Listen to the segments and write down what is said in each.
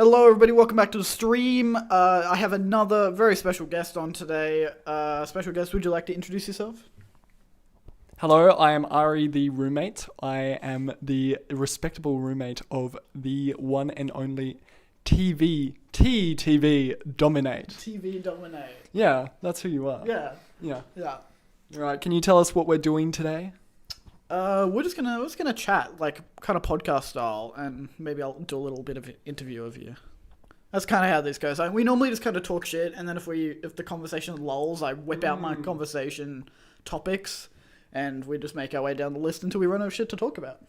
Hello, everybody. Welcome back to the stream. I have another very special guest on today. Special guest, would you like to introduce yourself? Hello, I am Ari, the roommate. I am the respectable roommate of the one and only TV Dominate. TV Dominate. Yeah, that's who you are. Yeah. Yeah. Yeah. Right, can you tell us what we're doing today? We're just gonna chat, like, kind of podcast style, and maybe I'll do a little bit of an interview of you. That's kind of how this goes. We normally just kind of talk shit, and then if the conversation lulls, I whip out my conversation topics, and we just make our way down the list until we run out of shit to talk about.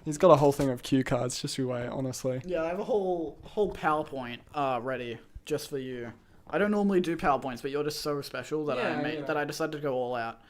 He's got a whole thing of cue cards, just you wait, honestly. Yeah, I have a whole PowerPoint ready just for you. I don't normally do PowerPoints, but you're just so special that that I decided to go all out.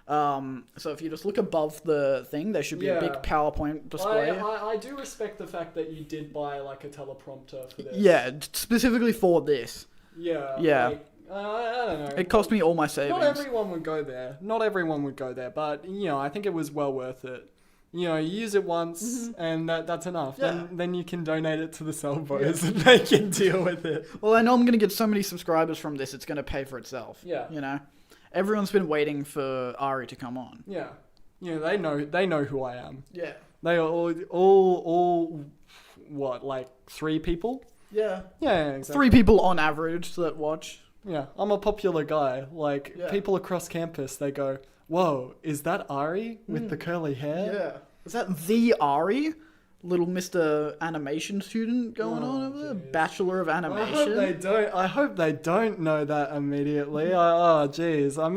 So if you just look above the thing, there should be a big PowerPoint display. I do respect the fact that you did buy like a teleprompter for this. Yeah, specifically for this. Yeah. Yeah. Like, I don't know. It cost me all my savings. Not everyone would go there. But I think it was well worth it. You use it once and that's enough. Yeah. Then you can donate it to the Salvos and they can deal with it. Well, I know I'm going to get so many subscribers from this, it's going to pay for itself. Yeah. Everyone's been waiting for Ari to come on. Yeah. They know who I am. Yeah. They are all what, like 3 people? Yeah. Yeah, exactly. 3 people on average that watch. Yeah, I'm a popular guy. Like, people across campus, they go, whoa, is that Ari with the curly hair? Yeah. Is that the Ari? Little Mr. Animation student going on over there? Bachelor of Animation? I hope they don't know that immediately. Jeez. I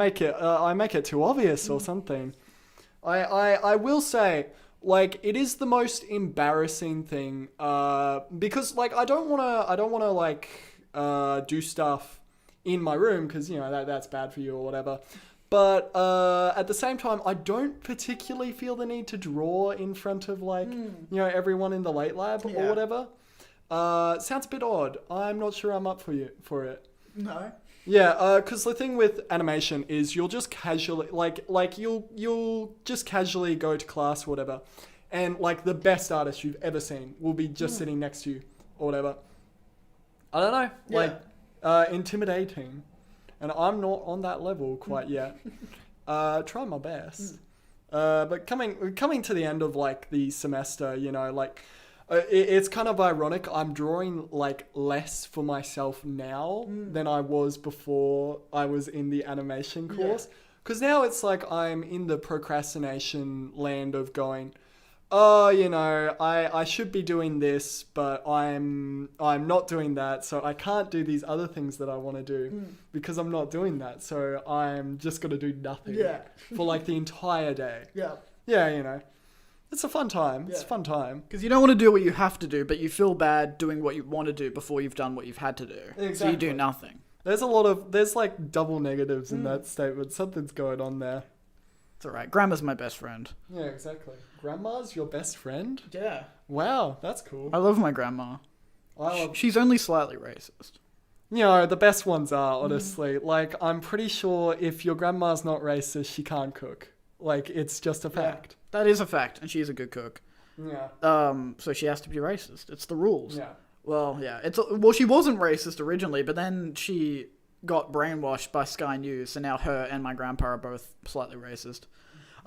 make it too obvious or something. I will say, like, it is the most embarrassing thing, because, like, I don't wanna like, do stuff in my room, because, that's bad for you or whatever. But at the same time, I don't particularly feel the need to draw in front of, like, everyone in the late lab or whatever. Sounds a bit odd. I'm not sure I'm up for it. No. Yeah, because the thing with animation is you'll just casually, like you'll just casually go to class or whatever, and, like, the best artist you've ever seen will be just sitting next to you or whatever. I don't know. Like, intimidating. And I'm not on that level quite yet. Try my best. But coming to the end of, like, the semester, like, it's kind of ironic. I'm drawing, like, less for myself now than I was before I was in the animation course. Because now it's like I'm in the procrastination land of going, I should be doing this, but I'm not doing that, so I can't do these other things that I want to do because I'm not doing that. So I'm just going to do nothing for, like, the entire day. Yeah. Yeah, it's a fun time. It's a fun time. Because you don't want to do what you have to do, but you feel bad doing what you want to do before you've done what you've had to do. Exactly. So you do nothing. There's like double negatives in that statement. Something's going on there. It's alright. Grandma's my best friend. Yeah, exactly. Grandma's your best friend? Yeah. Wow, that's cool. I love my grandma. She's only slightly racist. The best ones are, honestly. Like, I'm pretty sure if your grandma's not racist, she can't cook. Like, it's just a fact. Yeah, that is a fact, and she's a good cook. Yeah. So she has to be racist. It's the rules. Yeah. Well, yeah. She wasn't racist originally, but then she got brainwashed by Sky News, so now her and my grandpa are both slightly racist.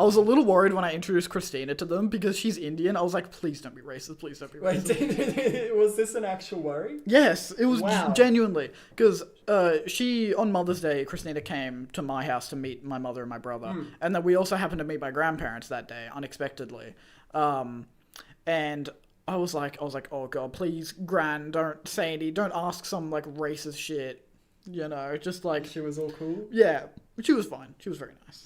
I was a little worried when I introduced Christina to them because she's Indian. I was like, please don't be racist. Please don't be racist. Wait, was this an actual worry? Yes, it was genuinely. Because on Mother's Day, Christina came to my house to meet my mother and my brother. And then we also happened to meet my grandparents that day, unexpectedly. And I was like, oh God, please, Gran, don't ask some, like, racist shit. Just like... She was all cool? Yeah, she was fine. She was very nice.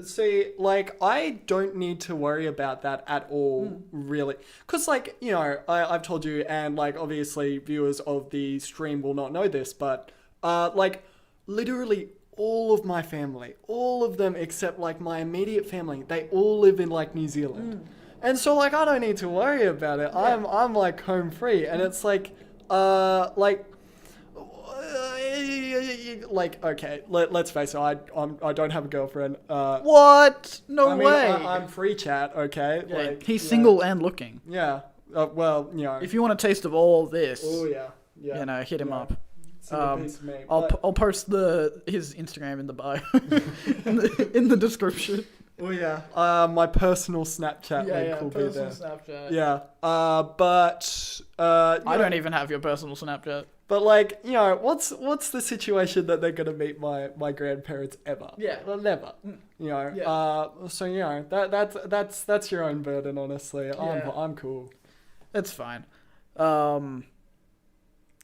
See, like, I don't need to worry about that at all, really. Because, like, I've told you, and, like, obviously viewers of the stream will not know this, but, like, literally all of my family, all of them except, like, my immediate family, they all live in, like, New Zealand. And so, like, I don't need to worry about it. Yeah. I'm like, home free. And it's like, like, okay, let's face it, I don't have a girlfriend. What? No way. I'm free chat, okay? Yeah, he's single and looking. Yeah. well, you know. If you want a taste of all this, Oh yeah, yeah. you know, hit him yeah. up. Single piece of meat, I'll but- I'll post his Instagram in the bio, in the description. Oh yeah. My personal Snapchat link will be there. Snapchat. Yeah. But I don't even have your personal Snapchat. But like, you know, what's the situation that they're gonna meet my grandparents ever? Yeah. Well, never. You know. Yeah. So you know that's your own burden. Honestly, Yeah. I'm cool. It's fine.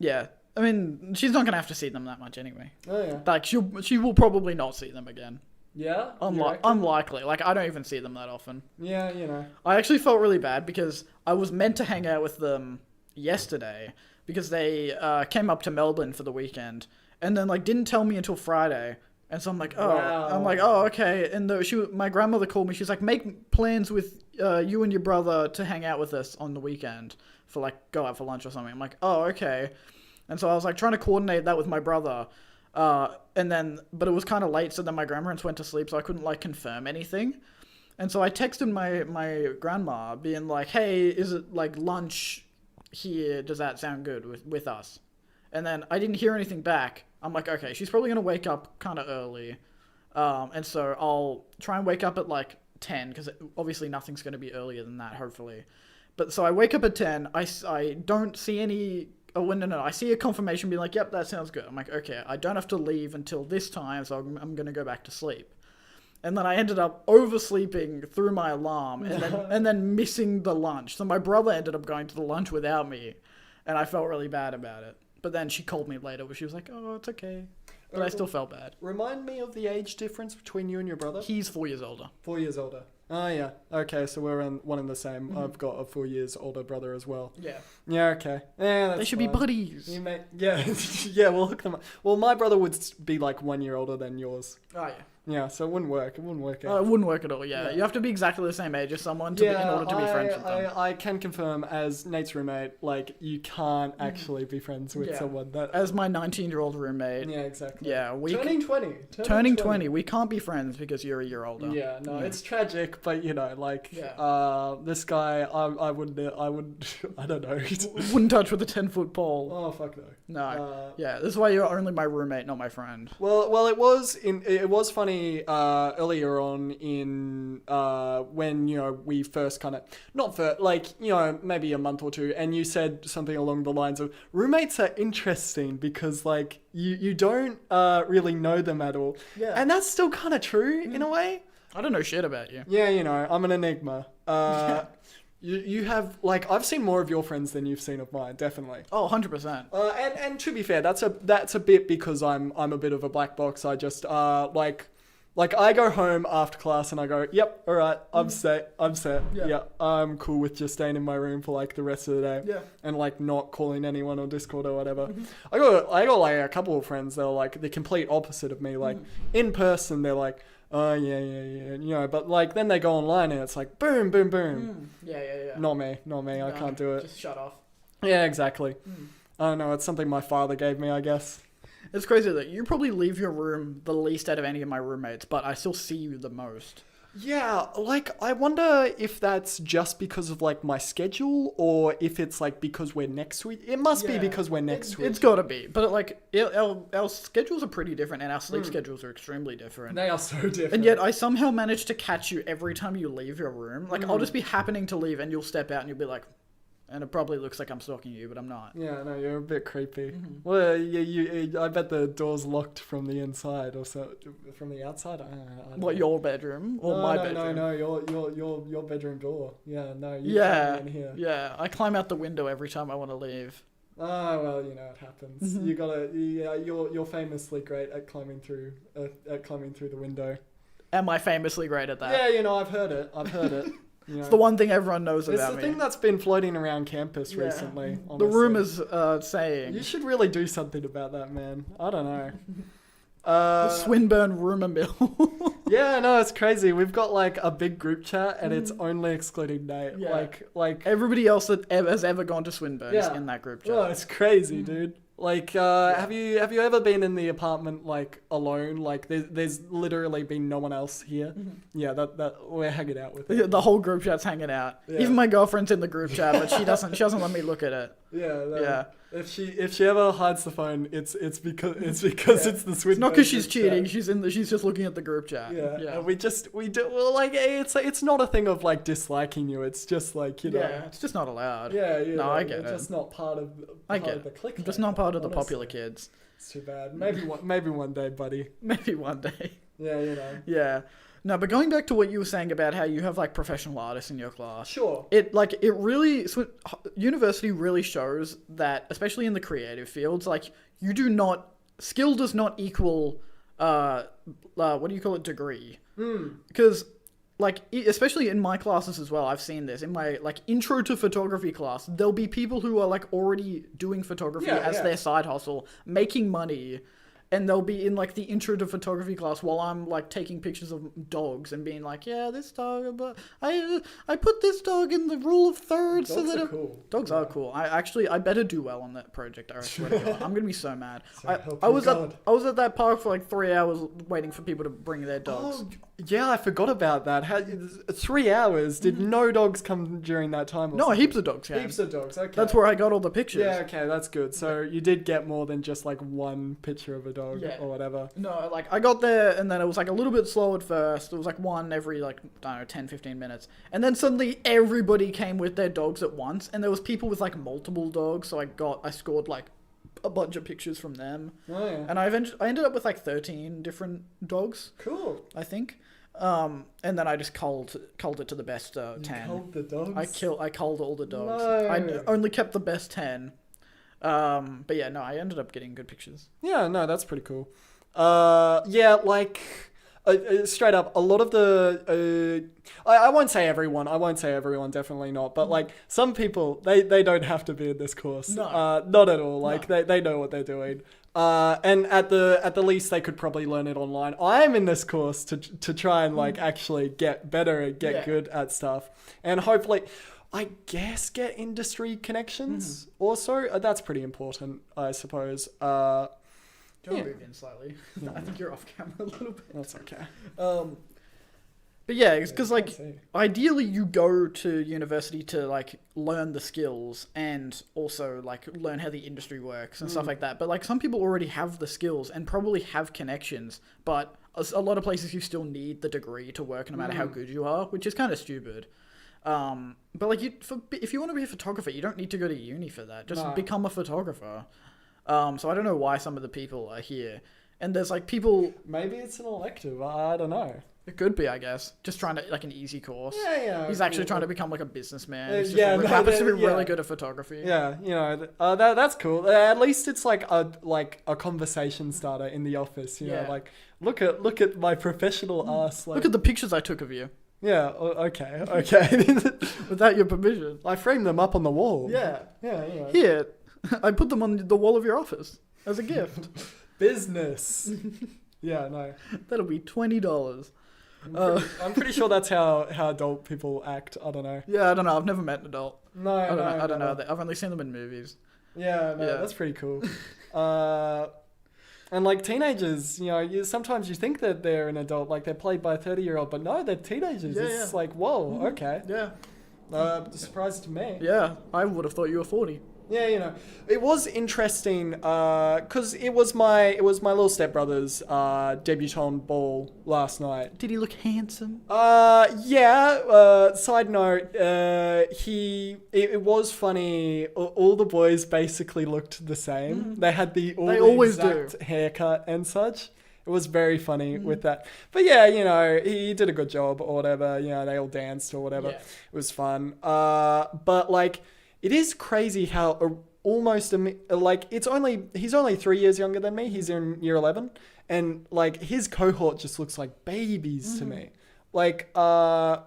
Yeah. I mean, she's not gonna have to see them that much anyway. Oh yeah. Like she will probably not see them again. Yeah. You reckon? Unlikely. Like I don't even see them that often. Yeah, you know. I actually felt really bad because I was meant to hang out with them yesterday because they came up to Melbourne for the weekend and then like didn't tell me until Friday. And so I'm like, oh, Wow. I'm like, oh, okay. And my grandmother called me. She's like, make plans with you and your brother to hang out with us on the weekend for like go out for lunch or something. I'm like, oh, okay. And so I was like trying to coordinate that with my brother. But it was kind of late, so then my grandparents went to sleep, so I couldn't like confirm anything. And so I texted my grandma being like, hey, is it like lunch here? Does that sound good with us? And then I didn't hear anything back. I'm like, okay, she's probably going to wake up kind of early. And so I'll try and wake up at like 10, because obviously nothing's going to be earlier than that, hopefully. But so I wake up at 10, I don't see any... Oh, no, I see a confirmation being like, yep, that sounds good. I'm like, okay, I don't have to leave until this time, so I'm going to go back to sleep. And then I ended up oversleeping through my alarm and then missing the lunch. So my brother ended up going to the lunch without me, and I felt really bad about it. But then she called me later where she was like, oh, it's okay. But I still felt bad. Remind me of the age difference between you and your brother. He's 4 years older. 4 years older. Oh yeah. Okay, so we're one and the same. I've got a 4 years older brother as well. Yeah. Yeah. Okay. Yeah. That's They should be fine. buddies. Yeah. Yeah. We'll hook them up. Well, my brother would be like 1 year older than yours. Oh, yeah. Yeah. So it wouldn't work. It wouldn't work It out. wouldn't work at all, yeah. Yeah. You have to be exactly the same age as someone in order to be friends with them. I can confirm as Nate's roommate, like you can't actually be friends with Yeah. someone that. As my 19-year-old roommate, Yeah. Exactly. yeah, Turning 20. turning 20, we can't be friends because you're a year older. Yeah, no, it's tragic, but you know, like, Yeah. this guy, I wouldn't, I don't know. Wouldn't touch with a 10-foot pole. Oh fuck no. No. Yeah, this is why you're only my roommate, not my friend. Well, it was funny earlier on in when you know we first kind of maybe a month or two, and you said something along the lines of roommates are interesting because like you don't really know them at all. Yeah. And that's still kind of true in a way. I don't know shit about you. Yeah, you know, I'm an enigma. You have like I've seen more of your friends than you've seen of mine, definitely. Oh, 100%. And to be fair, that's a bit because I'm a bit of a black box. I just like I go home after class and I go, yep, all right, I'm set. Yeah, I'm cool with just staying in my room for like the rest of the day. Yeah. And like not calling anyone on Discord or whatever. I got like a couple of friends that are like the complete opposite of me. Like in person, they're like, oh yeah, you know, but like then they go online and it's like boom, boom, boom. Yeah. Not me. I can't do it. Just shut off. Yeah, exactly. I don't know. It's something my father gave me, I guess. It's crazy that you probably leave your room the least out of any of my roommates, but I still see you the most. Yeah, like I wonder if that's just because of like my schedule or if it's like because we're next to It must be because we're next to It's gotta be, but like our schedules are pretty different and our sleep schedules are extremely different. They are so different. And yet I somehow manage to catch you every time you leave your room. Like I'll just be happening to leave and you'll step out and you'll be like, and it probably looks like I'm stalking you, but I'm not. Yeah, no, you're a bit creepy. Well, I bet the door's locked from the inside or so. From the outside? I don't What, know. your bedroom or my bedroom? No, your bedroom door. Yeah, no, you Yeah, can't be in here. yeah. I climb out the window every time I want to leave. Oh well, you know it happens. You gotta, yeah. You're famously great at climbing through the window. Am I famously great at that? Yeah, you know I've heard it. You know. It's the one thing everyone knows It's about the me. thing that's been floating around campus Yeah. recently. The Honestly. rumors saying You should really do something about that, man. I don't know. the Swinburne rumor mill. Yeah, no, it's crazy. We've got like a big group chat, and it's only excluding Nate. Yeah. Like Everybody else that has ever gone to Swinburne is Yeah. in that group chat. Oh, it's crazy, dude. Like, have you ever been in the apartment like alone? Like, there's literally been no one else here. Yeah, that we're hanging out with it. The whole group chat's hanging out. Yeah. Even my girlfriend's in the group chat, but she doesn't let me look at it. Yeah, no. Yeah. If she ever hides the phone, it's because it's the Swinburne. It's not because she's group chat. cheating. She's just looking at the group chat. Yeah, and we do well. Like, it's not a thing of like disliking you. It's just like, you know. Yeah, it's just not allowed. Yeah, No, I get you're it. just not part of. I Part get of the it. clique. I'm just not part of the honestly. popular kids. It's too bad. Maybe one day, buddy. Maybe one day. Yeah, you know. Yeah. No, but going back to what you were saying about how you have like professional artists in your class. Sure. University really shows that, especially in the creative fields, like skill does not equal what do you call it, degree. Because like, especially in my classes as well, I've seen this in my like intro to photography class. There'll be people who are like already doing photography as their side hustle, making money. And they'll be in like the intro to photography class while I'm like taking pictures of dogs and being like, yeah, this dog, but I put this dog in the rule of thirds. Dogs so that are cool. Dogs are cool. I better do well on that project. I swear to God. I'm gonna be so mad. help I you was God. I was at that park for like 3 hours waiting for people to bring their dogs. Oh, yeah, I forgot about that. 3 hours? Did no dogs come during that time? Or No, something? heaps of dogs came. Heaps of dogs. Okay. That's where I got all the pictures. Yeah. Okay, that's good. So you did get more than just like one picture of a dog Yeah. or whatever. No, like, I got there, and then it was, like, a little bit slow at first. It was, like, one every, like, I don't know, 10, 15 minutes. And then suddenly everybody came with their dogs at once, and there was people with, like, multiple dogs, so I scored, like, a bunch of pictures from them. Oh yeah. And I ended up with, like, 13 different dogs, Cool. I think. And then I just culled it to the best 10. Culled the dogs. I culled all the dogs. No. I only kept the best 10. But yeah, no, I ended up getting good pictures. Yeah, no, that's pretty cool. Yeah, like, straight up, a lot of the, I won't say everyone, definitely not, but like, some people, they don't have to be in this course. No. Not at all, like, they know what they're doing. And at the least, they could probably learn it online. I am in this course to try and like, actually get better and get good at stuff. And hopefully, I guess, get industry connections also. That's pretty important, I suppose. Do you want to move in slightly? I think you're off camera a little bit. That's okay. But yeah, it's because like see. ideally you go to university to like learn the skills and also like learn how the industry works and stuff like that. But like some people already have the skills and probably have connections, but a lot of places you still need the degree to work no matter how good you are, which is kind of stupid. But like if you want to be a photographer, you don't need to go to uni for that. Just become a photographer. So I don't know why some of the people are here. And there's like people... Maybe it's an elective. I don't know. It could be, I guess. Just trying to, like, an easy course. Yeah. He's actually trying to become, like, a businessman. He's just yeah, happens to be yeah. really good at photography. Yeah, you know, that's cool. At least it's like a conversation starter in the office. You know, like look at my professional ass. Like, Look at the pictures I took of you. Yeah. Okay. Without your permission. I framed them up on the wall. Yeah. Yeah. Here, I put them on the wall of your office as a gift. Business. Yeah. No. That'll be $20. I'm pretty sure that's how adult people act. I don't know. Yeah, I don't know. I've never met an adult. No, I don't know. I've only seen them in movies. Yeah, no, that's pretty cool. And like teenagers, you know, sometimes you think that they're an adult, like they're played by a 30-year-old, but no, they're teenagers. It's like, whoa, okay. Yeah. Surprise to me. Yeah, I would have thought you were 40. Yeah, you know, it was interesting because it was my little stepbrother's debutante ball last night. Did he look handsome? Yeah. Side note, it was funny. All the boys basically looked the same. They had the always exact haircut and such. It was very funny with that. But yeah, you know, he did a good job or whatever. You know, they all danced or whatever. Yeah. It was fun. But like, it is crazy how almost like he's only 3 years younger than me. He's in year 11, and like his cohort just looks like babies to me. Like and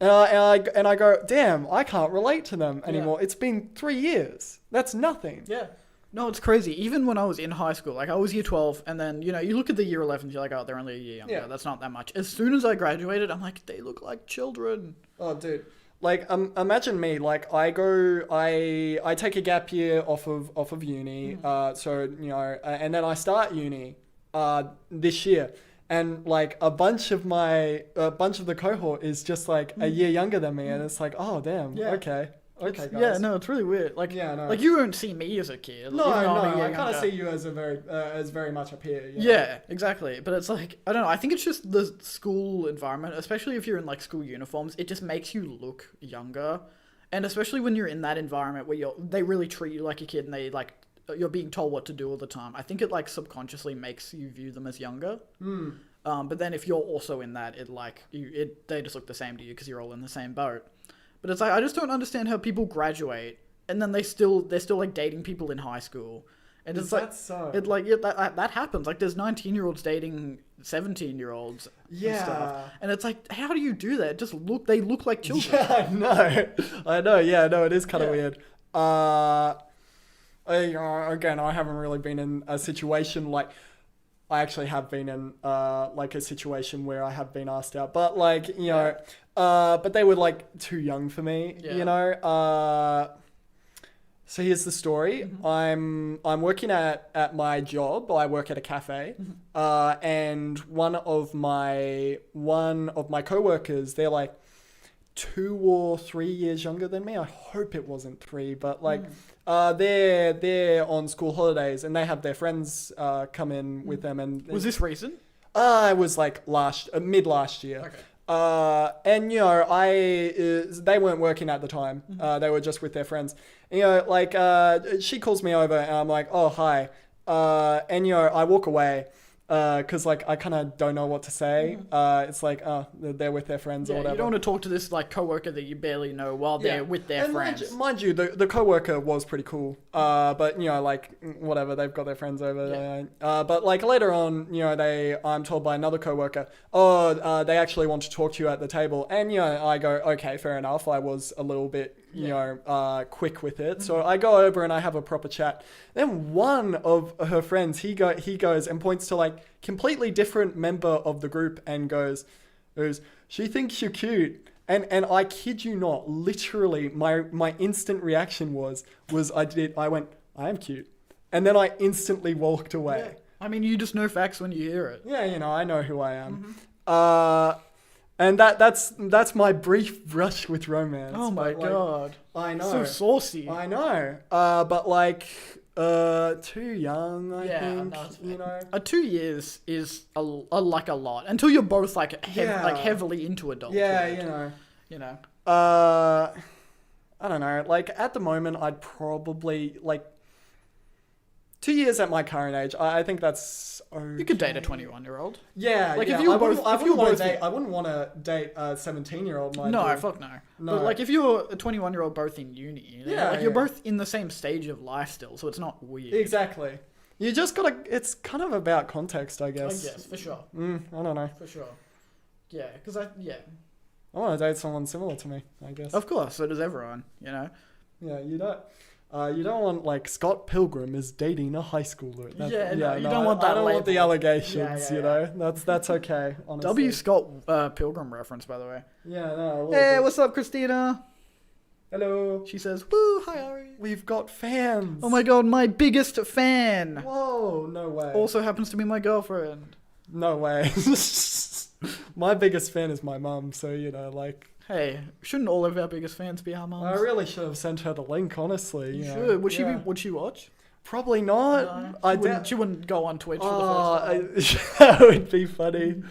I go, damn, I can't relate to them anymore. It's been 3 years. That's nothing. Yeah. No, it's crazy. Even when I was in high school, like I was year 12, and then, you know, you look at the year 11s, you're like, oh, they're only a year younger. Yeah. That's not that much. As soon as I graduated, I'm like, they look like children. Oh, dude. like imagine me, like I take a gap year off of uni, so and then I start uni this year, and like a bunch of the cohort is just like a year younger than me, and it's like, oh damn, Yeah. okay, guys. Yeah, no, it's really weird. Like, Yeah, no. like you won't see me as a kid. No, even though I'm a no, year I kind of younger. see you as as very much a peer. Yeah, exactly. But it's like, I don't know. I think it's just the school environment, especially if you're in like school uniforms, it just makes you look younger. And especially when you're in that environment where they really treat you like a kid and you're being told what to do all the time. I think it like subconsciously makes you view them as younger. But then if you're also in that, they just look the same to you because you're all in the same boat. But it's like, I just don't understand how people graduate and then they're still like dating people in high school. And it's like, so? that happens. Like there's 19-year-olds dating 17-year-olds. Yeah. And stuff. And it's like, how do you do that? They look like children. Yeah, I know. Yeah, no, it is kind of Yeah. weird. Again, I haven't really been in a situation like. I actually have been in like a situation where I have been asked out, but like but they were like too young for me. Yeah. So here's the story. I'm working at my job. I work at a cafe, and one of my coworkers, they're like 2 or 3 years younger than me. I hope it wasn't 3, but like they're on school holidays and they have their friends come in with them. And Was this recent? it was like mid last year. Okay. And they weren't working at the time. They were just with their friends. She calls me over and I'm like, oh hi, and I walk away. Because like I kind of don't know what to say. It's like they're with their friends or Yeah, whatever. you don't want to talk to this like coworker that you barely know while they're with their And friends. Mind you, the coworker was pretty cool. But like whatever, they've got their friends over there. But like later on, I'm told by another coworker, they actually want to talk to you at the table. And I go, okay, fair enough. I was a little bit quick with it. So I go over and I have a proper chat. Then one of her friends, he goes and points to like completely different member of the group and goes, she thinks you're cute. And I kid you not, literally my instant reaction was I went, I am cute. And then I instantly walked away. Yeah. I mean, you just know facts when you hear it. Yeah, I know who I am. And that's my brief brush with romance. Oh my But, like, god. I know. So saucy. I know. But like too young, I think. no, it's- You know. 2 years is a lot until you're both like heavily into adulthood. Yeah, you know. You know. I don't know. Like at the moment, I'd probably like 2 years at my current age. I think that's okay. You could date a 21-year-old. Yeah, Like, yeah. if you were I wouldn't- both- I if you wouldn't were wanna both- date. I wouldn't want to date a 17-year-old. No, fuck no. No. But like if you're a 21-year-old both in uni, Yeah, like you're yeah. both in the same stage of life still, so it's not weird. Exactly. You just gotta. It's kind of about context, I I guess. guess, for sure. I don't know. For sure. Yeah, because I want to date someone similar to me, I guess. Of course, so does everyone, Yeah, you don't. You don't want like Scott Pilgrim is dating a high schooler. No, you don't want that I don't want the label. allegations. Yeah, You know, that's okay. Honestly. W. Scott Pilgrim reference, by the way. Yeah, no. a little Hey, bit. what's up, Christina? Hello. She says, woo, hi, Ari. We've got fans. Oh my god, my biggest fan. Whoa! No way. Also happens to be my girlfriend. No way. My biggest fan is my mum, so like. Hey, shouldn't all of our biggest fans be our mums? I really should have sent her the link, honestly. You know. should. Yeah. Would she watch? Probably not. No, she wouldn't go on Twitch for the first time. That would be funny.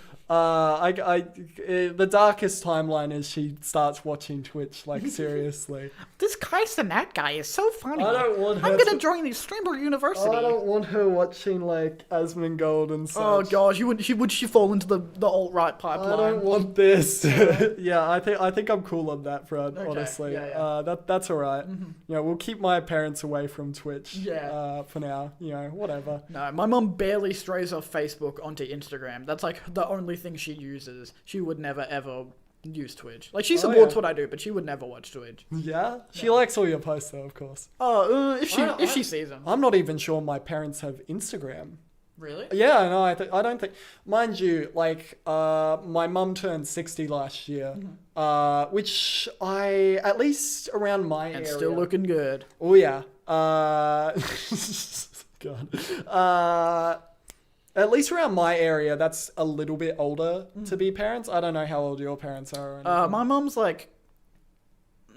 The darkest timeline is she starts watching Twitch, like seriously. This Kai Cenat guy is so funny. I don't want her I'm gonna to- join the Streamer University. I don't want her watching like Asmongold and such. Oh gosh, would she fall into the alt-right pipeline? I don't want this. Yeah, I think I'm cool on that front, Okay, honestly. yeah. That's all right. We'll keep my parents away from Twitch. Yeah. For now, whatever. No, my mum barely strays off Facebook onto Instagram. That's like the only thing she uses. She would never ever use Twitch. Like she supports what I do, but she would never watch Twitch. Yeah, she likes all your posts though, of course. Oh, if I she sees them. I'm not even sure my parents have Instagram. Really? Yeah, no, I don't think. Mind you, like, my mum turned 60 last year, which at least around my And area. still looking good. Oh, yeah. God. At least around my area, that's a little bit older to be parents. I don't know how old your parents are. Or anything. My mum's like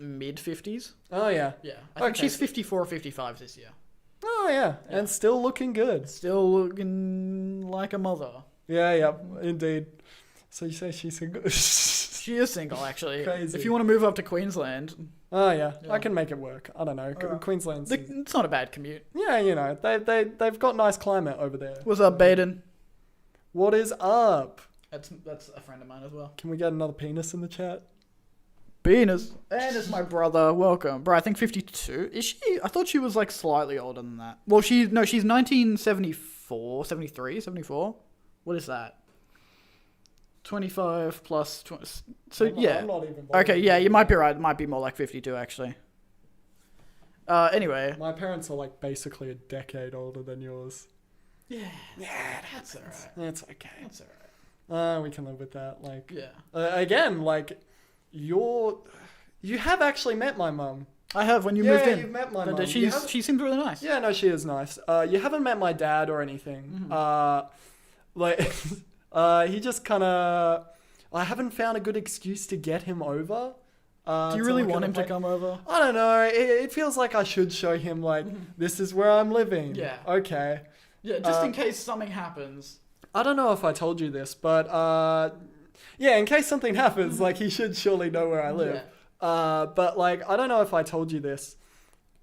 mid-50s. Oh, yeah. Yeah. I think Okay. she's 54 or 55 this year. Oh, yeah. And still looking good. Still looking like a mother. Yeah, indeed. So you say she's single? She is single, actually. Crazy. If you want to move up to Queensland, Oh, yeah. Yeah. I can make it work. I don't know. Queensland's... it's not a bad commute. Yeah, you know, they've got nice climate over there. What's up, Baden? What is up? That's a friend of mine as well. Can we get another penis in the chat? Venus. And it's my brother. Welcome. Bro, I think 52. Is she? I thought she was like slightly older than that. Well, she's 1974, 73, 74. What is that? 25 plus 20. So, yeah. I'm not even Okay, yeah, you might be right. It might be more like 52, actually. Anyway. My parents are like basically a decade older than yours. Yeah, that's alright. It's okay. That's alright. We can live with that. Like, Yeah. again, like, you have actually met my mum. I have when you Yeah, moved in. you've met my But mum. She seems really nice. Yeah, no, she is nice. You haven't met my dad or anything. Like, he just kind of... I haven't found a good excuse to get him over. Do you really want him to come over? I don't know. It feels like I should show him, like, this is where I'm living. Yeah. Okay. Yeah, just in case something happens. I don't know if I told you this, but, yeah, in case something happens, like, he should surely know where I live. Yeah. But, like, I don't know if I told you this.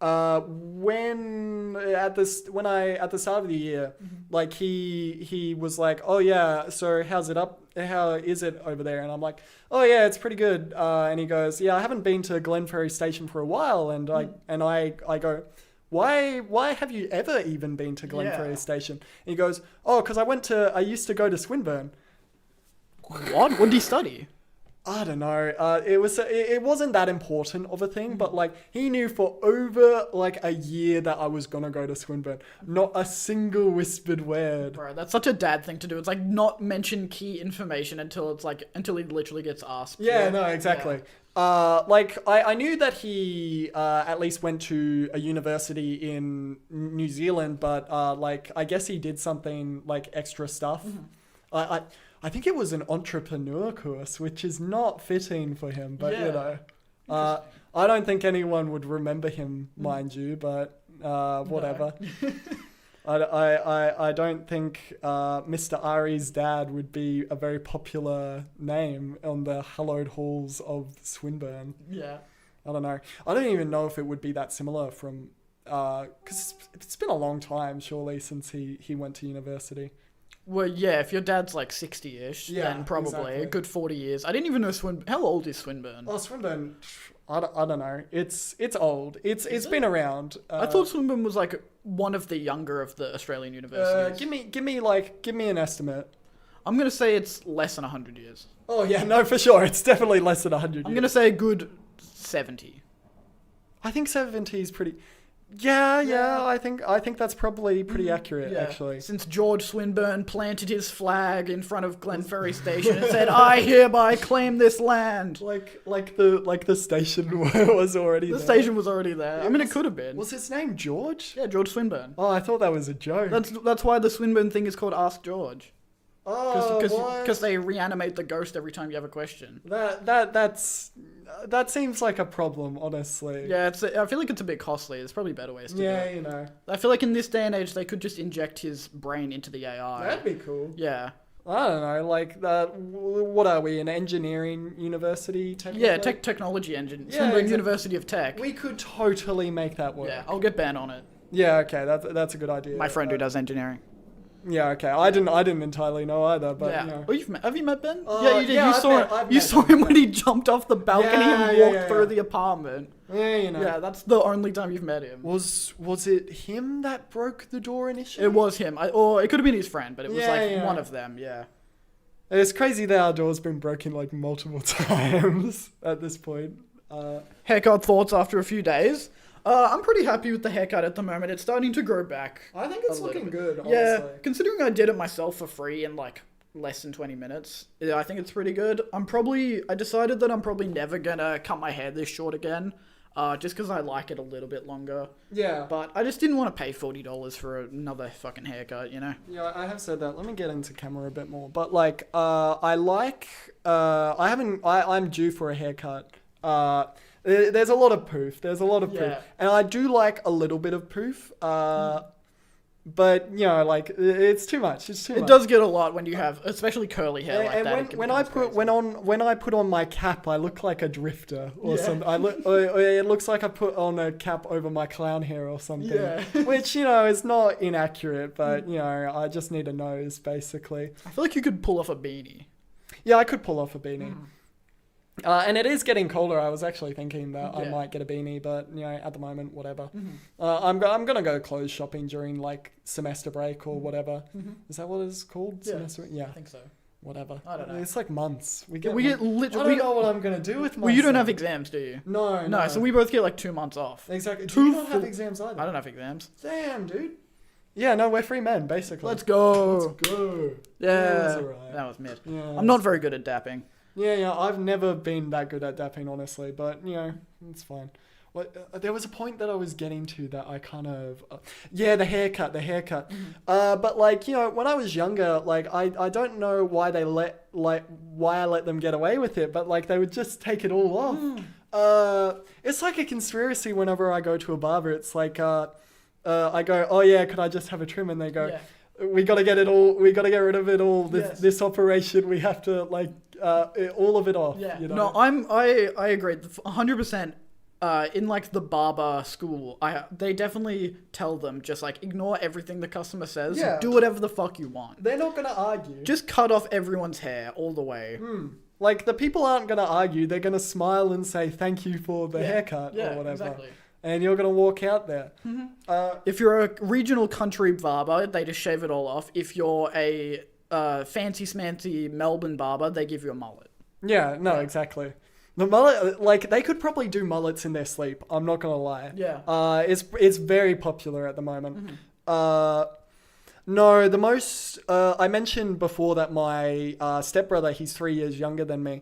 When at the start of the year, like he was like, oh yeah, so how is it over there? And I'm like, oh yeah, it's pretty good. And he goes, yeah, I haven't been to Glenferrie Station for a while. And I go, why have you ever even been to Glenferrie Station? And he goes, oh, because I used to go to Swinburne. What? What did he study? I don't know. It wasn't that important of a thing, but like he knew for over like a year that I was gonna go to Swinburne. Not a single whispered word. Bro, that's such a dad thing to do. It's like not mention key information until he literally gets asked. Yeah, no, exactly. Like I knew that he at least went to a university in New Zealand, but like I guess he did something like extra stuff. I think it was an entrepreneur course, which is not fitting for him, but you know, I don't think anyone would remember him, mind you, but whatever. I don't think Mr. Ari's dad would be a very popular name on the hallowed halls of Swinburne. Yeah. I don't know. I don't even know if it would be that similar from, because it's been a long time, surely, since he went to university. Well, yeah, if your dad's like 60-ish, Yeah, then probably exactly. a good 40 years. I didn't even know Swinburne. How old is Swinburne? Oh, Swinburne, I don't know. It's old. It's been around. I thought Swinburne was like one of the younger of the Australian universities. Give me an estimate. I'm going to say it's less than 100 years. Oh yeah, no, for sure. It's definitely less than 100 years. I'm going to say a good 70. I think 70 is pretty. Yeah. I think that's probably pretty accurate, actually. Since George Swinburne planted his flag in front of Glenferrie Station and said, "I hereby claim this land." Like the station was already The there. station was already there. I mean, it could have been. Was his name George? Yeah, George Swinburne. Oh, I thought that was a joke. That's why the Swinburne thing is called Ask George. What? Because they reanimate the ghost every time you have a question. That seems like a problem, honestly. Yeah, I feel like it's a bit costly. There's probably better ways to do Yeah, it. you know. I feel like in this day and age, they could just inject his brain into the AI. That'd be cool. Yeah. I don't know, like that. What are we? An engineering university? Yeah, technology engine. Yeah, Swinburne exactly. University of Tech. We could totally make that work. Yeah, I'll get Ben on it. Yeah, okay, that's a good idea. My friend who does engineering. Yeah, okay. I didn't entirely know either, but Yeah. you know. Oh, have you met Ben? Yeah, you did. yeah, You saw him when he jumped off the balcony and walked through yeah. the apartment. Yeah, you know. Yeah, that's the only time you've met him. Was it him that broke the door initially? It was him. Or it could have been his friend, but it was Yeah. one of them, yeah. It's crazy that our door's been broken like multiple times at this point. Haircut thoughts after a few days. I'm pretty happy with the haircut at the moment. It's starting to grow back. I think it's a little looking bit. good, honestly. Yeah, considering I did it myself for free in like less than 20 minutes, yeah, I think it's pretty good. I decided that I'm probably never gonna cut my hair this short again, just because I like it a little bit longer. Yeah. But I just didn't want to pay $40 for another fucking haircut, you know? Yeah, I have said that. Let me get into camera a bit more. But like, I'm due for a haircut. There's a lot of poof. Yeah. And I do like a little bit of poof. But you know, like it's too much. It's too much. It does get a lot when you have, especially curly hair like And that. when I put on my cap, I look like a drifter or Yeah. something. Or it looks like I put on a cap over my clown hair or something. Yeah. Which, you know, is not inaccurate, but you know, I just need a nose basically. I feel like you could pull off a beanie. Yeah, I could pull off a beanie. And it is getting colder. I was actually thinking that I Yeah. might get a beanie, but you know, at the moment, whatever. I'm gonna go clothes shopping during like semester break or whatever. Is that what it's called? Yeah. Semester? Yeah. I think so. Whatever. I don't know. It's like months. We get I literally. don't know what I'm gonna do with myself. Well, you don't have exams, do you? No. No, so we both get like 2 months off. Exactly. Do Two you not have full- exams either? I don't have exams. Damn, dude. Yeah, no, we're free men, basically. Let's go. go. Yeah, That's alright. that was mid. Yeah. I'm not very good at dapping. Yeah, I've never been that good at dapping, honestly, but, you know, it's fine. There was a point that I was getting to that I kind of... the haircut. But, like, you know, when I was younger, like, I don't know why why I let them get away with it, but, like, they would just take it all off. It's like a conspiracy whenever I go to a barber. It's like, I go, oh, yeah, could I just have a trim? And they go... Yeah. We gotta get rid of it all. Yes. This operation, we have to like all of it off. Yeah. You know? No, I agree. 100%. In like the barber school, they definitely tell them just like ignore everything the customer says. Yeah. Do whatever the fuck you want. They're not gonna argue. Just cut off everyone's hair all the way. Like the people aren't gonna argue. They're gonna smile and say thank you for the haircut Yeah, or whatever. exactly. And you're gonna walk out there. If you're a regional country barber, they just shave it all off. If you're a fancy smancy Melbourne barber, they give you a mullet. Yeah. No. Exactly. The mullet, like they could probably do mullets in their sleep. I'm not gonna lie. Yeah. It's very popular at the moment. No, the most I mentioned before that my stepbrother, he's 3 years younger than me.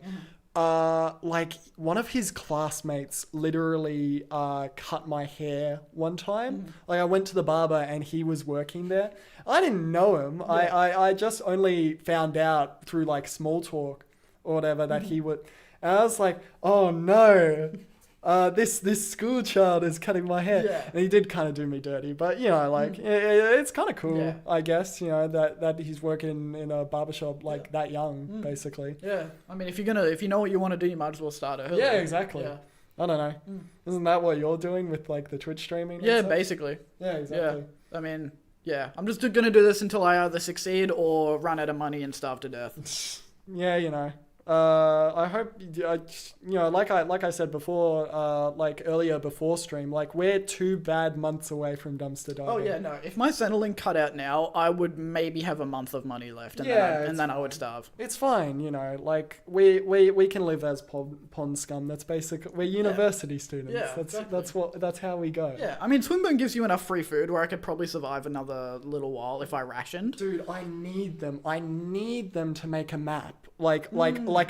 Like one of his classmates literally cut my hair one time. Like I went to the barber and he was working there. I didn't know him. I just only found out through like small talk or whatever that he would. And I was like, oh no. This school child is cutting my hair. Yeah. And he did kind of do me dirty, but you know, like it's kind of cool, Yeah. I guess, you know, that he's working in a barbershop like that young, basically. Yeah. I mean, if you know what you want to do, you might as well start early. Yeah, exactly. Yeah. I don't know. Isn't that what you're doing with like the Twitch streaming? and Yeah, stuff? basically. Yeah, exactly. Yeah. I mean, yeah. I'm just gonna do this until I either succeed or run out of money and starve to death. Yeah, you know. I hope, you know, like I said before, like earlier before stream, like we're 2 bad months away from dumpster diving. Oh yeah, no. If my Centrelink cut out now, I would maybe have a month of money left, and then I would starve. It's fine, you know, like we can live as pond scum. That's basic. We're university students. Yeah, That's how we go. Yeah, I mean, Swinburne gives you enough free food where I could probably survive another little while if I rationed. Dude, I need them. I need them to make a map, like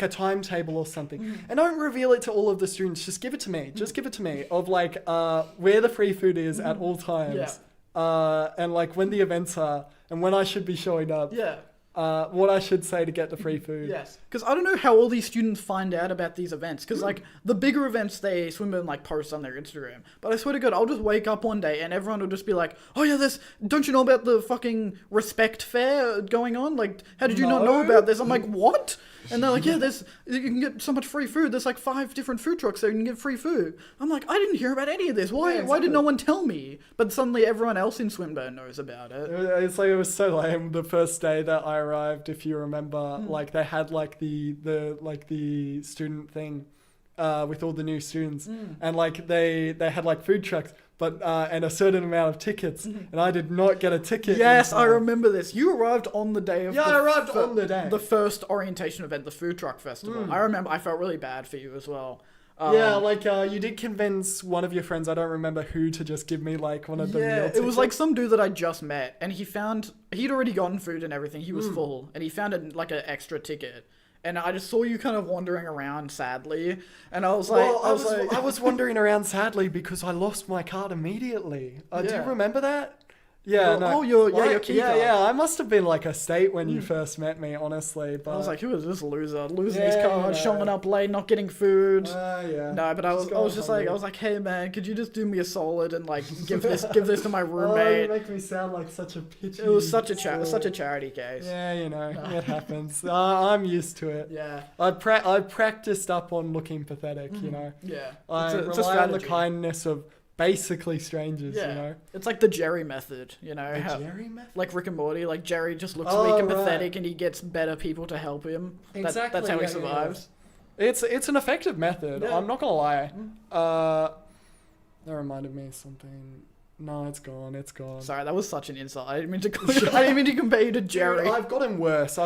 a timetable or something, and don't reveal it to all of the students. Just give it to me. Just give it to me of like where the free food is at all times, and like when the events are and when I should be showing up. Yeah. What I should say to get the free food. Yes, because I don't know how all these students find out about these events. Because like the bigger events, they Swinburne like post on their Instagram. But I swear to God, I'll just wake up one day and everyone will just be like, "Oh yeah, don't you know about the fucking respect fair going on? Like, how did you not know about this?" I'm like, "What?" And they're like, "Yeah, you can get so much free food. There's like 5 different food trucks there. You can get free food." I'm like, "I didn't hear about any of this. Why? Yeah, Why did exactly. no one tell me?" But suddenly everyone else in Swinburne knows about it. It's like it was so lame the first day that I arrived. If you remember, like they had like the student thing, with all the new students, and like they had like food trucks, but and a certain amount of tickets, and I did not get a ticket. Yes, in I time. remember this. You arrived on the day of Yeah, I arrived on the day. the first orientation event, the food truck festival. I remember. I felt really bad for you as well. Yeah, like you did convince one of your friends, I don't remember who, to just give me like one of the meal Yeah, tickets. it was like some dude that I just met, and he'd already gotten food and everything. He was full, and he found like an extra ticket. And I just saw you kind of wandering around sadly, and I was like, Well, I was wandering around sadly because I lost my card immediately. Do you Yeah. remember that? Yeah, no. your key yeah, card. yeah. I must have been like a state when you first met me, honestly. But I was like, who is this loser? Losing Yeah, his card, you know. showing up late, not getting food. yeah. No, but I was just like, hey man, could you just do me a solid and like give this to my Oh, roommate? you make me sound like such a pitchy. It was such a sort. charity case. Yeah, you know, it happens. I'm used to it. Yeah. I practiced up on looking pathetic, you know. Yeah. I It's a rely on the strategy. kindness of basically strangers, Yeah. you know. It's like the Jerry method, you know. The how- Jerry method? Like Rick and Morty, like Jerry just looks Oh, weak and right. pathetic, and he gets better people to help him. Exactly. That's how he yeah, survives. yeah. It's an effective method. Yeah. I'm not gonna lie. That reminded me of something. No, it's gone. It's gone. Sorry, that was such an insult. I didn't mean to. I didn't mean to compare you to Jerry. Dude, I've gotten worse.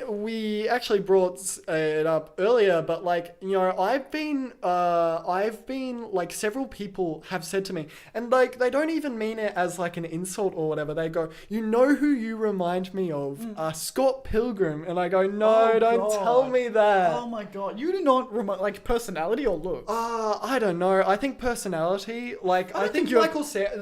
We actually brought it up earlier, but like, you know, I've been like, several people have said to me, and like, they don't even mean it as like an insult or whatever. They go, you know who you remind me of? Scott Pilgrim. And I go, no, Oh, don't God. tell me that. Oh my god, you do not like personality or looks. I don't know. I think personality, like, I don't think think you're-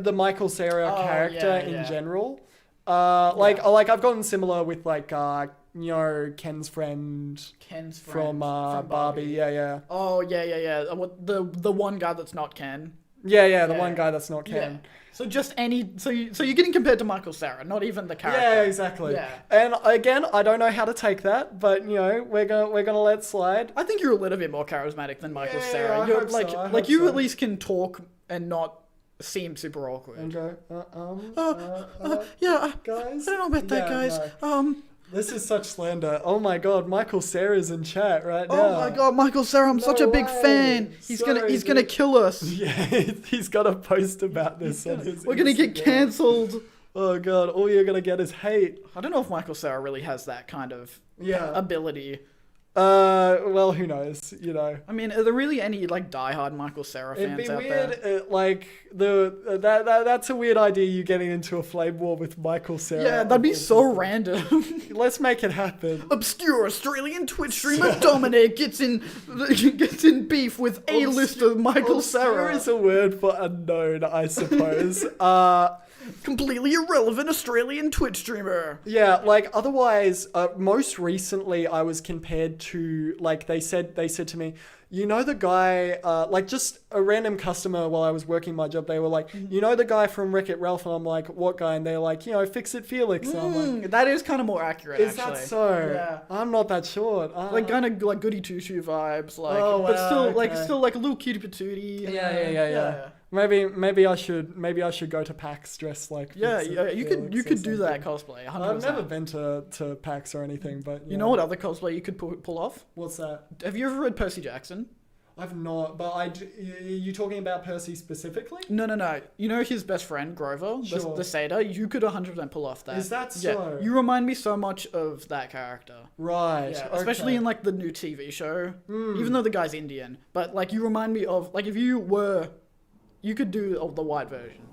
the Michael Cera Oh, character yeah, in yeah. general. Like I've gotten similar with like you know, Ken's friend Ken's friend from Barbie. Yeah. Oh yeah. What the one guy that's not Ken. Yeah, the Yeah. one guy that's not Yeah. Ken. So just so you're getting compared to Michael Cera, not even the character. Yeah, exactly. Yeah. And again, I don't know how to take that, but you know, we're gonna let slide. I think you're a little bit more charismatic than Michael Yeah, Cera. I You're hope so, like I like hope you so. at least can talk and not seem super awkward. And go, Yeah, I guys. don't know about that, Yeah, guys. no. This is such slander. Oh my god, Michael Cera's in chat right now. Oh my god, Michael Cera, I'm such a big way. fan. He's Sorry, gonna dude. kill us. Yeah, he's got a post about this on his We're gonna get Instagram. cancelled. Oh god, all you're gonna get is hate. I don't know if Michael Cera really has that kind of Yeah. ability. Well, who knows? You know, I mean, are there really any like diehard Michael Cera it'd fans be out weird. there? Like that's a weird idea. You getting into a flame war with Michael Cera. Yeah, that'd be so random. Let's make it happen. Obscure Australian Twitch streamer Dominic gets in beef with A-lister Michael Obscure Cera. is a word for unknown, I suppose. Completely irrelevant Australian Twitch streamer. Yeah, like otherwise, most recently I was compared to, like, they said to me, you know the guy, like just a random customer while I was working my job, they were like, you know the guy from Wreck-It Ralph? And I'm like, what guy? And they're like, you know, Fix It Felix. And I'm like, That is kind of more accurate, is actually. that so? Yeah. I'm not that short. Like kind of like Goody Two Shoe vibes, like, Oh, but wow, still like okay. still like a little cutie patootie. Yeah. Maybe I should go to PAX dressed like Yeah, Fix It yeah, you Felix could or do that something. cosplay. 100%. I've never been to PAX or anything, but You know what other cosplay you could pull off? What's that? Have you ever read Percy Jackson? I've not, but you talking about Percy specifically? No. You know his best friend Grover, Sure. the satyr. You could 100% pull off that. Is that Yeah, so? you remind me so much of that character. Right. Yeah, okay. especially in like the new TV show. Even though the guy's Indian, but like you remind me of like if you could do the white version.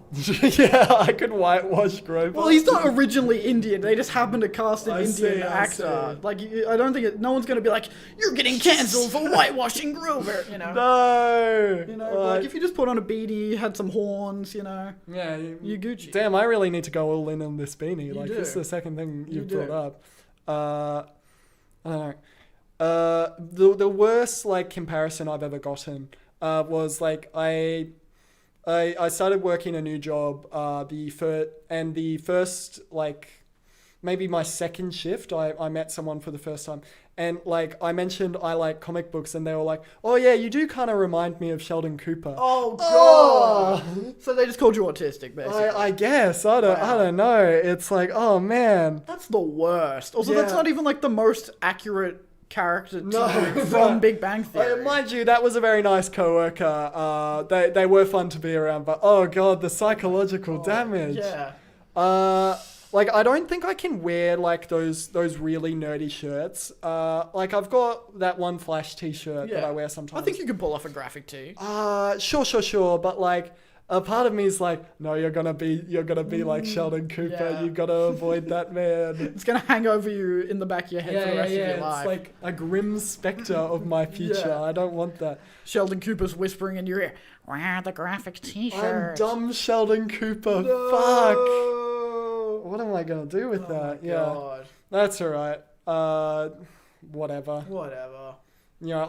Yeah, I could whitewash Grover. Well, he's not originally Indian. They just happened to cast an I Indian see, I actor. see. Like, I don't think no one's gonna be like, "You're getting cancelled for whitewashing Grover." You know. No. You know, like if you just put on a beanie, had some horns, you know, yeah, you Gucci. Damn, I really need to go all in on this beanie. Like, do. this is the second thing You you've do. brought up. I don't know. The worst like comparison I've ever gotten was like I started working a new job. The first like maybe my second shift, I met someone for the first time. And like I mentioned, I like comic books, and they were like, "Oh yeah, you do kind of remind me of Sheldon Cooper." Oh god! So they just called you autistic, basically. I guess I don't know. It's like, oh man. That's the worst. Also, that's Yeah. not even like the most accurate character No, from no. Big Bang Theory. Mind you, that was a very nice coworker. They were fun to be around, but oh god, the psychological damage. Yeah. Like, I don't think I can wear like those really nerdy shirts. Like I've got that one Flash T-shirt that I wear sometimes. I think you could pull off a graphic tee. Sure. But like, a part of me is like, no, you're gonna be like Sheldon Cooper. Yeah. You gotta avoid that man. It's gonna hang over you in the back of your head for the rest of your life. It's like a grim specter of my future. Yeah. I don't want that. Sheldon Cooper's whispering in your ear, wear the graphic T-shirt. I'm dumb Sheldon Cooper. No. Fuck. What am I gonna do with that? My God. That's all right. Whatever. Whatever. You know,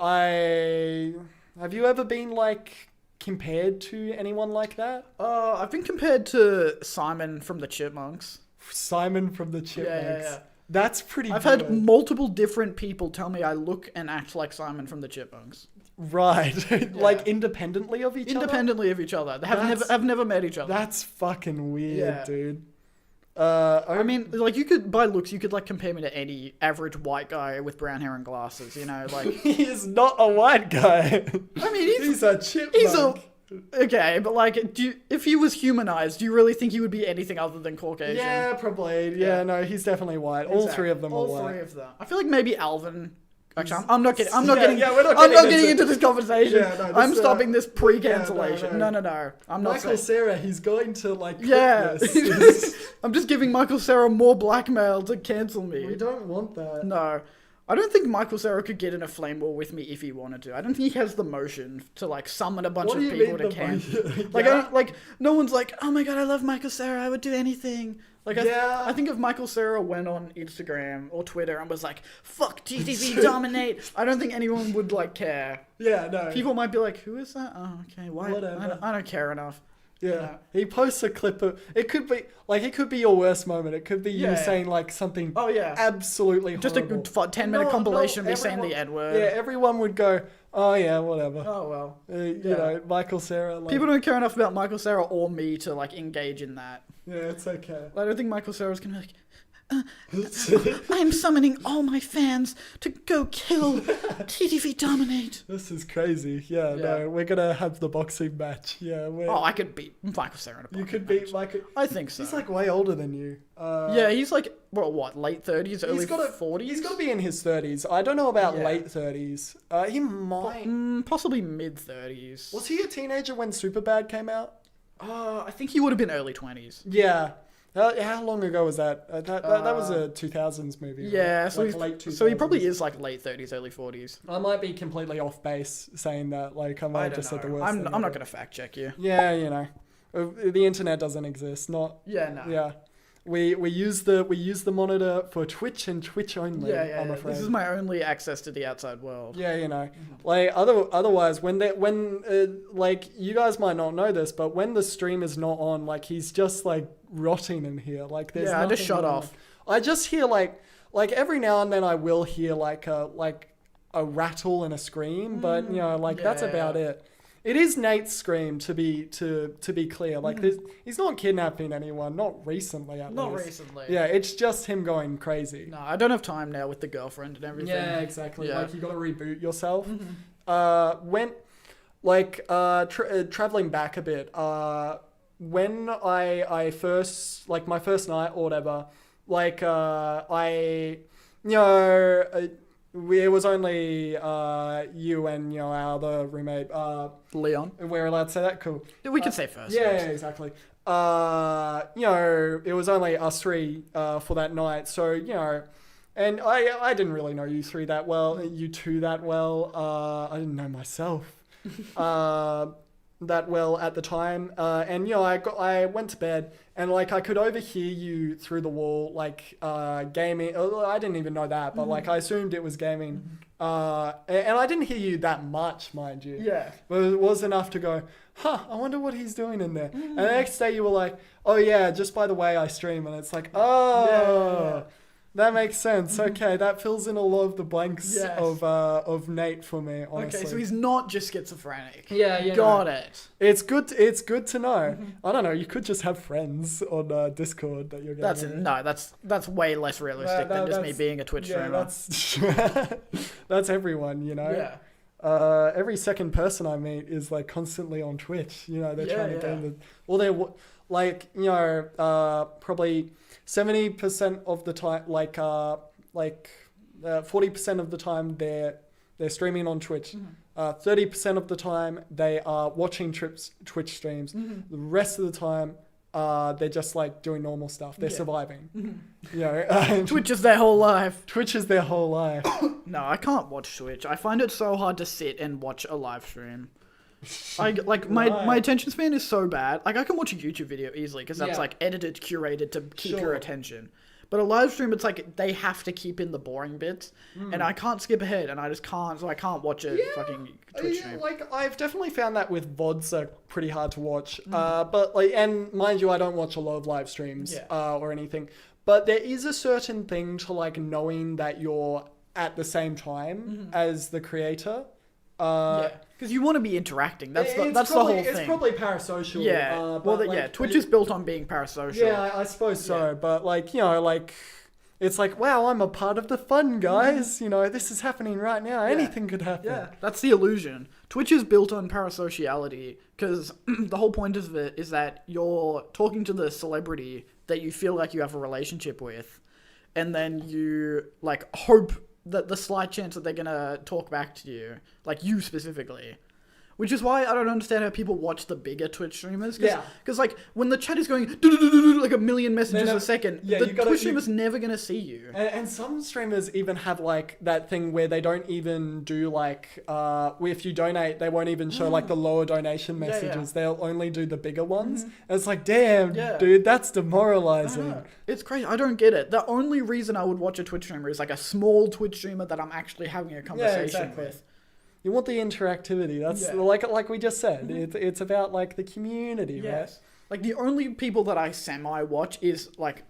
have you ever been like compared to anyone like that? I've been compared to Simon from the Chipmunks. Simon from the Chipmunks. Yeah. That's pretty I've good. had multiple different people tell me I look and act like Simon from the Chipmunks. Right. Like independently of each other? Independently of each other. They have never met each other. That's fucking weird, Yeah. dude. I mean, like, you could, by looks, you could, like, compare me to any average white guy with brown hair and glasses, you know, like... He is not a white guy. I mean, he's a chipmunk. He's a... Okay, but, like, if he was humanized, do you really think he would be anything other than Caucasian? Yeah, probably. Yeah, no, he's definitely white. All three of them are white. All three of them. I feel like maybe Alvin... Actually, I'm not getting... we're not I'm not getting getting into this conversation. Yeah, no, I'm this, stopping this pre-cancellation. no. No. I'm not Michael saying... Cera, he's going to, like, Yeah. clip this. I'm just giving Michael Cera more blackmail to cancel me. We don't want that. No. I don't think Michael Cera could get in a flame war with me if he wanted to. I don't think he has the motion to, like, summon a bunch What of do you people mean to the cancel. motion? Like, Yeah. I don't, like, no one's like, oh my god, I love Michael Cera, I would do anything. Like, Yeah. I think if Michael Cera went on Instagram or Twitter and was like, fuck TTV, dominate, I don't think anyone would, like, care. Yeah, no. People might be like, who is that? Oh, okay, why? Whatever. I don't care enough. Yeah. He posts a clip of... It could be your worst moment. It could be you saying, like, something Oh, yeah. absolutely Just a horrible. good 10-minute No, compilation no, of me saying the everyone- N-word. Yeah, everyone would go, oh, yeah, whatever. Oh, well. You know, Michael Cera. Like, People don't care enough about Michael Cera or me to, like, engage in that. Yeah, it's okay. I don't think Michael Cera's gonna be like, I'm summoning all my fans to go kill TTV Dominate. This is crazy. Yeah, no, we're gonna have the boxing match. Yeah, Oh, I could beat Michael Cera in a you boxing could match. beat Michael. I think so. He's like way older than you. Yeah, he's like, what, late 30s, early 40s? He's got to be in his 30s. I don't know about Yeah. late 30s. He might. Possibly mid 30s. Was he a teenager when Superbad came out? I think he would have been early 20s. Yeah. How long ago was that? That was a 2000s movie. Right? Yeah, so, like late 2000s. so he probably is like late 30s, early 40s. I might be completely off base saying that. Like I might have just said the worst. I'm thing not ever. going to fact check you. Yeah, you know, the internet doesn't exist. Not. Yeah, no. Yeah. We use the monitor for Twitch and Twitch only. Yeah. I'm afraid. This is my only access to the outside world. Yeah, you know, like otherwise, when like you guys might not know this, but when the stream is not on, like he's just like rotting in here. Like there's Yeah, I just nothing shut going off. on. I just hear like every now and then I will hear like a rattle and a scream, but you know, like that's yeah. about it. It is Nate's scream to be clear. Like he's not kidnapping anyone, not recently at Not least. recently. Yeah, it's just him going crazy. No, I don't have time now with the girlfriend and everything. Yeah, exactly. Yeah. Like you got to reboot yourself. Mm-hmm. Traveling back a bit. When I first my first night or whatever, it was only you and our other roommate. Leon. We're allowed to say that. Cool. We can say first. Yeah, exactly. It was only us three for that night, so and I didn't really know you three that well, you two that well. I didn't know myself that well at the time, and I went to bed and I could overhear you through the wall gaming. I didn't even know that, but I assumed it was gaming. And I didn't hear you that much, mind you. Yeah. But it was enough to go, I wonder what he's doing in there. And the next day you were like, oh yeah, just by the way I stream. And it's like, Yeah. that makes sense. Okay, that fills in a lot of the blanks Yes. of Nate for me, honestly. Okay, so he's not just schizophrenic. Yeah. Got it. It's good to know. I don't know, you could just have friends on Discord that you're getting. That's way less realistic than just me being a Twitch streamer. That's everyone, Yeah. Every second person I meet is like constantly on Twitch. You know, they're Yeah, trying to yeah. gain the, or they're like, you know, probably 70% of the time, 40% of the time they're streaming on Twitch. 30% of the time they are watching Twitch streams. The rest of the time, they're just like doing normal stuff. They're Yeah. surviving. You know, Twitch is their whole life. Twitch is their whole life. No, I can't watch Twitch. I find it so hard to sit and watch a live stream. My Right. attention span is so bad. Like I can watch a YouTube video easily because that's Yeah. like edited, curated to keep your Sure. attention. But a live stream, it's like they have to keep in the boring bits, and I can't skip ahead, and I just can't. So I can't watch a fucking Twitch Yeah, stream. like I've definitely found that with VODs are pretty hard to watch. But like, and mind you, I don't watch a lot of live streams Yeah. or anything. But there is a certain thing to like knowing that you're at the same time as the creator. Yeah, because you want to be interacting. That's the It's whole probably- thing. It's probably parasocial. Yeah. But Yeah. like, Twitch is built on being parasocial. Yeah, I suppose so. Yeah. But like, you know, like it's like, wow, I'm a part of the fun, guys. You know, this is happening right now. Anything could happen. Yeah, that's the illusion. Twitch is built on parasociality because the whole point of it is that you're talking to the celebrity that you feel like you have a relationship with, and then you like hope that the slight chance that they're gonna talk back to you, like you specifically. Which is why I don't understand how people watch the bigger Twitch streamers. Cause, Yeah. Because, like, when the chat is going like a million messages Then, a second, yeah, the you gotta- Twitch streamer's never going to see you. And some streamers even have like that thing where they don't even do like if you donate, they won't even show like the lower donation Yeah, yeah. messages. They'll only do the bigger ones. And it's like, damn, Yeah. dude, that's I demoralizing. know. It's crazy. I don't get it. The only reason I would watch a Twitch streamer is like a small Twitch streamer that I'm actually having a conversation exactly. with. You want the interactivity. That's Yeah. like we just said. It's about like the community, Yes. Like the only people that I semi-watch is like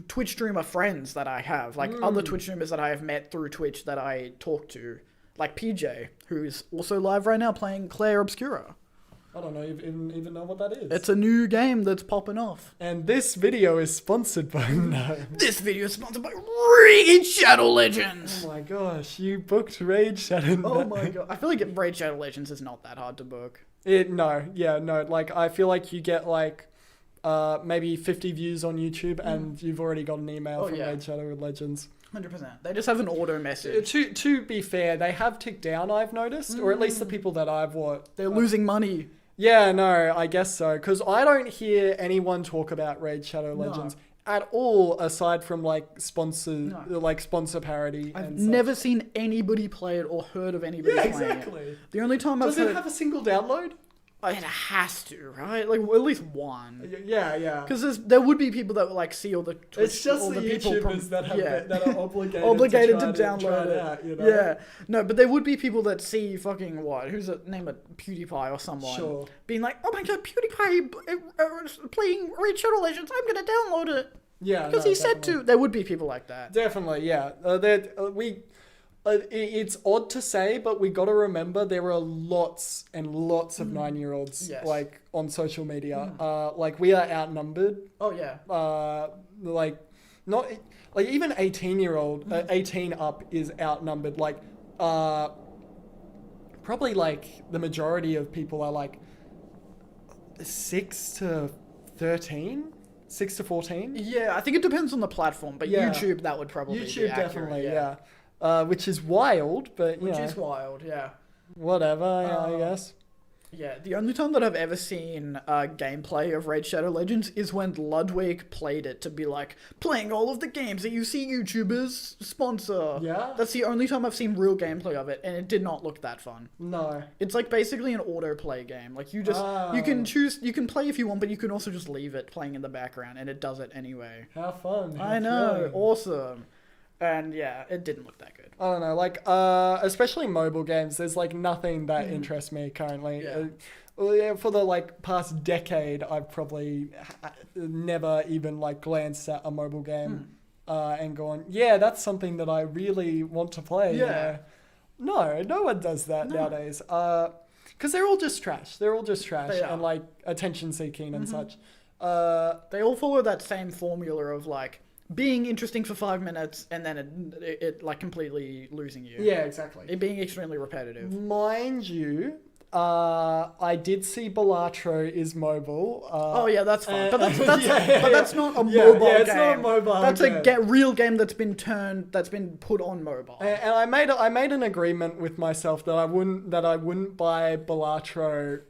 Twitch streamer friends that I have. Like other Twitch streamers that I have met through Twitch that I talk to. Like PJ, who's also live right now playing Claire Obscura. I don't know even know what that is. It's a new game that's popping off. And this video is sponsored by no. This video is sponsored by Raid Shadow Legends. Oh my gosh, you booked Raid Shadow. Oh my god. I feel like Raid Shadow Legends is not that hard to book. No. Like I feel like you get like maybe 50 views on YouTube and you've already got an email Oh, from yeah. Raid Shadow Legends. 100%. They just have an auto message. To be fair, they have ticked down, I've noticed, or at least the people that I've watched. They're losing money. Yeah, no, I guess so. Because I don't hear anyone talk about Raid Shadow Legends at all, aside from like sponsor parody. I've and such. never seen anybody play it or heard of anybody Yeah, playing exactly. it. The only time Does I've it heard... have a single download? It has to, right? Like, at least one. Yeah. Because there would be people that would, like, see all the Twitch, It's just all the people YouTubers that are obligated, obligated to to try download it it. out, you know? Yeah. No, but there would be people that see fucking what? Who's it? Name it PewDiePie or someone. Sure. Being like, oh my god, PewDiePie playing Raid Shadow Legends. I'm gonna download it. Yeah, Because no, he said definitely. to. There would be people like that. Definitely, yeah. It's odd to say, but we got to remember there are lots and lots of 9-year-olds Yes. like on social media. Like we are outnumbered. Oh yeah. Like not like even 18-year-old, 18 up is outnumbered. Like probably like the majority of people are like 6 to 13, 6 to 14. Yeah, I think it depends on the platform, but Yeah. YouTube that would probably be YouTube accurate, definitely, yeah. Which is wild, but you Which know, is wild, yeah. whatever, I guess. Yeah, the only time that I've ever seen gameplay of Raid Shadow Legends is when Ludwig played it to be like, playing all of the games that you see YouTubers sponsor. Yeah? That's the only time I've seen real gameplay of it, and it did not look that fun. No. It's like basically an autoplay game. Like you just, you can choose, you can play if you want, but you can also just leave it playing in the background, and it does it anyway. How fun. How I know, thrilling. awesome. And yeah, it didn't look that good. I don't know, like, especially mobile games, there's like nothing that interests me currently. Yeah. Well, yeah, for the like past decade, I've probably never even like glanced at a mobile game and gone, yeah, that's something that I really want to play. Yeah. You know? No one does that nowadays. Because they're all just trash. They're all just trash They are. and like attention seeking and such. They all follow that same formula of like, being interesting for 5 minutes and then it like completely losing you. Yeah, exactly. It being extremely repetitive. Mind you, I did see Balatro is mobile. Oh yeah, that's fine. But that's yeah, but that's not a yeah, mobile yeah, game. it's not a mobile That's game. a real game that's been put on mobile. And I made an agreement with myself that I wouldn't buy Balatro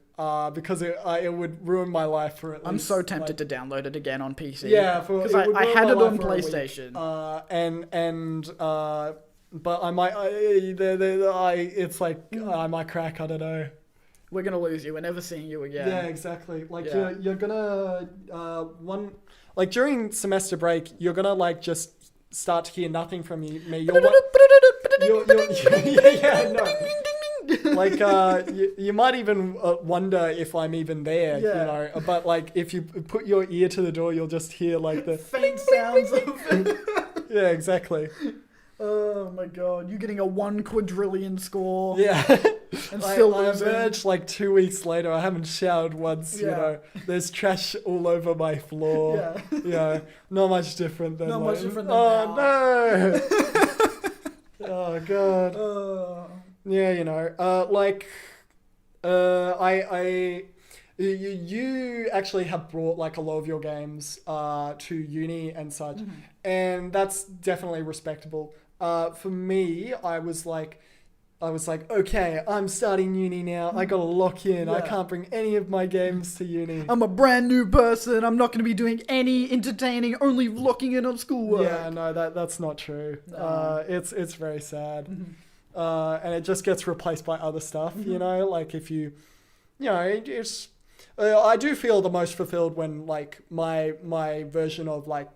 because it would ruin my life for at least. I'm so tempted to download it again on PC. Yeah, because it would I ruin had my it life on for a week. PlayStation. But I might it's like I might crack. I don't know. We're gonna lose you. We're never seeing you again. Yeah, exactly. Like Yeah. you're gonna like during semester break, you're gonna like just start to hear nothing from me. Yeah, no. Like you might even wonder if I'm even there, Yeah. you know. But like if you put your ear to the door, you'll just hear like the Faint sounds of. yeah, exactly. Oh my god! You're getting a 1 quadrillion score. Yeah. And still I losing. emerged like 2 weeks later. I haven't showered once. You Yeah. know, there's trash all over my floor. Yeah. You know, not much different than. Not like, much different than oh now. no! Oh god. Yeah, you know, you actually have brought like a lot of your games to uni and such, and that's definitely respectable. For me, I was like, okay, I'm starting uni now. I gotta lock in. I Yeah. can't bring any of my games to uni. I'm a brand new person. I'm not going to be doing any entertaining, only locking in on schoolwork. Yeah, no, that's not true. No. It's very sad, and it just gets replaced by other stuff. You know, like if you know, it's. I do feel the most fulfilled when like my version of like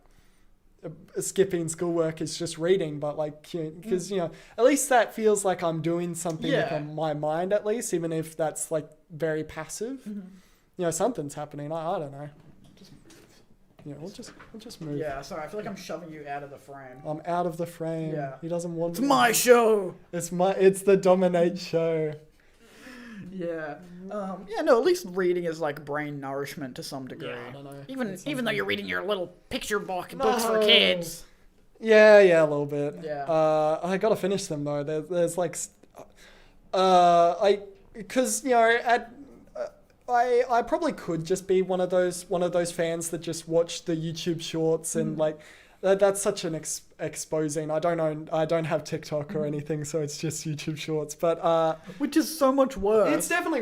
skipping schoolwork is just reading, but like because you know at least that feels like I'm doing something Yeah. with my mind at least, even if that's like very passive. You know, something's happening. I don't know. Yeah, we'll just move. Yeah, sorry. I feel like I'm shoving you out of the frame. I'm out of the frame. Yeah. He doesn't want. It's my show. It's the Dominate show. Yeah. Yeah. No. At least reading is like brain nourishment to some degree. Yeah, I don't know. Even though you're reading your little picture books for kids. Yeah, a little bit. Yeah. I gotta finish them though. There's like, because you know I probably could just be one of those fans that just watch the YouTube shorts and like. That's such an exposing. I don't have TikTok or anything, so it's just YouTube Shorts. But Which is so much worse. it's definitely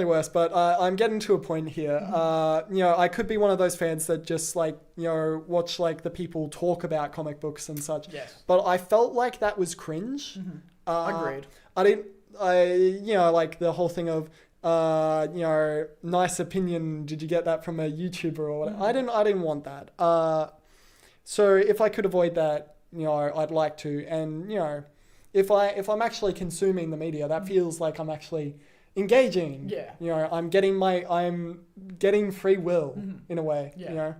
worse. But I'm getting to a point here. You know, I could be one of those fans that just like you know watch like the people talk about comic books and such. Yes. But I felt like that was cringe. Agreed. You know, like the whole thing of. You know, nice opinion. Did you get that from a YouTuber or whatever? I didn't want that. So if I could avoid that, you know, I'd like to. And you know, if I'm actually consuming the media, that feels like I'm actually engaging. Yeah. You know, I'm getting free will in a way. Yeah. You know,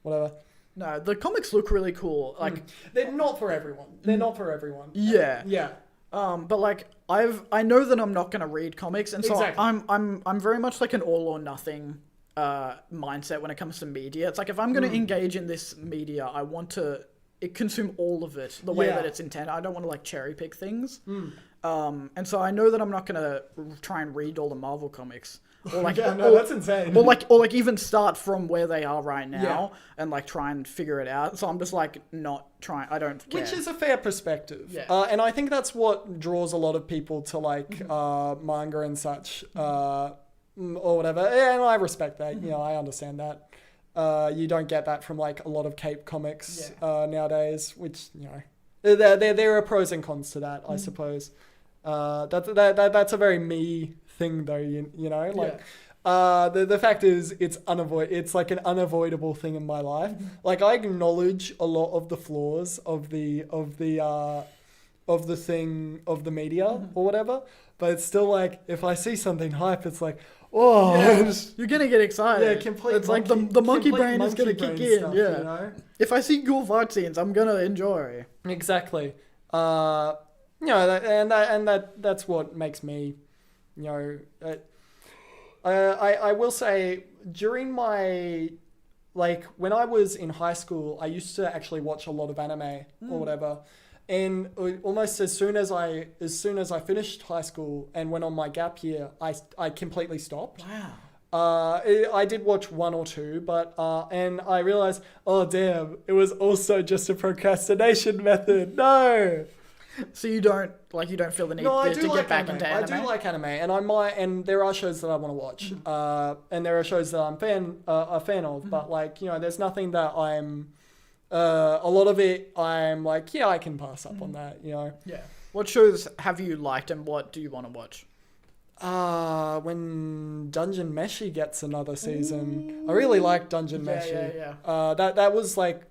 whatever. No, the comics look really cool. Like, They're not for everyone. They're not for everyone. yeah. Yeah. But like I know that I'm not gonna read comics, and so Exactly. I'm very much like an all or nothing mindset when it comes to media. It's like if I'm gonna engage in this media, I want to consume all of it the way Yeah. that it's intended. I don't want to like cherry pick things. And so I know that I'm not gonna try and read all the Marvel comics. Or like, Yeah, no, that's insane. Or like even start from where they are right now and like try and figure it out. So I'm just like not trying. I don't care. Which is a fair perspective. Yeah. And I think that's what draws a lot of people to like manga and such, or whatever. Yeah, and I respect that. You know, I understand that. You don't get that from like a lot of Cape comics nowadays, which you know, there are pros and cons to that, I suppose. That's a very me thing though. You know, like. The fact is, it's like an unavoidable thing in my life. Like I acknowledge a lot of the flaws of the media or whatever, but it's still like if I see something hype, it's like, oh, You're gonna get excited. yeah, complete. It's like the monkey brain is gonna kick in. Stuff, yeah. you know? If I see cool fight scenes, I'm gonna enjoy. Exactly. You know, that's what makes me, you know. I will say during my like when I was in high school, I used to actually watch a lot of anime or whatever. And almost as soon as I finished high school and went on my gap year, I completely stopped. Wow. I did watch one or two, but and I realized, oh damn, it was also just a procrastination method. No. So you don't feel the need No, I to do get like back anime. into I anime? do like anime, and and there are shows that I want to watch, and there are shows that I'm a fan of. But like there's nothing that I'm. A lot of it, I'm like, yeah, I can pass up on that. Yeah. What shows have you liked and what do you want to watch? When Dungeon Meshi gets another season, I really like Dungeon Meshi. Yeah. That was like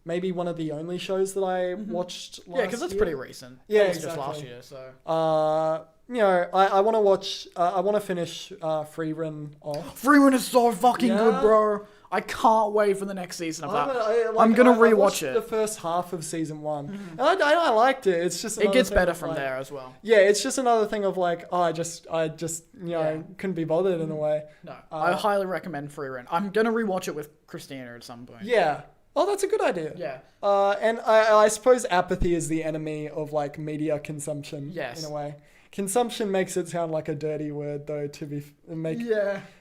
maybe one of the only shows that I watched last Yeah, because that's year. pretty recent. Yeah, That was just exactly. last year, so. I want to watch. I want to finish Freerun off. Freerun is so fucking Yeah. good, bro. I can't wait for the next season of that. I I'm gonna I rewatch watched it. the first half of season 1. And I liked it. It's just It another gets thing better of, from like- there as well. Yeah, it's just another thing of like, I just Yeah. couldn't be bothered in a way. No, I highly recommend Freerun. I'm gonna rewatch it with Christina at some point. Yeah. Oh, that's a good idea. Yeah. And I suppose apathy is the enemy of like media consumption. Yes. In a way, consumption makes it sound like a dirty word though.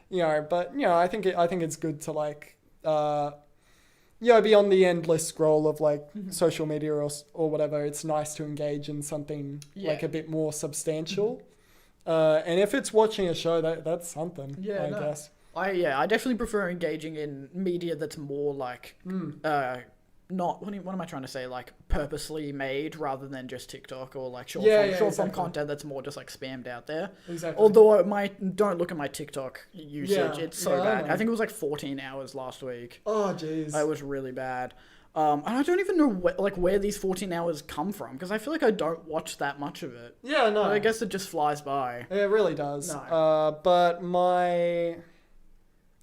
Yeah. But I think it's good to like be on the endless scroll of like social media or whatever. It's nice to engage in something like a bit more substantial. And if it's watching a show, that's something. Yeah, I no. guess. I definitely prefer engaging in media that's more like not what am I trying to say, like purposely made rather than just TikTok or like short form exactly. content that's more just like spammed out there. Exactly. Although don't look at my TikTok usage, Yeah. it's so Yeah, I bad. know. I think it was like 14 hours last week. Oh jeez. It was really bad. And I don't even know where these 14 hours come from because I feel like I don't watch that much of it. Yeah, no. But I guess it just flies by. It really does. No. But my...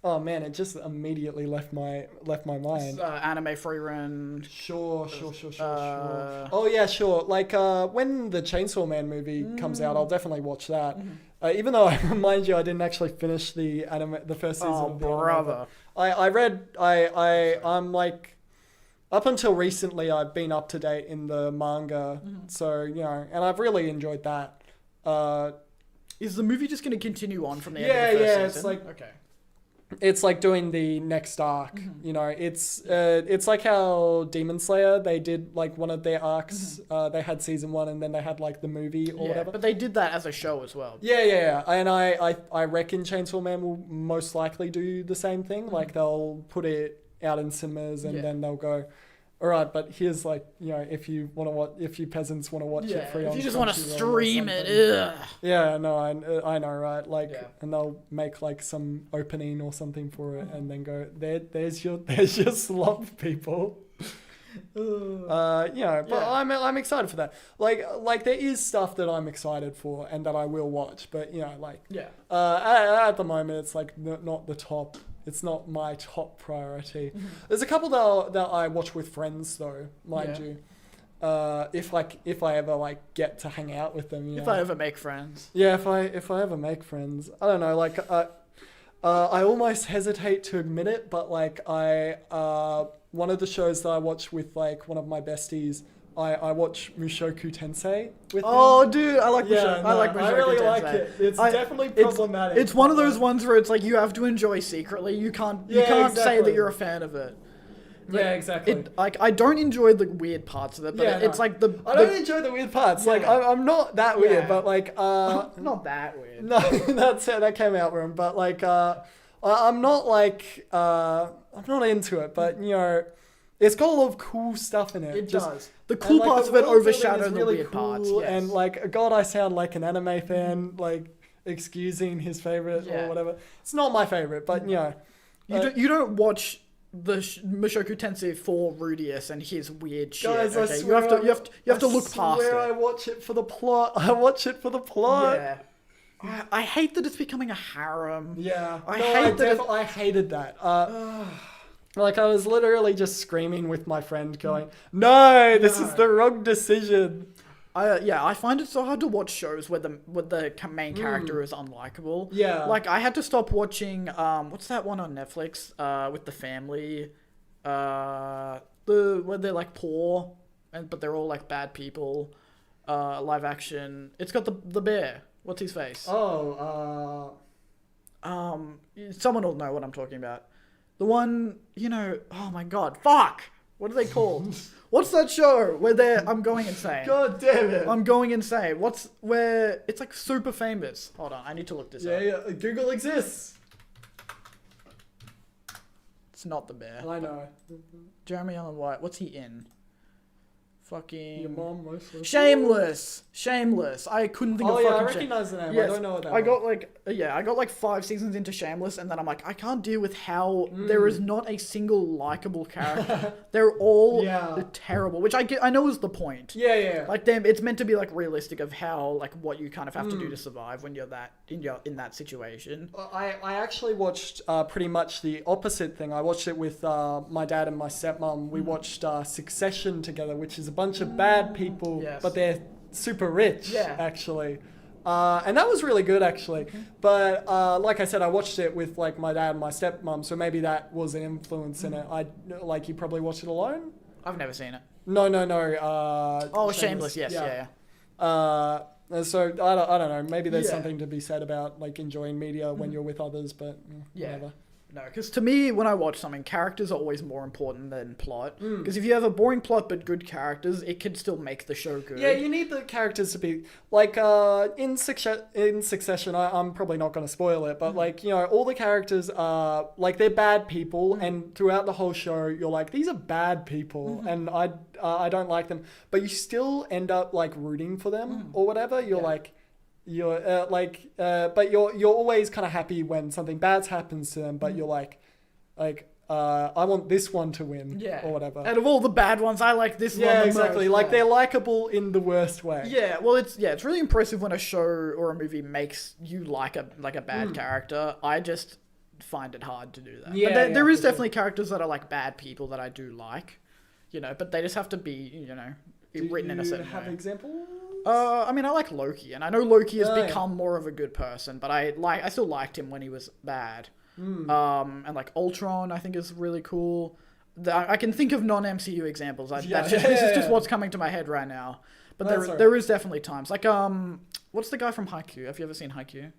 Oh man, it just immediately left my mind. Anime Freerun. Sure. Uh, Oh yeah, sure. Like when the Chainsaw Man movie comes out, I'll definitely watch that. Even though, mind you, I didn't actually finish the first season. Oh, of the anime, brother. but I'm like, up until recently, I've been up to date in the manga. So and I've really enjoyed that. Is the movie just going to continue on from the Yeah, end of the first yeah, season? it's like- Okay. It's like doing the next arc, it's like how Demon Slayer, they did like one of their arcs, they had season 1 and then they had like the movie or Yeah, whatever. but they did that as a show as well. Yeah. And I reckon Chainsaw Man will most likely do the same thing. Like they'll put it out in cinemas and Yeah. then they'll go, all right, but here's like, if you want to watch, if you peasants want to watch it free if on you just want to Crunchyroll or stream it, something. ugh. Yeah, no, I know, right? Like, Yeah. and they'll make like some opening or something for it, and then go there's your slump, people. But Yeah. I'm excited for that. Like there is stuff that I'm excited for and that I will watch, but Yeah. at the moment it's like not the top. It's not my top priority. There's a couple that I watch with friends though, mind Yeah. you. If I ever like get to hang out with them, If I ever make friends. yeah, if I ever make friends, I don't know. Like, I almost hesitate to admit it, but like one of the shows that I watch with like one of my besties, I watch Mushoku Tensei with him. Oh, dude, I like Yeah, Mushoku. no, I like Mushoku I really Tensei. like it. It's definitely problematic. It's one of but, those like- ones where it's like you have to enjoy secretly. You can't say exactly. that you're a fan of it. Yeah, exactly. I don't enjoy the weird parts of it, but Yeah, it's no. like the I don't enjoy the weird parts. Like, Yeah. I'm not that weird, Yeah. but like, not that weird. no, that came out wrong. But like, I'm not like, I'm not into it. But it's got a lot of cool stuff in it. It Just- does. The and, cool like, parts the of it world building overshadow is the really weird parts. cool, Yes. And like, God, I sound like an anime fan. Like, excusing his favorite Yeah. or whatever. It's not my favorite, but you don't watch the Mushoku Tensei for Rudius and his weird shit. guys, Okay? I swear you have to look past it. I watch it for the plot. I watch it for the plot. Yeah. I hate that it's becoming a harem. Yeah, I no, hate that I hated that. Like I was literally just screaming with my friend, going, "No, this is the wrong decision." I find it so hard to watch shows where the main character is unlikable. Yeah. Like I had to stop watching what's that one on Netflix with the family, where they're like poor but they're all like bad people, live action. It's got the bear. What's his face? Oh, Someone will know what I'm talking about. The one, oh my god, fuck! What are they called? What's that show where I'm going insane? God damn it. I'm going insane. Where it's like super famous. Hold on, I need to look this up. Yeah, Google exists. It's not the bear. I know. Jeremy Allen White. What's he in? Fucking Your mom mostly. Shameless. I couldn't think of fucking I recognize the name. Yes, I don't know what that I was. got like 5 seasons into Shameless, and then I'm like, I can't deal with how there is not a single likable character. They're all terrible, which I know is the point. Yeah. Like it's meant to be like realistic of how like what you kind of have to do to survive when you're in that situation. I actually watched pretty much the opposite thing. I watched it with my dad and my stepmom. We watched Succession together, which is a bunch of bad people, but they're super rich, actually. And that was really good, actually. But like I said, I watched it with like my dad and my stepmom, so maybe that was an influence in it. You probably watched it alone? I've never seen it. No. Shameless. Yes, yeah. So I don't know. Maybe there's something to be said about like enjoying media when you're with others, but whatever. No, because to me, when I watch something, characters are always more important than plot. Because if you have a boring plot but good characters, it can still make the show good. Yeah, you need the characters to be like in Succession. I'm probably not going to spoil it, but like all the characters are like they're bad people, and throughout the whole show, you're like these are bad people, and I don't like them, but you still end up like rooting for them or whatever. You're like. But you're always kind of happy when something bad happens to them, but you're like, I want this one to win, or whatever. Out of all the bad ones, I like this one. Yeah, the exactly. most. Like they're likable in the worst way. Yeah, well, it's really impressive when a show or a movie makes you like a bad character. I just find it hard to do that. Yeah, but there is definitely characters that are like bad people that I do like, but they just have to be, written in a certain way. Do you have examples? I mean, I like Loki, and I know Loki has become more of a good person, but I still liked him when he was bad. And like Ultron, I think is really cool. I can think of non-MCU examples. This is just what's coming to my head right now. But there is definitely times like what's the guy from Haikyuu? Have you ever seen Haikyuu?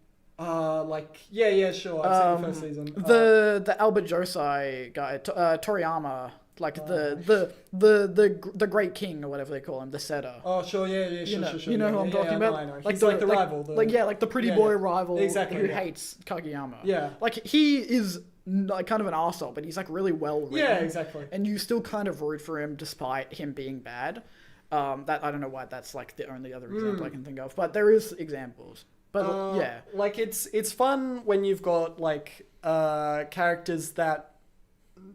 Sure. I've seen the first season. The Albert Josai guy, Toriyama. Like the Great King or whatever they call him, the setter. Oh sure, sure. You know who I'm talking about? I know. Like the rival. Like the pretty boy rival who hates Kageyama. Yeah. Like he is like kind of an arsehole, but he's like really well written. Yeah, exactly. And you still kind of root for him despite him being bad. That I don't know why that's like the only other example I can think of, but there is examples. But like it's fun when you've got like characters that.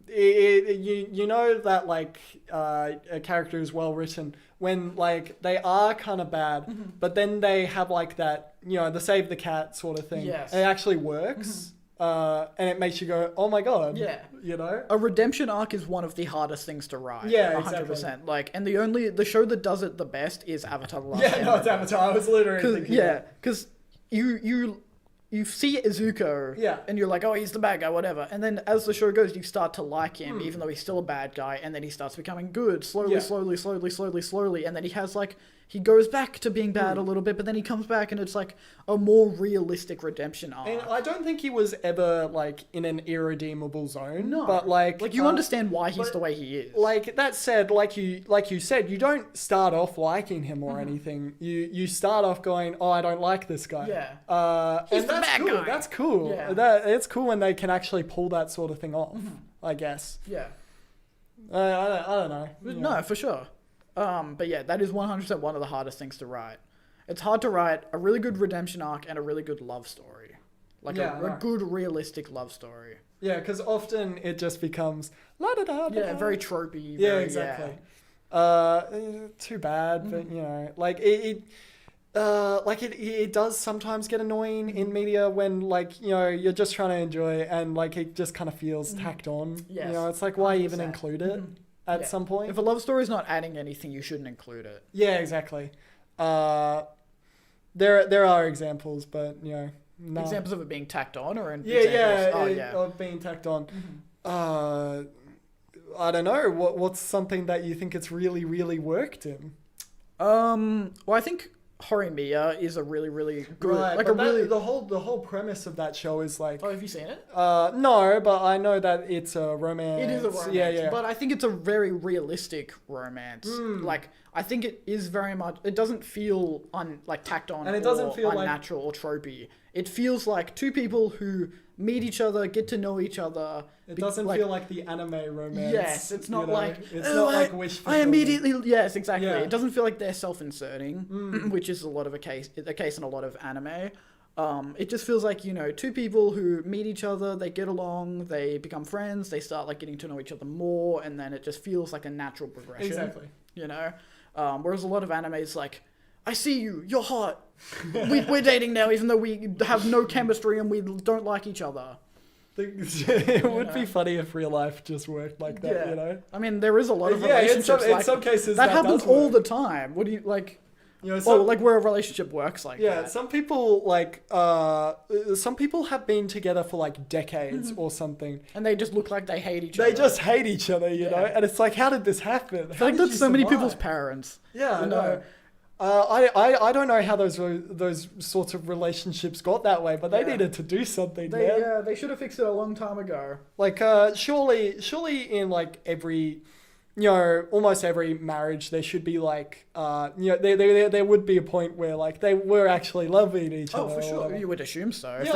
You know that like a character is well written when like they are kind of bad, but then they have like that the save the cat sort of thing. Yes. And it actually works, and it makes you go, oh my god. Yeah. A redemption arc is one of the hardest things to write. Yeah, 100%. exactly. Like, and the show that does it the best is Avatar: The Last Airbender. It's Avatar. I was literally thinking. Yeah, because you see Izuko, and you're like, oh, he's the bad guy, whatever. And then as the show goes, you start to like him, even though he's still a bad guy. And then he starts becoming good, slowly. And then he goes back to being bad a little bit, but then he comes back, and it's like a more realistic redemption arc. And I don't think he was ever like in an irredeemable zone. No, but like you understand why he's the way he is. Like that said, like you said, you don't start off liking him or anything. You start off going, oh, I don't like this guy. Yeah. And that's bad cool. guy. That's cool. Yeah. It's cool when they can actually pull that sort of thing off. I guess. Yeah. I don't know. No, for sure. But yeah, that is 100% one of the hardest things to write. It's hard to write a really good redemption arc and a really good love story. Like a good, realistic love story. Yeah, because often it just becomes la-da-da. Yeah, very tropey. Yeah, exactly. Too bad, but like it does sometimes get annoying in media when you're just trying to enjoy and like it just kind of feels tacked on. Yes. It's like why 100%. even include it at some point? If a love story is not adding anything, you shouldn't include it. Yeah, exactly. Uh, there are examples, but you know, no. Examples of it being tacked on, or in Yeah, examples? Oh, yeah, yeah. of being tacked on. I don't know. What's something that you think it's really, really worked in? Well, I think Horimiya is a really, really good, Right, like but a really. the whole premise of that show is like, Oh, have you seen it? no, but I know that it's a romance. It is a romance, Yeah. but I think it's a very realistic romance. Hmm. Like, I think it is very much. It doesn't feel like tacked on, And it doesn't or feel like- unnatural or tropey. It feels like two people who meet each other, get to know each other. It doesn't feel like the anime romance. Yes, it's not you know? like It's "Oh, not like wish. I immediately yes, exactly. Yeah. It doesn't feel like they're self-inserting, which is a case in a lot of anime. It just feels like, you know, two people who meet each other, they get along, they become friends, they start like getting to know each other more, and then it just feels like a natural progression. Exactly. You know, whereas a lot of animes like, I see you, you're hot, we're dating now, even though we have no chemistry and we don't like each other. It would be funny if real life just worked like that, you know? I mean, there is a lot of Yeah, in relationships some, like in some cases that happens does all work. the time. What do you like? You know, Like where a relationship works like yeah, that. some people some people have been together for like decades or something. And they just look like they hate each They other. just hate each other, you know? Yeah. And it's like, how did this happen? I feel like that's so many people's parents. Yeah, I you know. I don't know how those sorts of relationships got that way, but they Yeah. needed to do something, man. They should have fixed it a long time ago. Like, surely in like every, you know, almost every marriage, there should be like, you know, there would be a point where like they were actually loving each Oh, other. for or sure. whatever. You would assume so. If Yeah,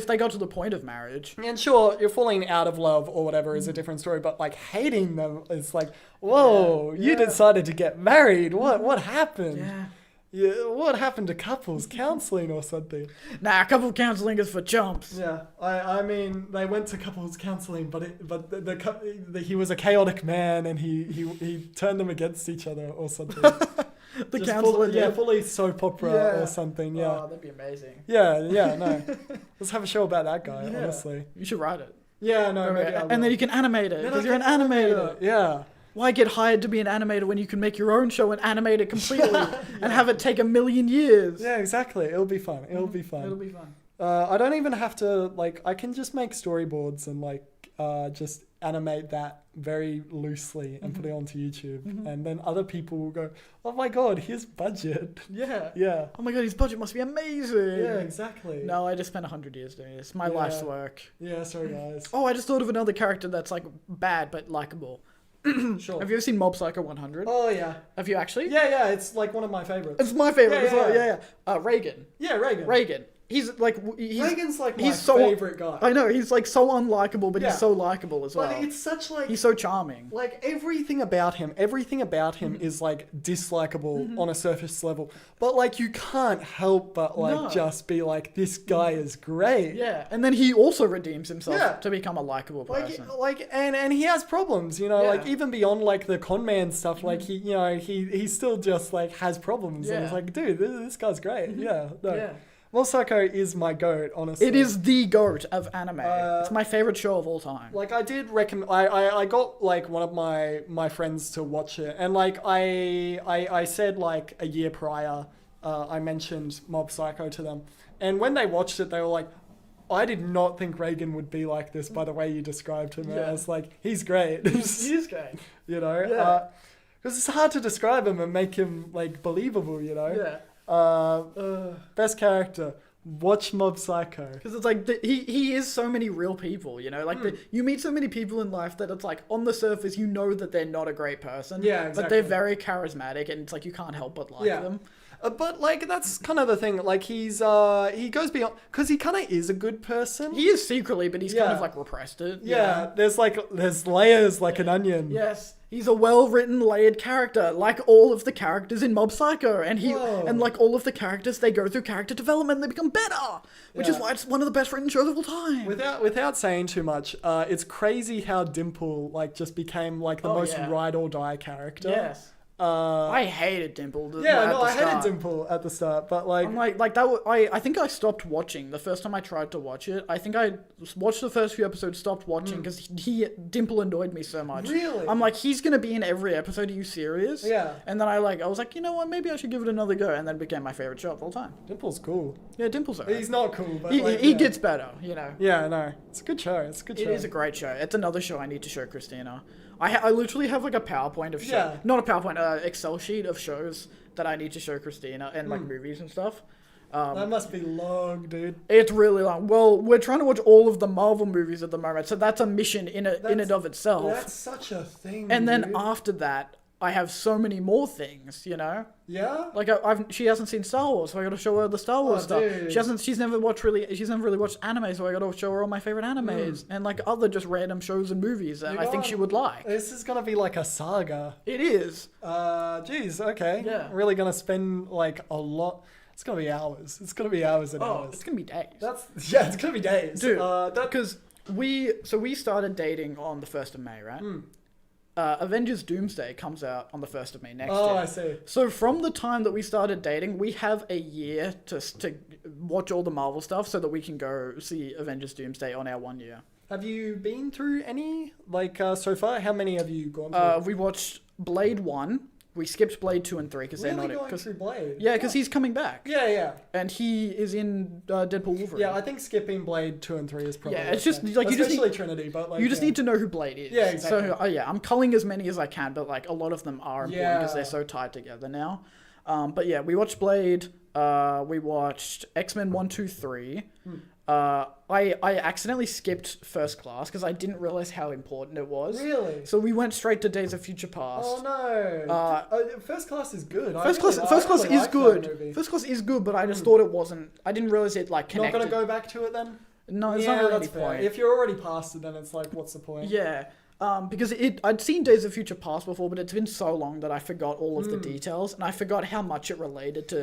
they got to the point of marriage. And sure, you're falling out of love or whatever is a different story, but like hating them is like, whoa, Yeah. you decided to get married. What happened? Yeah. Yeah, what happened to couples counseling or something? Nah, couple counseling is for chumps. Yeah, I mean, they went to couples counseling, but he was a chaotic man and he turned them against each other or something. The counselor. fully soap opera Yeah. or something. Yeah, Oh, that'd be amazing. yeah, no. Let's have a show about that guy. Yeah. Honestly. You should write it. Yeah, no, maybe I will. And then you can animate it Then because I you're an can animate animator. it. Yeah. Why get hired to be an animator when you can make your own show and animate it completely and have it take 1,000,000 years? Yeah, exactly. It'll be fun. It'll be fun. It'll be fun. I don't even have to, like, I can just make storyboards and, like, just animate that very loosely and put it onto YouTube. And then other people will go, oh my god, here's budget. Yeah. Yeah. Oh my god, his budget must be amazing. Yeah, exactly. No, I just spent 100 years doing this. My life's work. Yeah, sorry guys. Oh, I just thought of another character that's like bad but likable. Sure. Have you ever seen Mob Psycho 100? Oh, yeah. Have you actually? Yeah, it's like one of my favorites. It's my favorite Yeah, as well. yeah. Yeah. Reagan. Yeah, Reagan. Reagan. He's like Reagan's like my he's so- favorite guy. I know he's like so unlikable, but Yeah. he's so likable as well. But it's such like He's so charming. like everything about him is like dislikable on a surface level. But like you can't help but like No. just be like, this guy is great. Yeah, and then he also redeems himself Yeah. to become a likable person. And he has problems, you know, Yeah. like even beyond like the con man stuff, like he still just like has problems. And Yeah. it's like, dude, this guy's great. Yeah. No. Yeah. Mob Psycho is my goat, honestly. It is the goat of anime. It's my favorite show of all time. Like I did recommend, I got like one of my friends to watch it, and like I said like a year prior, I mentioned Mob Psycho to them, and when they watched it, they were like, I did not think Reagan would be like this by the way you described him. And I Yeah. was like, he's great, He's great. you know, Yeah. because it's hard to describe him and make him like believable, you know. Yeah. Best character. Watch Mob Psycho. Because it's like he is so many real people, you know. Like you meet so many people in life that it's like on the surface you know that they're not a great person. Yeah, But exactly. they're very charismatic, and it's like you can't help but like Yeah. them. But like that's kind of the thing. Like he goes beyond because he kind of is a good person. He is secretly, but he's kind Yeah. of like repressed it. you Yeah, know? there's layers like an onion. Yes, he's a well-written, layered character, like all of the characters in Mob Psycho, and Whoa. and like all of the characters, they go through character development, they become better, which is Yeah. why it's one of the best written shows of all time. Without saying too much, it's crazy how Dimple like just became like the Oh, most yeah. ride or die character. Yes. I hated Dimple. Yeah, at no, the I hated start. Dimple at the start, but like, I'm like that. I think I stopped watching the first time I tried to watch it. I think I watched the first few episodes, stopped watching because Dimple annoyed me so much. Really? I'm like, he's gonna be in every episode. Are you serious? Yeah. And then I was like, you know what? Maybe I should give it another go. And then it became my favorite show of all time. Dimple's cool. Yeah, Dimple's alright. He's not cool, but He, like, he yeah. gets better. You know. Yeah, no, it's a good show. It's a good show. It is a great show. It's another show I need to show Christina. I literally have like a PowerPoint of show, Yeah. not a PowerPoint, Excel sheet of shows that I need to show Christina and like movies and stuff. That must be long, dude. It's really long. Well, we're trying to watch all of the Marvel movies at the moment, so that's a mission in and of itself. That's such a thing. And then dude. after that, I have so many more things. You know, Yeah. like she hasn't seen Star Wars, so I got to show her the Star Wars stuff. dude. She's never really watched anime, so I got to show her all my favorite animes and like other just random shows and movies that You I know think what? she would like. This is gonna be like a saga. It is. Geez, okay. Yeah. Really gonna spend like a lot. It's gonna be hours. It's gonna be hours and Oh, hours. it's gonna be days. It's gonna be days. Dude, that because we started dating on the 1st of May, right? Avengers Doomsday comes out on the 1st of May next year. Oh, I see. So from the time that we started dating, we have a year to watch all the Marvel stuff so that we can go see Avengers Doomsday on our 1 year. Have you been through any so far? How many have you gone through? We watched Blade 1. We skipped Blade 2 and 3 because they're Really not... going through Blade? Yeah, because he's coming back. Yeah. And he is in Deadpool Wolverine. Yeah, I think skipping Blade 2 and 3 is probably... Yeah, it's just, okay. like, you just Especially need- Trinity, but like... You just need to know who Blade is. Yeah, exactly. So, yeah, I'm culling as many as I can, but, like, a lot of them are important because Yeah. they're so tied together now. But, yeah, we watched Blade. We watched X-Men 1, 2, 3. I accidentally skipped First Class because I didn't realize how important it was. Really? So we went straight to Days of Future Past. Oh, no. First Class is good. First Class is good. First Class is good, but I just thought it wasn't. I didn't realize it, like, Not connected. going to go back to it then? No, there's Yeah, not really that's any fair. point. If you're already past it, then it's like, what's the point? Yeah, because I'd seen Days of Future Past before, but it's been so long that I forgot all of the details, and I forgot how much it related to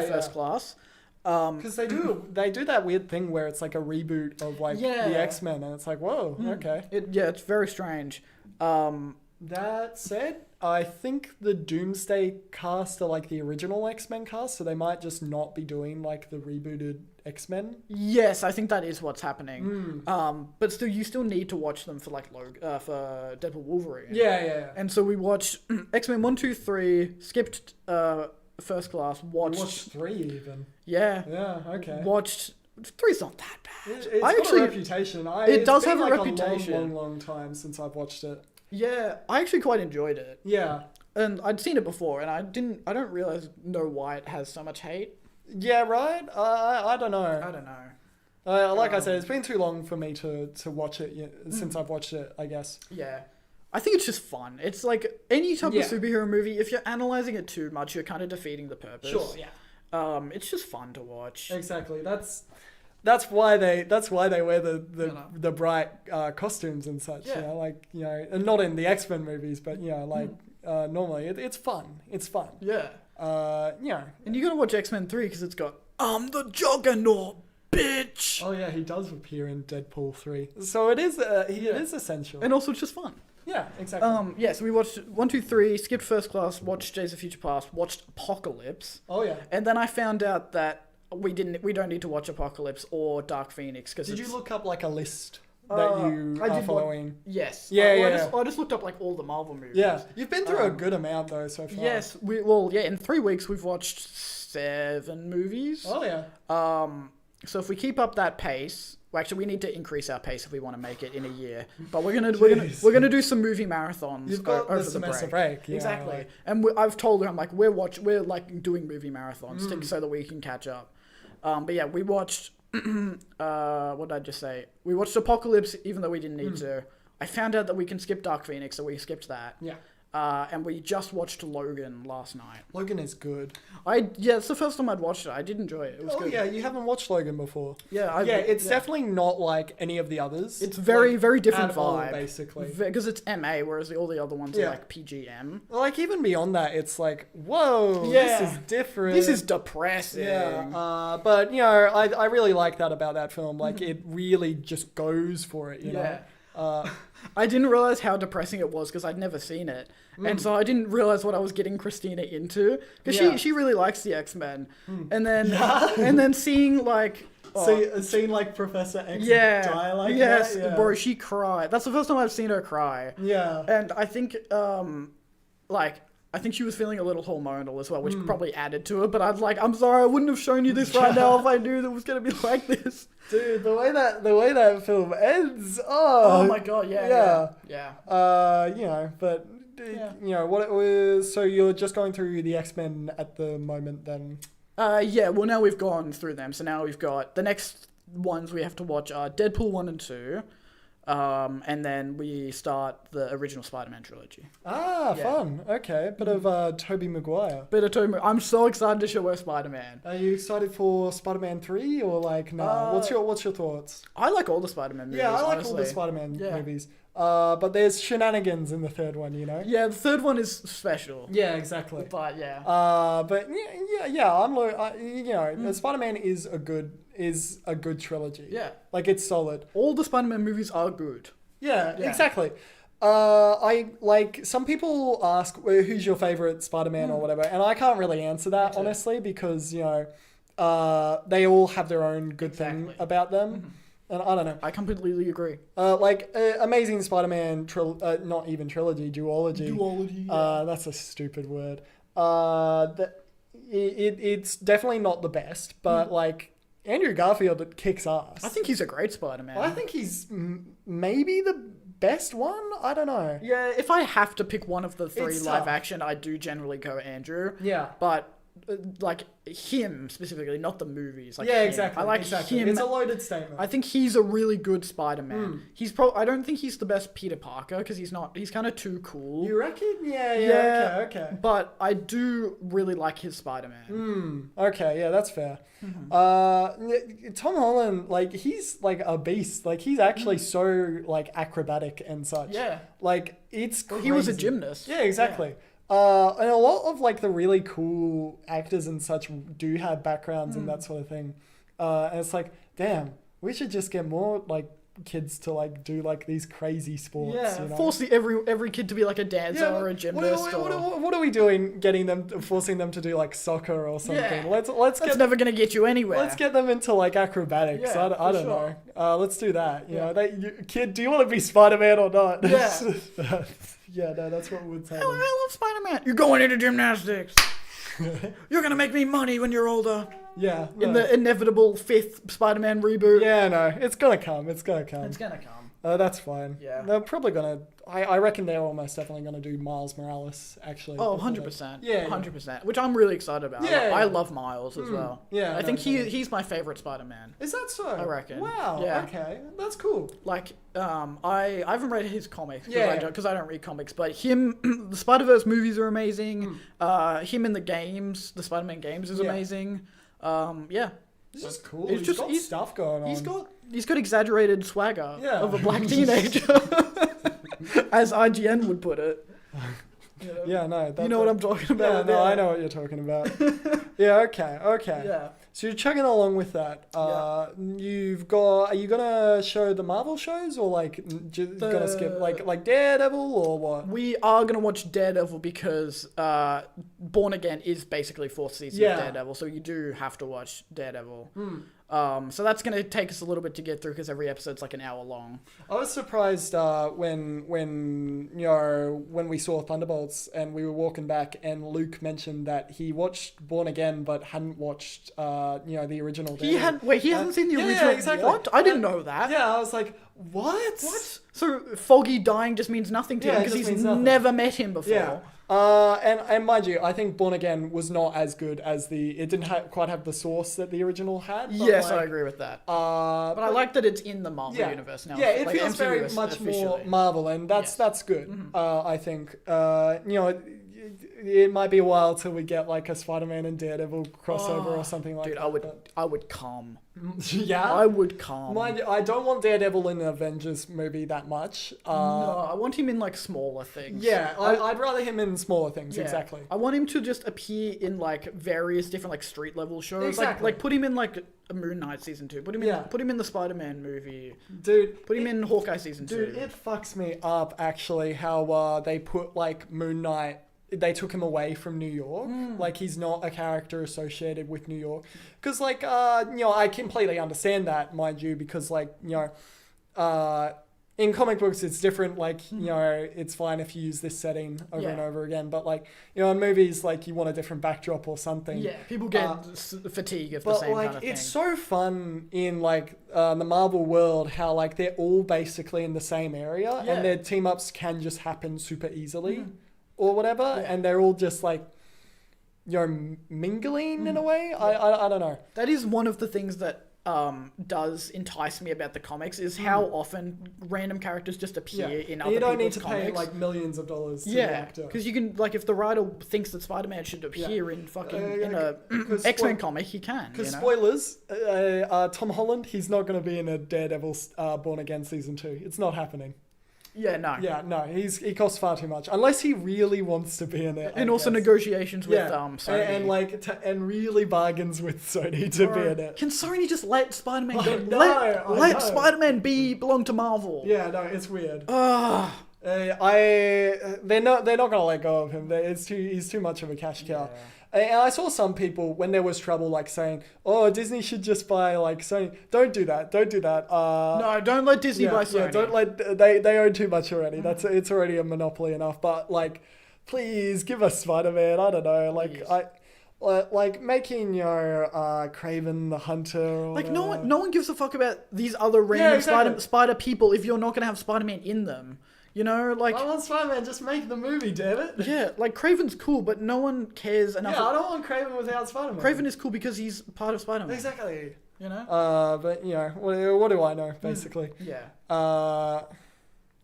First Class. Because they do that weird thing where it's like a reboot of like the X-Men, and it's like, whoa, okay. It's very strange. That said, I think the Doomsday cast are like the original X-Men cast, so they might just not be doing like the rebooted X-Men. Yes, I think that is what's happening. But still, you still need to watch them for like for Deadpool Wolverine. Yeah. And so we watched X-Men 1, 2, 3, skipped First Class, Watch 3 even. Yeah. Yeah, okay. Watched 3's not that bad. It's got a reputation. It does it's been have a like reputation. long time since I've watched it. Yeah, I actually quite enjoyed it. Yeah. And I'd seen it before, and I don't know why it has so much hate. Yeah, right? I don't know. I don't know. Like I said, it's been too long for me to watch it since I've watched it, I guess. Yeah. I think it's just fun. It's like any type Yeah. of superhero movie, if you're analyzing it too much, you're kind of defeating the purpose. yeah. It's just fun to watch. Exactly. That's why they wear know. the bright costumes and such. Yeah. You know, like, you know, and not in the X-Men movies, but you know, like normally it's fun. It's fun. Yeah. You know. And you gotta watch X-Men 3 because it's got, I'm the Juggernaut, bitch! Oh yeah, he does appear in Deadpool 3, so it is it is essential. And also it's just fun. Yeah, exactly. So we watched 1, 2, 3, skipped First Class, watched Days of Future Past, watched Apocalypse. Oh yeah. And then I found out that we don't need to watch Apocalypse or Dark Phoenix because Did you look up like a list that you I are did following? Yes. Yeah, I just looked up like all the Marvel movies. Yeah, you've been through a good amount though so far. Yes. In 3 weeks we've watched 7 movies. Oh yeah. So if we keep up that pace, well, actually we need to increase our pace if we want to make it in a year. But we're gonna do some movie marathons. You've got over the semester break. Yeah, exactly. like- And I've told her, I'm like, we're like doing movie marathons so that we can catch up. But yeah, we watched. What did I just say? We watched Apocalypse, even though we didn't need to. I found out that we can skip Dark Phoenix, so we skipped that. Yeah. And we just watched Logan last night. Logan is good. It's the first time I'd watched it. I did enjoy it. It was good. Yeah, you haven't watched Logan before. Yeah, It's definitely not like any of the others. It's very, very different at all, vibe, basically. because it's MA, whereas all the other ones are like PGM. Like even beyond that, it's like, whoa, Yeah. this is different. This is depressing. But you know, I really like that about that film. Like it really just goes for it. You know. I didn't realize how depressing it was because I'd never seen it, and so I didn't realize what I was getting Christina into because Yeah. she really likes the X-Men, and then seeing like. Seeing like Professor X Yeah. die like yes, that. Yeah. bro. She cried. That's the first time I've seen her cry. Yeah. And I think, I think she was feeling a little hormonal as well, which probably added to it. But I'm sorry, I wouldn't have shown you this right now if I knew that it was gonna be like this. Dude, the way that film ends. Oh my god, yeah. You know, but what it was. So you're just going through the X-Men at the moment, then. Yeah. Well, now we've gone through them, so now we've got the next ones we have to watch are Deadpool 1 and 2, and then we start the original Spider-Man trilogy. Ah, Yeah. fun. Okay, bit of Tobey Maguire. Bit of Tobey. I'm so excited to show her Spider-Man. Are you excited for Spider-Man 3 or like no? What's your thoughts? I like all the Spider-Man movies. Yeah, I like honestly. all the Spider-Man Yeah. movies. But there's shenanigans in the third one, you know. Yeah, the third one is special. Yeah, exactly. But yeah. But I'm Spider-Man is a good trilogy. Yeah. Like it's solid. All the Spider-Man movies are good. Yeah, Yeah. exactly. I like some people ask well, who's your favorite Spider-Man or whatever, and I can't really answer that too. honestly because they all have their own good thing Exactly. about them, and I don't know. I completely agree. Amazing Spider-Man not even trilogy, duology. Duology. That's a stupid word. It's definitely not the best, but like Andrew Garfield kicks ass. I think he's a great Spider-Man. I think he's maybe the best one. I don't know. Yeah, if I have to pick one of the three It's live tough. action, I do generally go Andrew. Yeah. But like him specifically, not the movies. Like Yeah, him. exactly. I like exactly. him. It's a loaded statement. I think he's a really good Spider-Man. He's I don't think he's the best Peter Parker because he's not. He's kind of too cool. You reckon? Yeah. Okay. But I do really like his Spider-Man. Okay. Yeah, that's fair. Tom Holland, like he's like a beast. Like he's actually so like acrobatic and such. Yeah. Like it's crazy. He was a gymnast. Yeah, exactly. And a lot of like the really cool actors and such do have backgrounds and that sort of thing. And it's like, damn, we should just get more like kids to like do like these crazy sports. Yeah, you know? force every kid to be like a dancer or a gymnast. What are we doing? Forcing them to do like soccer or something? Yeah. Let's That's get never gonna get you anywhere. Let's get them into like acrobatics. Yeah, I for don't sure. know. Let's do that. You know, kid, do you want to be Spider-Man or not? Yeah. Yeah, no, that's what would happen. I love Spider-Man. You're going into gymnastics. You're gonna make me money when you're older. Yeah. In no. the inevitable 5th Spider-Man reboot. Yeah, no, it's gonna come. It's gonna come. It's gonna come. That's fine. Yeah. They're probably gonna. I reckon they're almost definitely gonna do Miles Morales actually. Oh, before 100%. Yeah, 100%. Which I'm really excited about. Yeah, I yeah. love Miles as well. Yeah, I no, think no. he's my favorite Spider-Man. Is that so? I reckon. Wow. Yeah. Okay, that's cool. Like, I haven't read his comics Yeah. because I don't read comics, but him, the Spider-Verse movies are amazing. Him in the games, the Spider-Man games is Yeah. amazing. Yeah. It's just cool. It's He's got stuff going on. He's got exaggerated swagger Yeah. of a black teenager, as IGN would put it. Yeah, no. You know what I'm talking Yeah, about? no, I know what you're talking about. Yeah, okay. Yeah. So you're chugging along with that. Are you gonna show the Marvel shows or like gonna skip like Daredevil or what? We are going to watch Daredevil because Born Again is basically 4th season Yeah. of Daredevil, so you do have to watch Daredevil. So that's going to take us a little bit to get through because every episode's like an hour long. I was surprised when we saw Thunderbolts and we were walking back and Luke mentioned that he watched Born Again but hadn't watched the original. He hasn't seen the yeah, original. exactly. What? I didn't know that. Yeah, I was like, what? What? So Foggy dying just means nothing to Yeah, him it because just he's means nothing. never met him before. Yeah. And mind you, I think Born Again was not as good as it didn't quite have the source that the original had. But Yes, like, I agree with that. But But I like that it's in the Marvel universe now. Yeah, it like feels MCU very much more officially. Marvel, and that's good. I think it might be a while till we get like a Spider-Man and Daredevil crossover or something like Dude, that. I would come. Yeah, I would come. Mind, I don't want Daredevil in an Avengers movie that much. No, I want him in like smaller things. Yeah, I'd rather him in smaller things. Yeah. Exactly. I want him to just appear in like various different like street level shows. Exactly. Like put him in like a Moon Knight season 2. Put him in the Spider-Man movie. Dude, Put him in Hawkeye season 2. Dude, it fucks me up actually how they put like Moon Knight. They took him away from New York. Like he's not a character associated with New York. Because like I completely understand that, mind you, because like in comic books it's different. Like it's fine if you use this setting over and over again. But like in movies, like you want a different backdrop or something. Yeah, people get fatigue of the But same like kind of thing. it's so fun in like the Marvel world how like they're all basically in the same area and their team ups can just happen super easily or whatever, and they're all just like mingling in a way. I don't know. That is one of the things that does entice me about the comics is how often random characters just appear in other you don't need people's to comics. pay like millions of dollars to the actor. because you can like if the writer thinks that Spider-Man should appear in fucking in a X-Men comic, he can. Because spoilers, Tom Holland, he's not going to be in a Daredevil Born Again season 2. It's not happening. Yeah, no. Yeah, no, he costs far too much. Unless he really wants to be in it. And also negotiations with Sony. And like and really bargains with Sony to be in it. Can Sony just let Spider-Man go? I know. Let Spider-Man belong to Marvel. Yeah, no, it's weird. Ugh. They're not gonna let go of him. He's too much of a cash cow. Yeah. And I saw some people when there was trouble like saying, "Oh, Disney should just buy like Sony." Don't do that. No, don't let Disney buy Sony. Yeah, don't let they own too much already. It's already a monopoly enough. But like, please give us Spider-Man. I don't know. Like like making Kraven the Hunter. Or like no one gives a fuck about these other random spider people if you're not gonna have Spider-Man in them. You know, like... I want Spider-Man, just make the movie, damn it. Yeah, like, Kraven's cool, but no one cares enough... Yeah, I don't want Kraven without Spider-Man. Kraven is cool because he's part of Spider-Man. Exactly. You know? But, what do I know, basically? Yeah.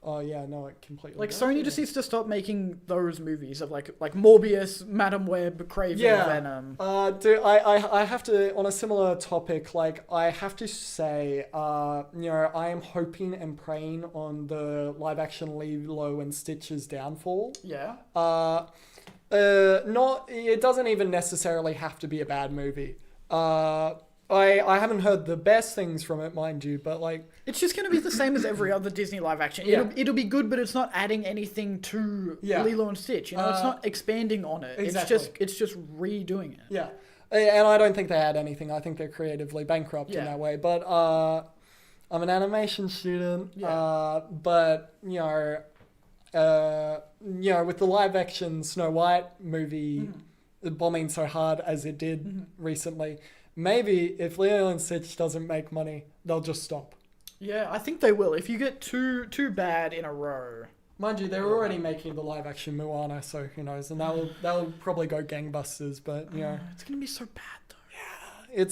Oh, yeah, no, it completely... Like, Sony just needs to stop making those movies of, like Morbius, Madam Web, Kraven, Venom. Dude, I have to, on a similar topic, like, I have to say, I am hoping and praying on the live-action Lilo and Stitch's downfall. Yeah. It doesn't even necessarily have to be a bad movie. I haven't heard the best things from it, mind you, but like... It's just going to be the same as every other Disney live action. Yeah. It'll be good, but it's not adding anything to Lilo and Stitch. You know, it's not expanding on it. Exactly. It's just redoing it. Yeah. And I don't think they add anything. I think they're creatively bankrupt in that way. But I'm an animation student. Yeah. But, with the live action Snow White movie bombing so hard as it did recently... Maybe if Lilo and Stitch doesn't make money, they'll just stop. Yeah, I think they will. If you get too bad in a row. Mind you, they're already making the live action Moana, so who knows? And that'll probably go gangbusters. But it's gonna be so bad though. Yeah,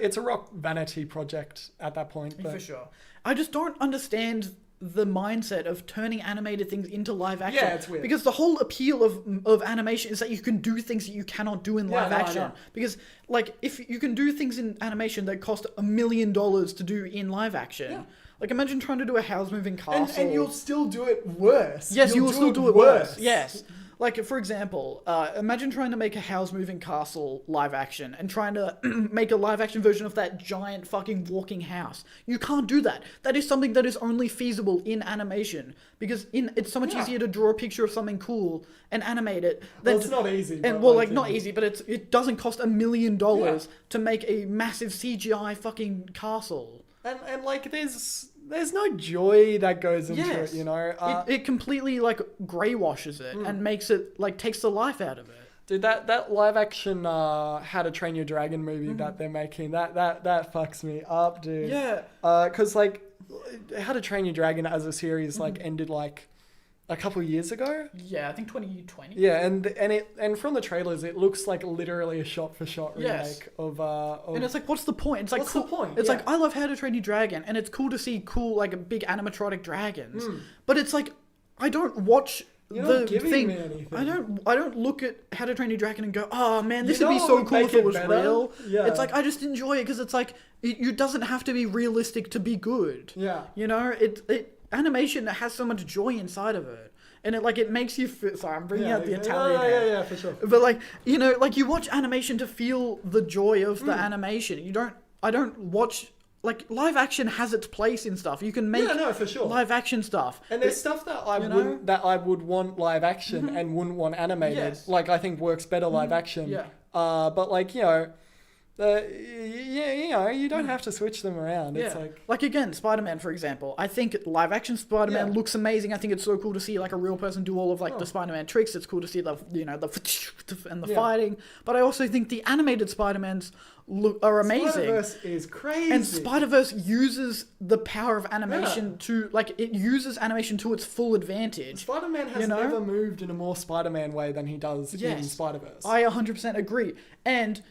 it's a rock vanity project at that point. But... For sure. I just don't understand the mindset of turning animated things into live action. Yeah, it's weird. Because the whole appeal of animation is that you can do things that you cannot do in live action. Because, like, if you can do things in animation that cost $1 million to do in live action, like, imagine trying to do a house moving castle. And you'll still do it worse. Yes, you will still do it worse. Yes. Like, for example, imagine trying to make a house moving castle live action and trying to make a live action version of that giant fucking walking house. You can't do that. That is something that is only feasible in animation because it's so much easier to draw a picture of something cool and animate it. Well, it's not easy. And not easy, but it doesn't cost $1 million to make a massive CGI fucking castle. And like there's no joy that goes into it, you know. It completely like grey washes it and makes it like takes the life out of it. Dude, that live action How to Train Your Dragon movie that they're making that fucks me up, dude. Yeah. Because like How to Train Your Dragon as a series like ended like a couple years ago. Yeah, I think 2020. Yeah, and from the trailers, it looks like literally a shot-for-shot remake of. And it's like, what's the point? It's like, what's the point? It's like I love How to Train Your Dragon, and it's cool to see cool like big animatronic dragons. But it's like I don't watch You're the not giving thing. me anything. I don't look at How to Train Your Dragon and go, oh man, this You would be know so what would cool make if it it was better? real. Yeah. It's like I just enjoy it because it's like it doesn't have to be realistic to be good. Yeah. You know, animation has so much joy inside of it, and it makes you feel. Sorry, I'm bringing out the Italian. Yeah, for sure. But you watch animation to feel the joy of the animation. I don't watch. Live action has its place in stuff. You can make for sure. live action stuff. And there's stuff that I would want live action and wouldn't want animated. Yes. I think works better live action. Yeah. But you don't have to switch them around. It's Again, Spider-Man, for example. I think live action Spider-Man Yeah. looks amazing. I think it's so cool to see a real person do all of the Spider-Man tricks. It's cool to see the and the fighting. But I also think the animated Spider-Mans are amazing. Spider-Verse is crazy. And Spider-Verse uses the power of animation to it uses animation to its full advantage. Spider-Man has never moved in a more Spider-Man way than he does in Spider-Verse. I 100% agree. And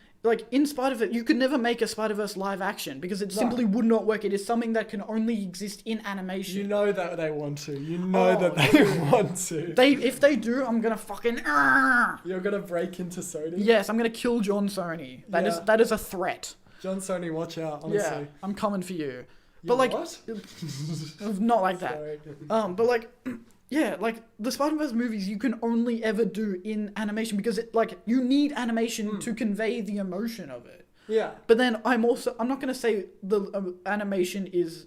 in Spider-Verse, you could never make a Spider-Verse live action because it simply would not work. It is something that can only exist in animation. You know that they want to. You know that they want to. If they do, I'm gonna fucking. You're gonna break into Sony? Yes, I'm gonna kill John Sony. That is a threat. John Sony, watch out, honestly. Yeah, I'm coming for you. But what? Not like that. Sorry. The Spider-Verse movies you can only ever do in animation because you need animation to convey the emotion of it. Yeah. But then I'm not gonna say the animation is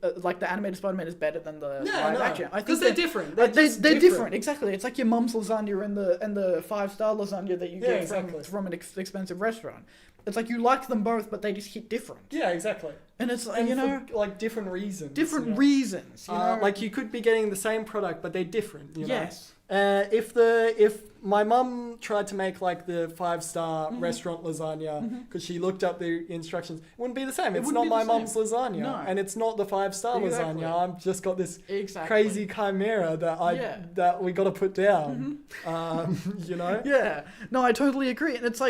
the animated Spider-Man is better than the live action. I think they're different. They're different. Exactly. It's like your mum's lasagna and the 5-star lasagna that you get from an expensive restaurant. It's like you like them both, but they just hit different. Yeah, exactly. And it's for, different reasons. Different reasons. You could be getting the same product, but they're different. Yes. If my mum tried to make the 5-star restaurant lasagna because she looked up the instructions, it wouldn't be the same. It's not my mum's lasagna, and it's not the 5-star lasagna. I've just got this crazy chimera that we got to put down. Yeah. No, I totally agree, and it's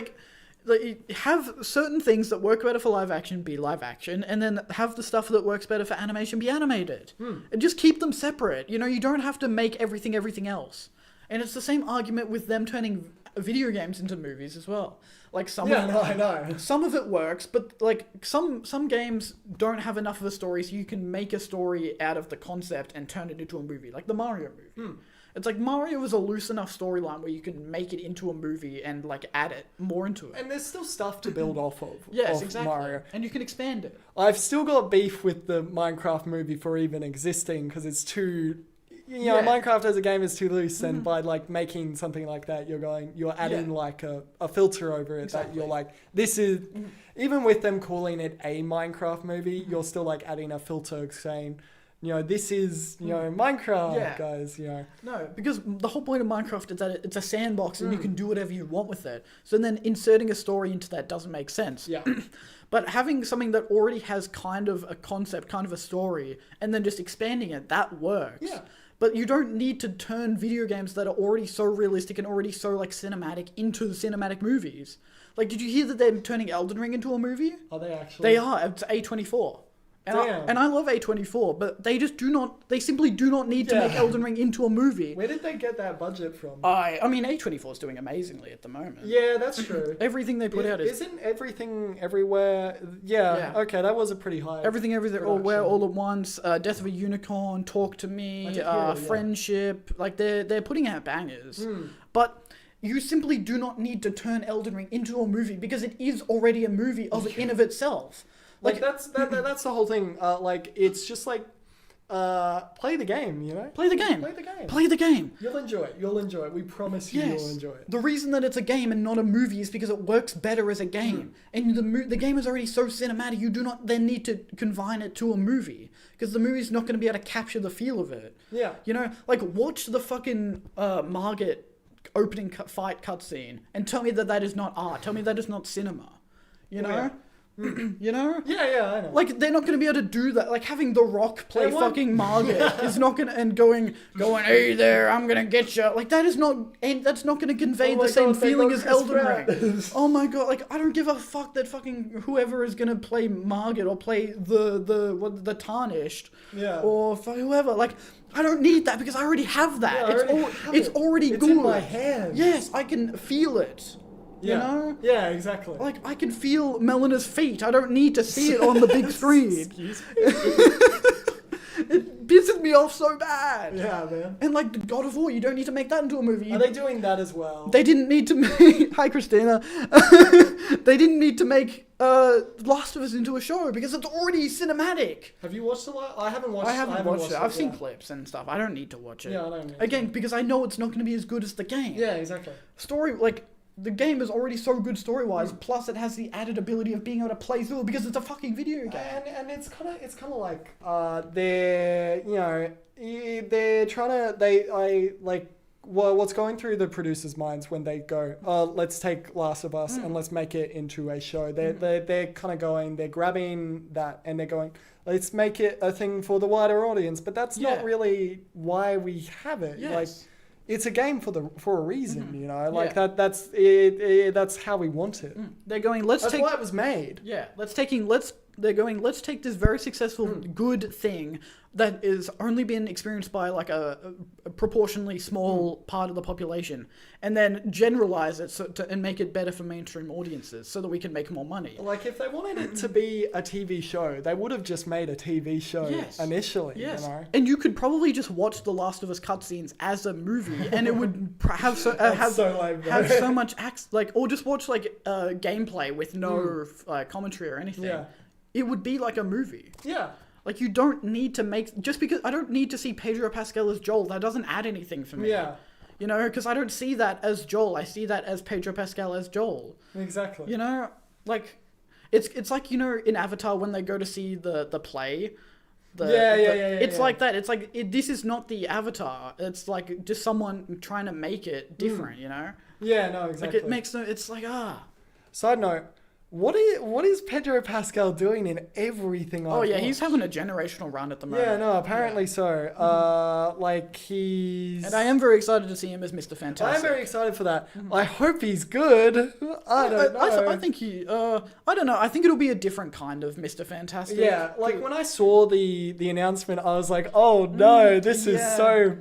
have certain things that work better for live action be live action, and then have the stuff that works better for animation be animated. And just keep them separate. You don't have to make everything else. And it's the same argument with them turning video games into movies as well. I know. Some of it works, but some games don't have enough of a story, so you can make a story out of the concept and turn it into a movie, like the Mario movie. It's Mario is a loose enough storyline where you can make it into a movie and add it more into it. And there's still stuff to build off of. Yes, of exactly. Mario. And you can expand it. I've still got beef with the Minecraft movie for even existing because it's too. Minecraft as a game is too loose, and by making something like that, you're adding a filter over it that you're this is. Even with them calling it a Minecraft movie, you're still adding a filter saying, this is, Minecraft, guys, No, because the whole point of Minecraft is that it's a sandbox and you can do whatever you want with it. So then inserting a story into that doesn't make sense. Yeah. But having something that already has kind of a concept, kind of a story, and then just expanding it, that works. Yeah. But you don't need to turn video games that are already so realistic and already so cinematic into the cinematic movies. Did you hear that they're turning Elden Ring into a movie? Are they actually? They are. It's A24. And I love A24, but they simply do not need to make Elden Ring into a movie. Where did they get that budget from? I mean, A24 is doing amazingly at the moment. Yeah, that's true. Everything they put out is... Isn't everything everywhere... Yeah, okay, that was a pretty high... Everything everywhere all at once. Death of a Unicorn, Talk to Me, Friendship. They're putting out bangers. But... You simply do not need to turn Elden Ring into a movie because it is already a movie in of itself. That's the whole thing. It's just play the game, Play the game. Play the game. You'll enjoy it. We promise you, you'll enjoy it. The reason that it's a game and not a movie is because it works better as a game. And the game is already so cinematic, you do not then need to confine it to a movie. Because the movie's not going to be able to capture the feel of it. Yeah. Watch the fucking Margit opening fight cutscene and tell me that is not art. Tell me that is not cinema. You know? Yeah, I know. They're not going to be able to do that. Having The Rock play fucking Margit is not going to... And going, hey there, I'm going to get you. That's not going to convey the same feeling as Elden Ring. Oh my god, I don't give a fuck that fucking whoever is going to play Margit or play the Tarnished. Yeah. Or for whoever. I don't need that because I already have that. Yeah, I already have it's it. already It's good. in my hands. Yes, I can feel it. Yeah. You know? Yeah, exactly. Like, I can feel Melena's feet. I don't need to see it on the big screen. Excuse me. It pisses me off so bad. Yeah, man. And like God of War, you don't need to make that into a movie. Are they doing that as well? They didn't need to make. Hi, Christina. They didn't need to make Last of Us into a show because it's already cinematic. Have you watched the I haven't watched I haven't watched it. I've seen yet. clips and stuff. I don't need to watch it. Yeah, I don't need Again, because I know it's not going to be as good as the game. Yeah, exactly. Story, like, the game is already so good story-wise, plus it has the added ability of being able to play through it because it's a fucking video game. And it's kind of like they're they're trying to what's going through the producers' minds when they go, let's take Last of Us and let's make it into a show. They're kind of going, they're grabbing that and they're going, let's make it a thing for the wider audience. But that's not really why we have it. Yes. Like, it's a game for a reason, you know. Like Yeah. that's it. That's how we want it. They're going, That's why it was made. Yeah, let's take this very successful, good thing that is only been experienced by like a proportionally small part of the population, and then generalize it and make it better for mainstream audiences, so that we can make more money. Like, if they wanted it to be a TV show, they would have just made a TV show initially. Yes, You know? and you could probably just watch The Last of Us cutscenes as a movie, and it would have so lame, bro. have so much or just watch like gameplay with no commentary or anything. Yeah. It would be like a movie. Yeah. Like, you don't need to make... Just because... I don't need to see Pedro Pascal as Joel. That doesn't add anything for me. Yeah. You know? Because I don't see that as Joel. I see that as Pedro Pascal as Joel. Exactly. You know? Like... It's like, you know, in Avatar when they go to see the play... It's like that. It's like... this is not the Avatar. It's like just someone trying to make it different, you know? Yeah, no, exactly. Like, it makes no... It's like, Side note, what is Pedro Pascal doing in everything Oh, yeah, watched? he's having a generational run at the moment. Yeah, no, apparently so. Like, he's... And I am very excited to see him as Mr. Fantastic. I'm very excited for that. I hope he's good. I don't know. I think he. I don't know. I think it'll be a different kind of Mr. Fantastic. Yeah, like when I saw the announcement, I was like, oh no, this is so,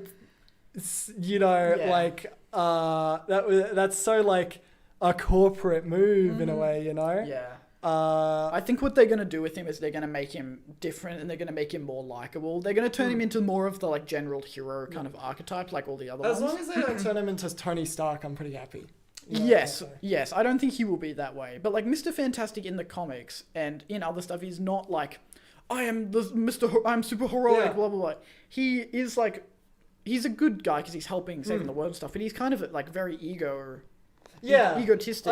you know, like that's so like a corporate move in a way, you know. Yeah. I think what they're going to do with him is they're going to make him different and they're going to make him more likable. They're going to turn him into more of the like general hero kind of archetype like all the other As ones. long as they don't turn him into Tony Stark, I'm pretty happy. You know, Yes, so. yes. I don't think he will be that way. But like Mr. Fantastic in the comics and in other stuff, he's not like, I'm super heroic, blah, blah, blah. He is like, he's a good guy because he's helping saving the world and stuff, but he's kind of like very egotistic.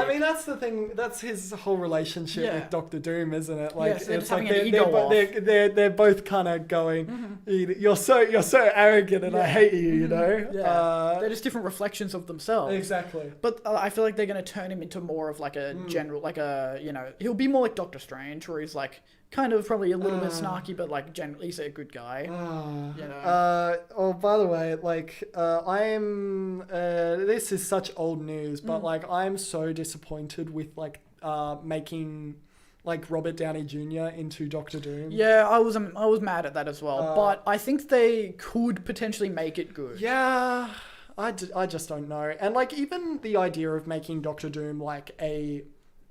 I mean, that's the thing. That's his whole relationship with Doctor Doom, isn't it? Like, Yes, it's having like an ego off. they're both kind of going, you're so arrogant, and I hate you. You know. Yeah. They're just different reflections of themselves. Exactly. But I feel like they're going to turn him into more of like a general, like a, you know, he'll be more like Doctor Strange, where he's like kind of probably a little bit snarky, but like generally he's a good guy. You know. Oh, by the way, like this is such old news, but like I'm so disappointed with like making like Robert Downey Jr. into Doctor Doom. Yeah, I was mad at that as well, but I think they could potentially make it good. Yeah, I just don't know. And like even the idea of making Doctor Doom like a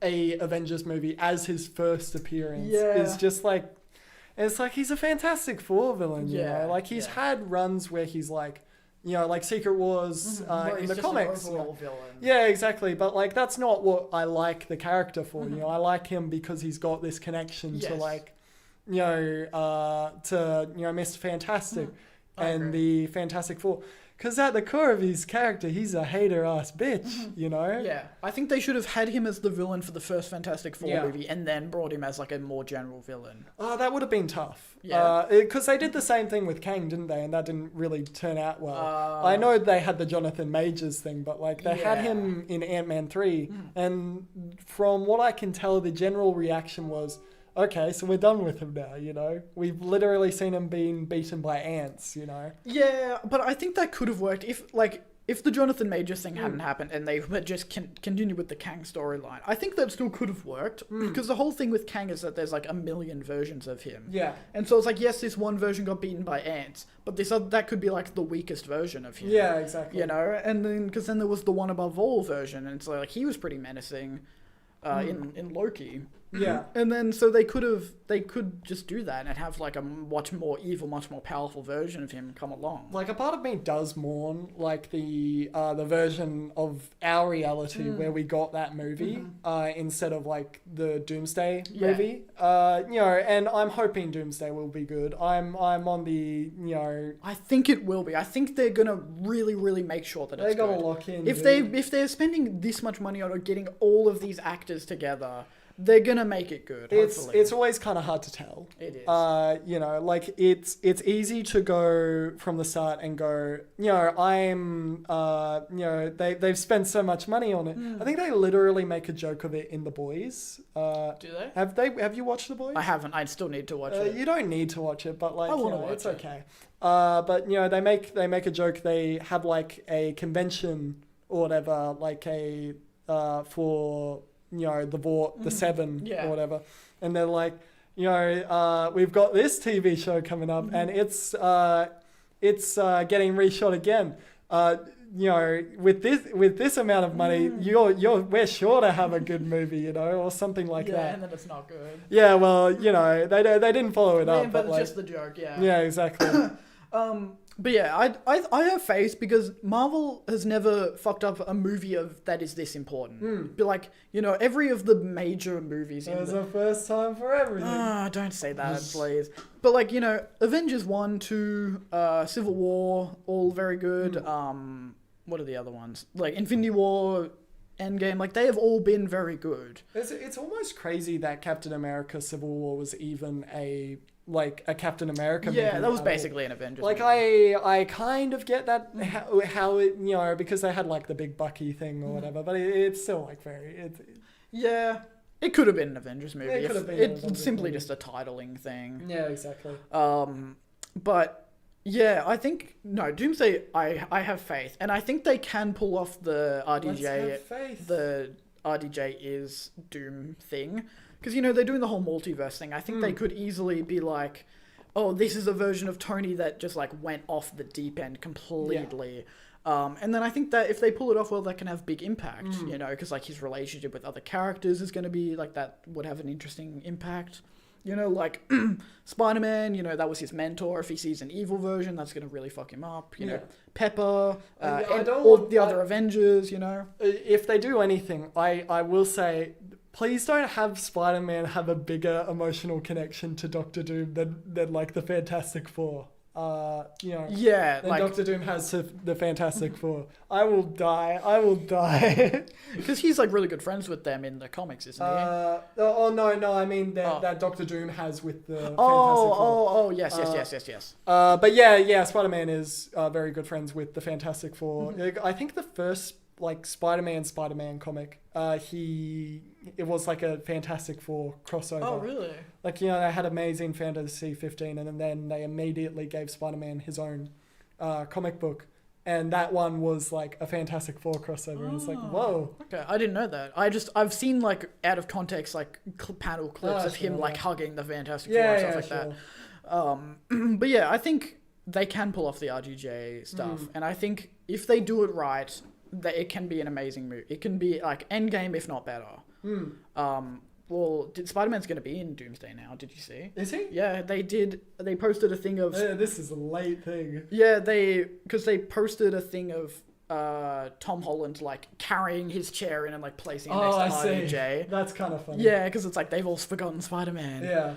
Avengers movie as his first appearance is just like, it's like he's a Fantastic Four villain, you know? Like he's had runs where he's like, you know, like Secret Wars in the comics. Villain. Yeah, exactly. But like that's not what I like the character for. You know, I like him because he's got this connection to like, you know, Mr. Fantastic and the Fantastic Four. Because at the core of his character, he's a hater-ass bitch, you know? Yeah. I think they should have had him as the villain for the first Fantastic Four movie and then brought him as like a more general villain. Oh, that would have been tough. Yeah. Because they did the same thing with Kang, didn't they? And that didn't really turn out well. I know they had the Jonathan Majors thing, but like they had him in Ant-Man 3. And from what I can tell, the general reaction was, okay, so we're done with him now, you know? We've literally seen him being beaten by ants, you know? Yeah, but I think that could have worked if, like, if the Jonathan Majors thing hadn't happened and they had just continued with the Kang storyline, I think that still could have worked. Because the whole thing with Kang is that there's like a million versions of him. Yeah. And so it's like, yes, this one version got beaten by ants, but this other, that could be like the weakest version of him. Yeah, exactly. You know, and then because then there was the one above all version, and it's like he was pretty menacing in Loki. Yeah. And then so they could just do that and have like a much more evil, much more powerful version of him come along. Like a part of me does mourn like the version of our reality where we got that movie instead of like the Doomsday movie. You know, and I'm hoping Doomsday will be good. I'm on the, you know, I think it will be. I think they're gonna really, really make sure that they it's gotta good. lock in. If dude. they're spending this much money on getting all of these actors together, they're gonna make it good. Hopefully. It's always kind of hard to tell. It is. You know, like it's easy to go from the start and go, you know, I'm you know, they've spent so much money on it. I think they literally make a joke of it in The Boys. Do they? Have you watched The Boys? I haven't. I still need to watch it. You don't need to watch it, but like I you wanna know, watch it's it. okay. But you know, they make a joke. They have like a convention or whatever, like a for, you know, the Seven Yeah. or whatever, and they're like, you know, we've got this TV show coming up, and it's getting reshot again. You know, with this amount of money, we're sure to have a good movie, you know, or something like yeah, that. and then it's not good. Yeah, well, you know, they didn't follow it up, But but it's like, just the joke. Yeah. yeah, exactly. But yeah, I have faith because Marvel has never fucked up a movie that is this important. But like, you know, every of the major movies in There's the... a first time for everything. don't say that, please. But like, you know, Avengers 1, 2, Civil War, all very good. What are the other ones? Like Infinity War, Endgame, like they have all been very good. It's almost crazy that Captain America Civil War was even a Captain America movie. Yeah, that was at all. basically an Avengers Like movie. I kind of get that how it, you know, because they had like the big Bucky thing or whatever, but it's still like very Yeah, it could have been an Avengers movie. It could have been an It's Avengers simply movie. just a titling thing. yeah, exactly. But yeah, I think no Doomsday. I have faith, and I think they can pull off the Let's RDJ. have faith. The RDJ is Doom thing, because you know they're doing the whole multiverse thing. I think they could easily be like, oh, this is a version of Tony that just like went off the deep end completely. And then I think that if they pull it off well, that can have big impact. You know, because like his relationship with other characters is going to be like that would have an interesting impact. You know, like Spider-Man, you know, that was his mentor. If he sees an evil version, that's going to really fuck him up. You know, Pepper, and all the other Avengers, you know. If they do anything, I will say, please don't have Spider-Man have a bigger emotional connection to Doctor Doom than like the Fantastic Four. You know, Yeah, than like, Doctor Doom has to the Fantastic Four. I will die. because he's like really good friends with them in the comics, isn't he? No, I mean Oh. that Doctor Doom has with the Fantastic Four. Yes. But yeah, Spider-Man is very good friends with the Fantastic Four. I think the first like Spider-Man comic, it was like a Fantastic Four crossover. Oh, really? Like, you know, they had Amazing Fantasy 15, and then they immediately gave Spider-Man his own comic book, and that one was like a Fantastic Four crossover, and it's like, whoa. Okay, I didn't know that. I've seen like out of context like panel clips of him sure, like yeah. hugging the Fantastic Four and stuff like that. But yeah, I think they can pull off the RGJ stuff, and I think if they do it right, that it can be an amazing movie. It can be like Endgame, if not better. Well, Spider-Man's going to be in Doomsday now. Did you see? Is he? Yeah, they did. They posted a thing of This is a late thing. yeah, because they posted a thing of Tom Holland like carrying his chair in and like placing it next to RDJ. That's kind of funny. Yeah, because it's like they've all forgotten Spider-Man. Yeah.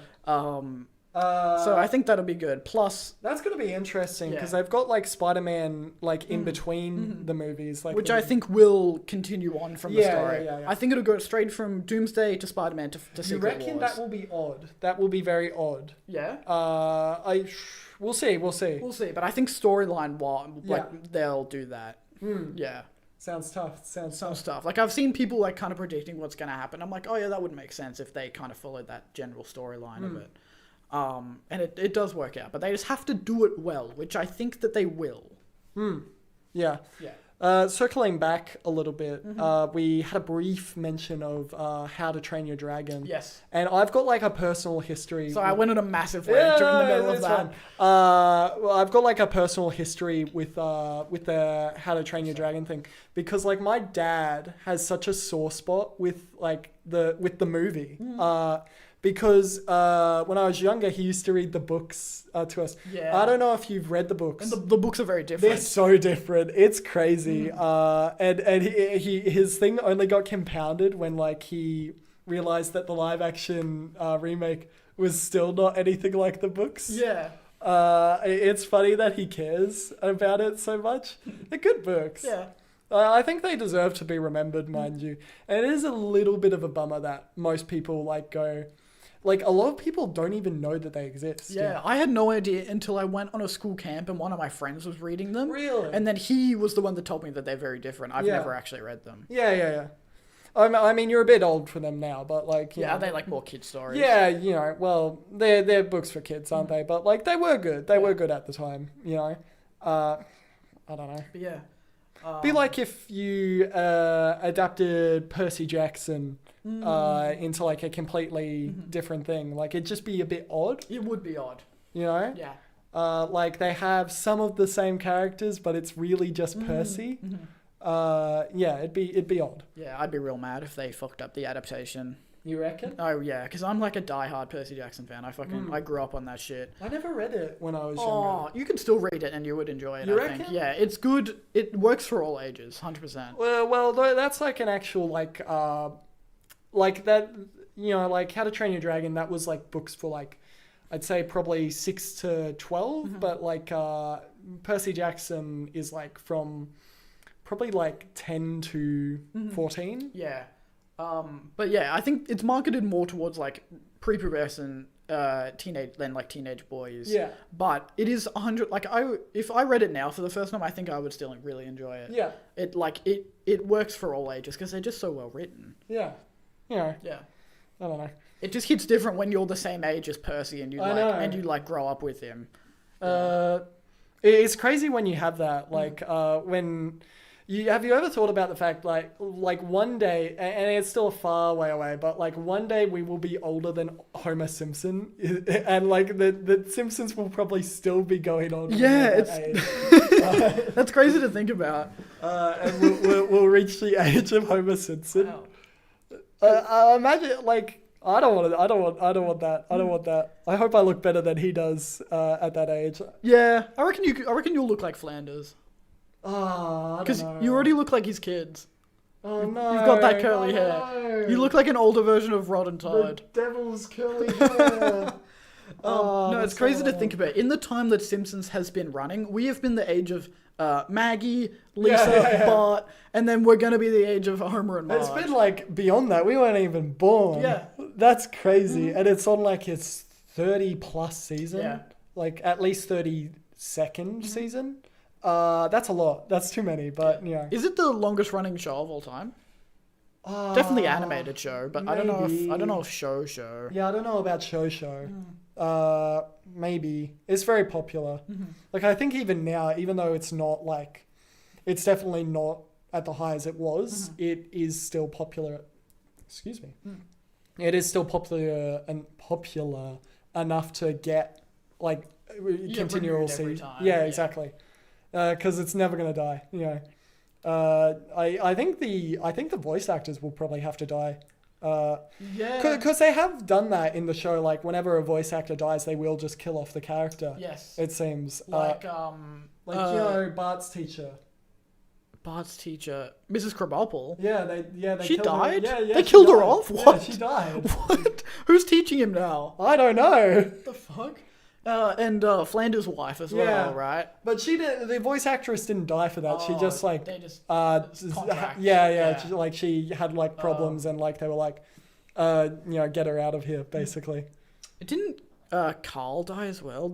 So I think that'll be good. Plus, That's going to be interesting because Yeah. they've got like Spider-Man like in between the movies, like which I think will continue on from the Yeah, story. yeah. I think it'll go straight from Doomsday to Spider-Man to You Secret reckon Wars. that will be odd? That will be very odd. Yeah. We'll see. We'll see, but I think storyline like Yeah. they'll do that. Yeah. Sounds tough. Some stuff. Like I've seen people like kind of predicting what's going to happen. I'm like, oh yeah, that would make sense if they kind of followed that general storyline of it. And it does work out, but they just have to do it well, which I think that they will. Yeah. Yeah. Circling back a little bit, we had a brief mention of How to Train Your Dragon. Yes. And I've got like a personal history. So I went on a massive rant during the middle of that's that. fine. Well, I've got like a personal history with the How to Train Your Dragon thing, because like my dad has such a sore spot with like the movie. Because when I was younger, he used to read the books to us. Yeah. I don't know if you've read the books. And the books are very different. They're so different. It's crazy. And his thing only got compounded when like he realized that the live action remake was still not anything like the books. Yeah. It's funny that he cares about it so much. They're good books. Yeah. I think they deserve to be remembered, mind you. And it is a little bit of a bummer that most people like go. Like, a lot of people don't even know that they exist. Yeah, I had no idea until I went on a school camp and one of my friends was reading them. Really? And then he was the one that told me that they're very different. I've Yeah. never actually read them. Yeah. I mean, you're a bit old for them now, but like... you Yeah, know, are they like more kid stories? Yeah, you know, well, they're books for kids, aren't they? But like, they were good. They were good at the time, you know? I don't know. But yeah. Be like if you adapted Percy Jackson into like a completely different thing. Like, it'd just be a bit odd, It would be odd. you know? Yeah. Like, they have some of the same characters, but it's really just Percy. Yeah, it'd be odd. Yeah, I'd be real mad if they fucked up the adaptation. You reckon? Oh yeah, because I'm like a diehard Percy Jackson fan. I grew up on that shit. I never read it when I was younger. Oh, you could still read it and you would enjoy it. You I think. reckon? Yeah, it's good. It works for all ages, 100%. Well, that's like an actual like that. You know, like How to Train Your Dragon. That was like books for like, I'd say probably 6 to 12. But like Percy Jackson is like from probably like 10 to 14. Yeah. But yeah, I think it's marketed more towards like prepubescent teenage boys. Yeah. But it is 100. Like if I read it now for the first time, I think I would still really enjoy it. Yeah. It works for all ages because they're just so well written. Yeah. You know, Yeah. I don't know. It just hits different when you're the same age as Percy and you I know. grow up with him. It's crazy when you have that. Like when have you ever thought about the fact like one day, and it's still a far way away, but like one day we will be older than Homer Simpson, and like the Simpsons will probably still be going on. Yeah, age. That's crazy to think about. And we'll reach the age of Homer Simpson. Wow. Imagine like. I don't want that. I hope I look better than he does at that age. Yeah, I reckon you'll look like Flanders. Oh, Because you already look like his kids. Oh no! You've got that curly hair. No. You look like an older version of Rod and Todd. The devil's curly hair. No, it's crazy to think about. In the time that Simpsons has been running, we have been the age of Maggie, Lisa, Yeah. Bart, and then we're going to be the age of Homer and Marge. It's been like beyond that. We weren't even born. Yeah. That's crazy, and it's on like its 30+ season. Yeah. Like at least 32nd season. That's a lot. That's too many. But you know. Is it the longest running show of all time? Definitely animated show, but I don't know if show. Yeah, I don't know about show. Maybe it's very popular. Like I think even now, even though it's not like, it's definitely not at the high as it was. It is still popular. Excuse me. It is still popular enough to get like continual renewed every season. time, Yeah, yeah. exactly. Because it's never gonna die. You know. I think the voice actors will probably have to die. Yeah. Because they have done that in the show. Like whenever a voice actor dies, they will just kill off the character. Yes. It seems Like you know, Bart's teacher. Bart's teacher, Mrs. Krabappel. Yeah, they She killed her. died? Yeah, They she killed her died. off? Yeah, What? she died. What? Who's teaching him now? I don't know. What the fuck? And Flanders' wife as Yeah. well, right? But the voice actress didn't die for that. She just like they just contract. contract. Yeah. She had like problems and like they were like, you know, get her out of here basically. It didn't Carl die as well?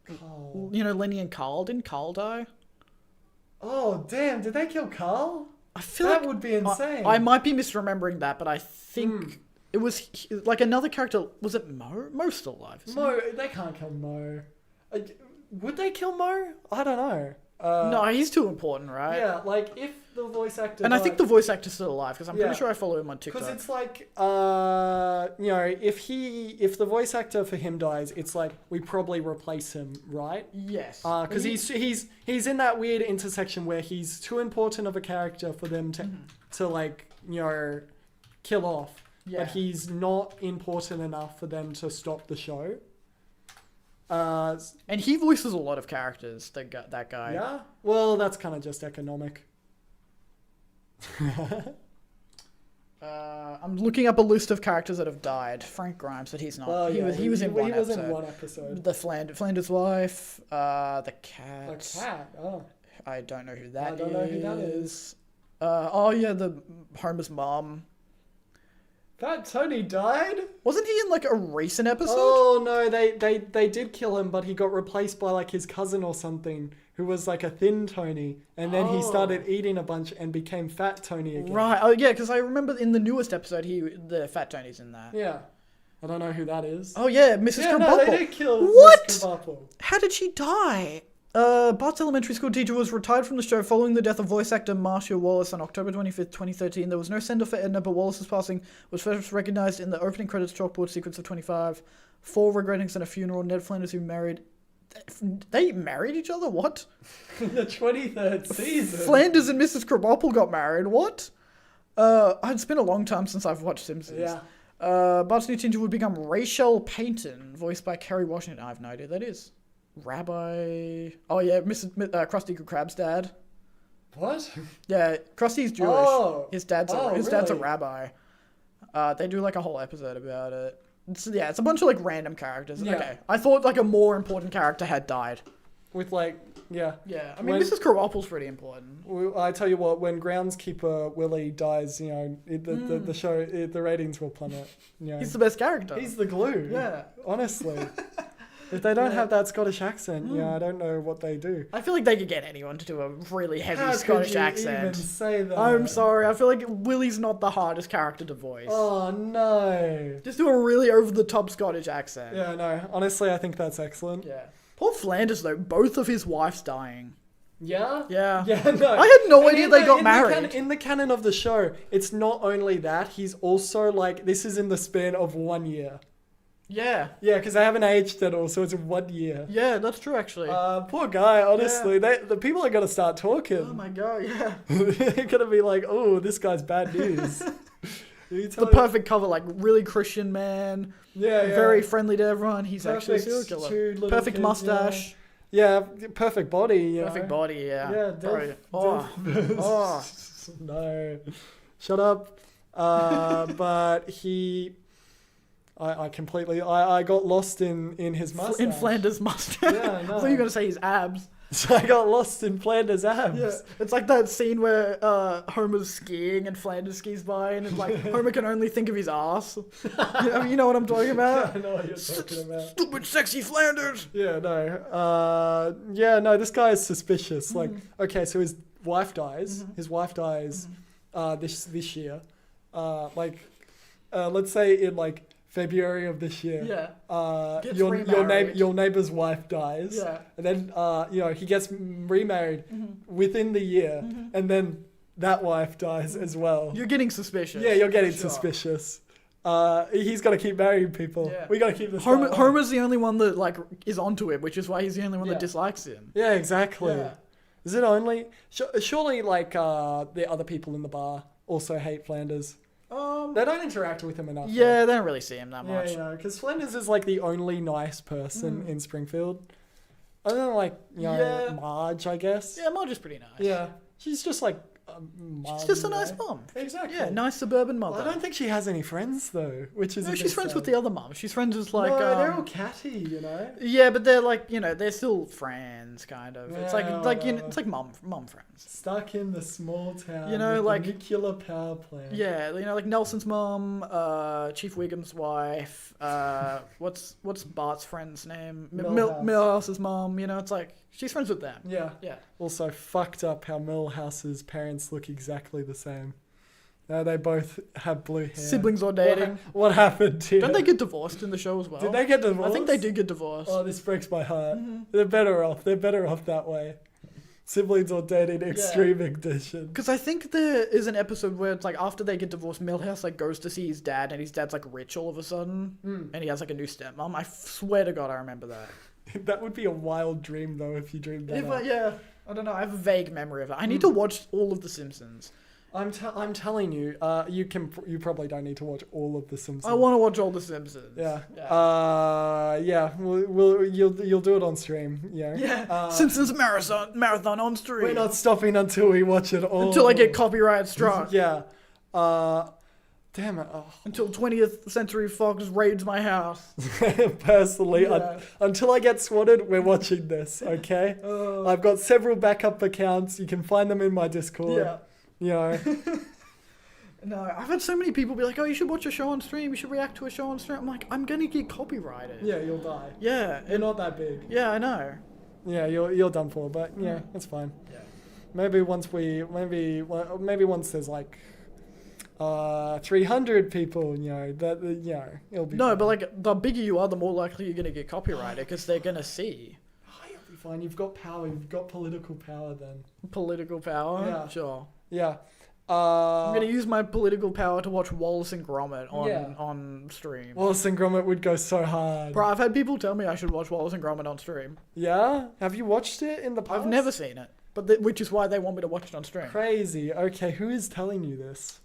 Carl. You know, Lenny and Carl. Didn't Carl die? Oh damn! Did they kill Carl? I feel That like would be insane. I might be misremembering that, but I think it was like another character. Was it Mo? Mo's still alive. Isn't he? Mo, they can't kill Mo. Would they kill Mo? I don't know. No, he's too important, right? Yeah, like if the voice actor. And I think the voice actor's still alive because I'm Yeah. pretty sure I follow him on Because TikTok. it's like, if the voice actor for him dies, it's like we probably replace him, right? Yes. Because he's in that weird intersection where he's too important of a character for them to like kill off, Yeah. but he's not important enough for them to stop the show. And he voices a lot of characters. That guy. Yeah. Well, that's kind of just economic. I'm looking up a list of characters that have died. Frank Grimes, but he's not. Well, he was in one He was episode. in one episode. The Flanders wife. The cat. A cat. Oh. I don't know who that is. I don't know who that is. Oh yeah, the Homer's mom. That Tony died? Wasn't he in like a recent episode? Oh no, they did kill him, but he got replaced by like his cousin or something, who was like a thin Tony, and then he started eating a bunch and became fat Tony again. Right. Oh yeah, because I remember in the newest episode, the fat Tony's in that. Yeah. I don't know who that is. Oh yeah, Mrs. Yeah, Krabappel. no, they did kill What? Miss Krabappel. How did she die? Bart's elementary school teacher was retired from the show following the death of voice actor Marcia Wallace on October 25th, 2013. There was no send-off for Edna, but Wallace's passing was first recognized in the opening credits chalkboard sequence of 25. 4 regrettings and a funeral. Ned Flanders, who married... They married each other? What? In the 23rd season. Flanders and Mrs. Krabappel got married? What? It's been a long time since I've watched Simpsons. Yeah. Bart's new teacher would become Rachel Payton, voiced by Kerry Washington. I have no idea who that is. Rabbi... Oh, yeah, Krusty Krab's dad. What? Yeah, Krusty's Jewish. Oh. His dad's a really? rabbi. They do like a whole episode about it. It's a bunch of like random characters. Yeah. Okay, I thought like a more important character had died. With like, yeah. Yeah, I mean When- Mrs. Krabappel's pretty important. Well, I tell you what, when groundskeeper Willie dies, the show, the ratings will plummet. He's the best character. He's the glue. Yeah. Honestly. If they don't have that Scottish accent, I don't know what they do. I feel like they could get anyone to do a really heavy How Scottish could you accent. even say that? I'm sorry. I feel like Willie's not the hardest character to voice. Oh no. Just do a really over-the-top Scottish accent. Yeah, no. Honestly, I think that's excellent. Yeah. Poor Flanders though. Both of his wives dying. Yeah? Yeah. Yeah, no. I had no And idea in they the- got in the married. in the canon of the show, it's not only that, he's also like, this is in the span of 1 year. Yeah. Yeah, because they haven't aged at all, so it's 1 year. Yeah, that's true actually. Poor guy, honestly. The people are going to start talking. Oh my god, yeah. They're going to be like, oh, this guy's bad news. The perfect cover, like really Christian man, yeah, very friendly to everyone. He's actually a Perfect serial two killer. little Perfect kids, mustache, Yeah, perfect body. You perfect know. body. Yeah. Yeah, Probably- oh. No. Shut up. But he... I completely... I got lost in his mustache. in Flanders' mustache. Yeah, no. I thought you were gonna say his abs. So I got lost in Flanders' abs. Yeah, it's like that scene where Homer's skiing and Flanders skis by, and it's like Homer can only think of his ass. You know what I'm talking about? I know what you're talking about. Stupid, sexy Flanders. Yeah, no. This guy is suspicious. Like, okay, so his wife dies. His wife dies this year. Let's say in like February of this year. Yeah. Gets Your remarried. your neighbor's wife dies. Yeah. And then he gets remarried within the year, and then that wife dies as well. You're getting suspicious. Yeah, you're getting Sure. suspicious. He's got to keep marrying people. Yeah. We got to keep this. Homer, guy on. Homer's the only one that like is onto it, which is why he's the only one Yeah. that dislikes him. Yeah, exactly. Yeah. Is it only? Surely, like the other people in the bar also hate Flanders. They don't interact with him enough. Yeah, they don't really see him that Yeah, much. because Flanders is like the only nice person in Springfield. Other than like Yeah. Marge, I guess. Yeah, Marge is pretty nice. Yeah, she's just like. She's just a nice mom. Exactly. Yeah, nice suburban Well, mother. I don't think she has any friends though, which is. No, a she's bit friends with sad. the other mom. She's friends with like. No, they're all catty, you know. Yeah, but they're like they're still friends, kind of. It's Yeah, like it's like mom friends. Stuck in the small town. You know, with like- the nuclear power plant. Yeah, like Nelson's mom, Chief Wiggum's wife. What's Bart's friend's name? Milhouse. Milhouse's mom. It's like she's friends with them. Yeah. Yeah. Also, fucked up how Milhouse's parents look exactly the same. No, they both have blue hair. Siblings are dating. What happened here? Don't they get divorced in the show as well? Did they get divorced? I think they do get divorced. Oh, this breaks my heart. They're better off. They're better off that way. Siblings are dead in Extreme Edition. Because I think there is an episode where it's like after they get divorced, Milhouse like goes to see his dad, and his dad's like rich all of a sudden, and he has like a new stepmom. I swear to God, I remember that. That would be a wild dream though if you dreamed that. I don't know. I have a vague memory of it. I need to watch all of The Simpsons. I'm telling you, you probably don't need to watch all of The Simpsons. I want to watch all The Simpsons. You'll do it on stream. Simpsons marathon on stream. We're not stopping until we watch it all. Until I get copyright struck. Yeah. Damn it. Oh. Until 20th Century Fox raids my house. Personally, until I get swatted, we're watching this. Okay. I've got several backup accounts. You can find them in my Discord. Yeah. You know. No, I've had so many people be like, "Oh, you should watch a show on stream. You should react to a show on stream." I'm like, I'm gonna get copyrighted. Yeah, you'll die. Yeah, You're not that big. Yeah, I know. Yeah, you're done for. But yeah, that's fine. Yeah. Maybe once there's like 300 people, it'll be. No, fine. but like the bigger you are, the more likely you're gonna get copyrighted because they're gonna see. You'll be fine. You've got power. You've got political power. Then. Political power. Yeah. Sure. Yeah. I'm gonna use my political power to watch Wallace and Gromit on stream. Wallace and Gromit would go so hard. Bro, I've had people tell me I should watch Wallace and Gromit on stream. Yeah? Have you watched it in the past? I've never seen it, but which is why they want me to watch it on stream. Crazy. Okay, who is telling you this?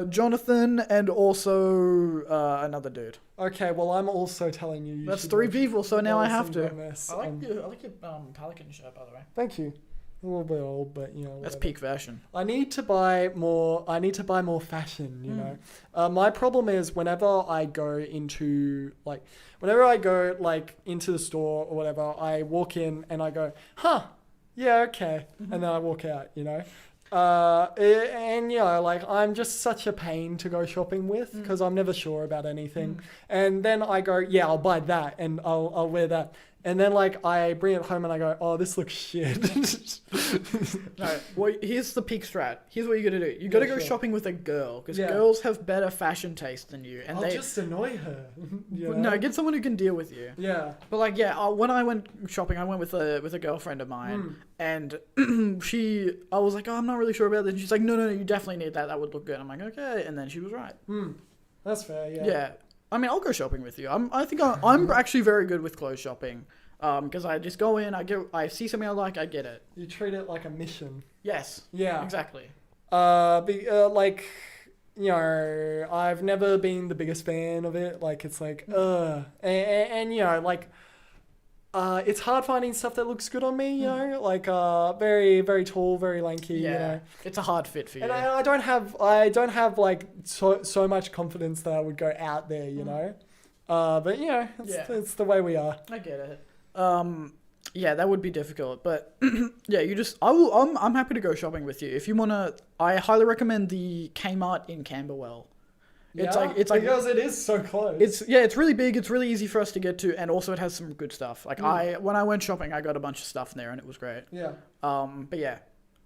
Jonathan and also another dude. Okay, well I'm also telling you. That's 3 people, so now Wallace I have and to. Grimace I like your Pelican shirt, by the way. Thank you. A little bit old, but That's peak fashion. I need to buy more fashion, you know. My problem is whenever I go into the store or whatever, I walk in and I go, yeah, okay. And then I walk out, you know. I'm just such a pain to go shopping with because I'm never sure about anything. And then I go, yeah, I'll buy that and I'll wear that. And then I bring it home and I go, oh, this looks shit. No, well, here's the peak strat. Here's what you gotta do. You gotta go shopping with a girl because girls have better fashion taste than you. And I'll just annoy her. No, get someone who can deal with you. Yeah. But when I went shopping, I went with a girlfriend of mine, and I was like, oh, I'm not really sure about this. And she's like, no, you definitely need that. That would look good. I'm like, okay. And then she was right. That's fair. Yeah. Yeah. I mean, I'll go shopping with you. I think I'm actually very good with clothes shopping. Because I just go in, I see something I like, I get it. You treat it like a mission. Yes. Yeah. Exactly. I've never been the biggest fan of it. It's it's hard finding stuff that looks good on me, you know, very, very tall, very lanky, you know. It's a hard fit for you. And I don't have so much confidence that I would go out there, you know. But it's the way we are. I get it. Yeah, that would be difficult, but yeah, I'm happy to go shopping with you. If you wanna, I highly recommend the Kmart in Camberwell. It's like because it is so close. It's really big. It's really easy for us to get to, and also it has some good stuff. When I went shopping, I got a bunch of stuff in there, and it was great. Yeah. But yeah,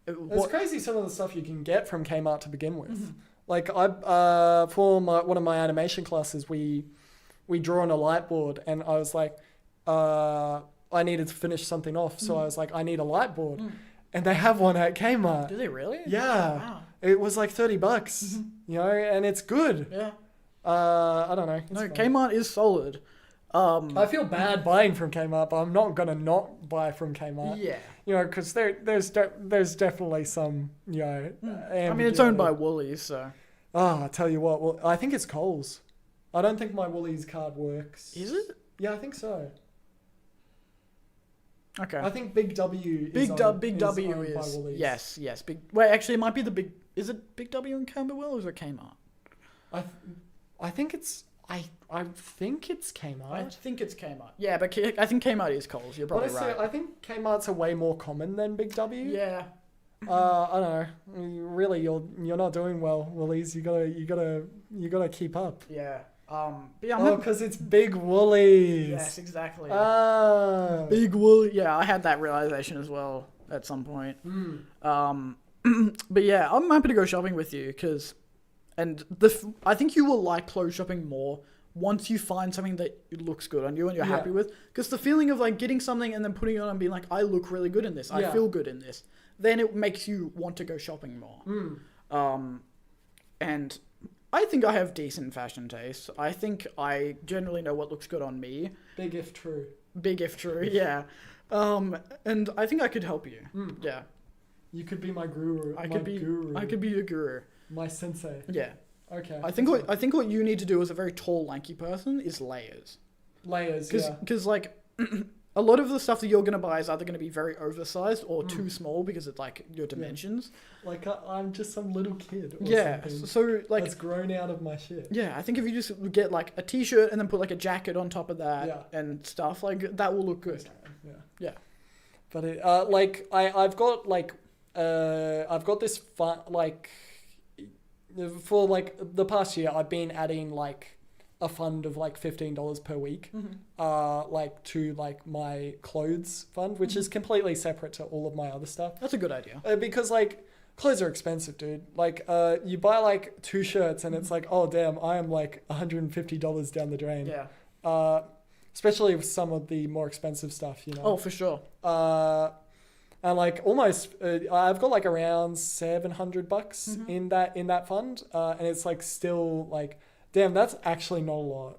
it's crazy some of the stuff you can get from Kmart to begin with. For one of my animation classes, we draw on a light board, and I was like, I needed to finish something off, so I was like, I need a light board. And they have one at Kmart. Do they really? Yeah. Wow. It was like $30, you know, and it's good. Yeah. I don't know. No, Kmart is solid. I feel bad buying from Kmart, but I'm not gonna not buy from Kmart. Yeah. You know, because there's definitely some, you know. I mean, it's owned by Woolies, so. I tell you what. Well, I think it's Coles. I don't think my Woolies card works. Is it? Yeah, I think so. Okay. I think Big W is owned by Woolies. Yes. Wait, actually, it might be the big. Is it Big W in Camberwell or is it Kmart? I think it's. I think it's Kmart. I think it's Kmart. Yeah, but I think Kmart is Coles. You're probably right. I think Kmart's are way more common than Big W. Yeah. I don't know. Really, you're not doing well, Woolies. You gotta keep up. Yeah. Because it's Big Woolies. Yes, exactly. Big Woolies. Yeah, I had that realization as well at some point. But yeah, I'm happy to go shopping with you I think you will like clothes shopping more once you find something that looks good on you and you're happy with. Because the feeling of getting something and then putting it on and being like, I look really good in this. I feel good in this. then it makes you want to go shopping more. And I think I have decent fashion taste. I think I generally know what looks good on me. Big if true. Big if true, yeah. And I think I could help you. Yeah. You could be my guru. I could be your guru. My sensei. Yeah. Okay. I think what you need to do as a very tall, lanky person is layers. Layers, yeah. Because like a lot of the stuff that you're gonna buy is either gonna be very oversized or too small because it's like your dimensions. Like I'm just some little kid. Or something so like that's grown out of my shit. Yeah, I think if you just get like a t-shirt and then put like a jacket on top of that and stuff like that will look good. Yeah. But it, like I've got this fun like for like the past year I've been adding like a fund of like $15 per week, like to like my clothes fund, which is completely separate to all of my other stuff. That's a good idea. Because like clothes are expensive, dude. Like you buy like 2 shirts and it's like, oh damn, I am like $150 down the drain. Yeah. Especially with some of the more expensive stuff, you know. Oh, for sure. And like almost, I've got like around $700 in that fund, and it's like still like, damn, that's actually not a lot.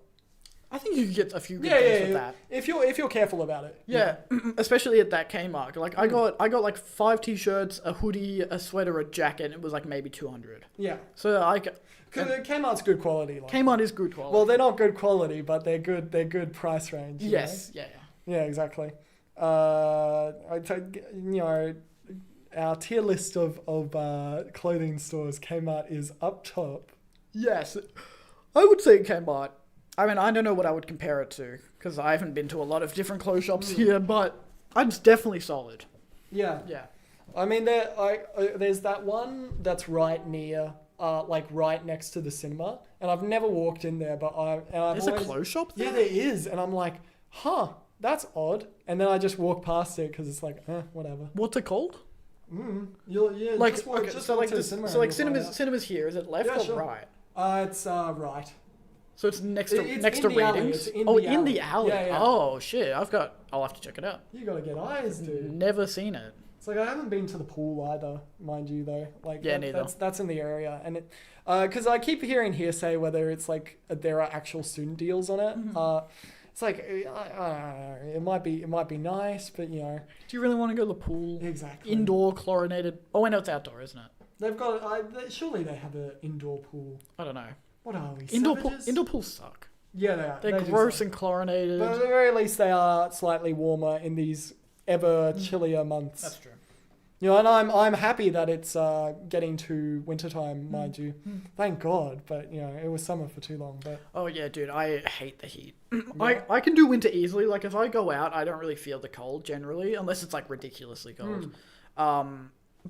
I think you could get a few good things with that. If you're careful about it. Yeah, especially at that Kmart. Like I got like 5 t-shirts, a hoodie, a sweater, a jacket. And it was like maybe 200. Yeah. So Kmart's good quality. Like Kmart is good quality. Well, they're not good quality, but they're good price range. Yes. Know? Yeah. Yeah, exactly. I take, you know, our tier list of clothing stores, Kmart is up top. Yes. I would say Kmart. I mean, I don't know what I would compare it to because I haven't been to a lot of different clothes shops here, but it's definitely solid. Yeah. Yeah. I mean, there's that one that's right near, like right next to the cinema, and I've never walked in there, but There's a clothes shop there? Yeah, there is, and I'm like, huh, that's odd, and then I just walk past it because it's like, whatever. What's it called? Like, cinemas here. Is it left or right? It's right. So it's next to in readings. In the alley. Yeah. Oh shit! I'll have to check it out. You gotta get eyes, dude. Never seen it. It's like I haven't been to the pool either, mind you, though. Like neither. That's in the area, and it, because I keep hearing hearsay whether it's like there are actual student deals on it. It's like it might be nice, but you know. Do you really want to go to the pool? Exactly. Indoor chlorinated. Oh, I know it's outdoor, isn't it? They've got. Surely they have an indoor pool. I don't know. What are we? Indoor pools suck. Yeah, they are. They're gross and chlorinated. But at the very least, they are slightly warmer in these ever chillier months. That's true. You know, and I'm happy that it's getting to wintertime, mind you. Thank God, but you know, it was summer for too long. But oh yeah, dude, I hate the heat. I can do winter easily. Like if I go out, I don't really feel the cold generally, unless it's like ridiculously cold.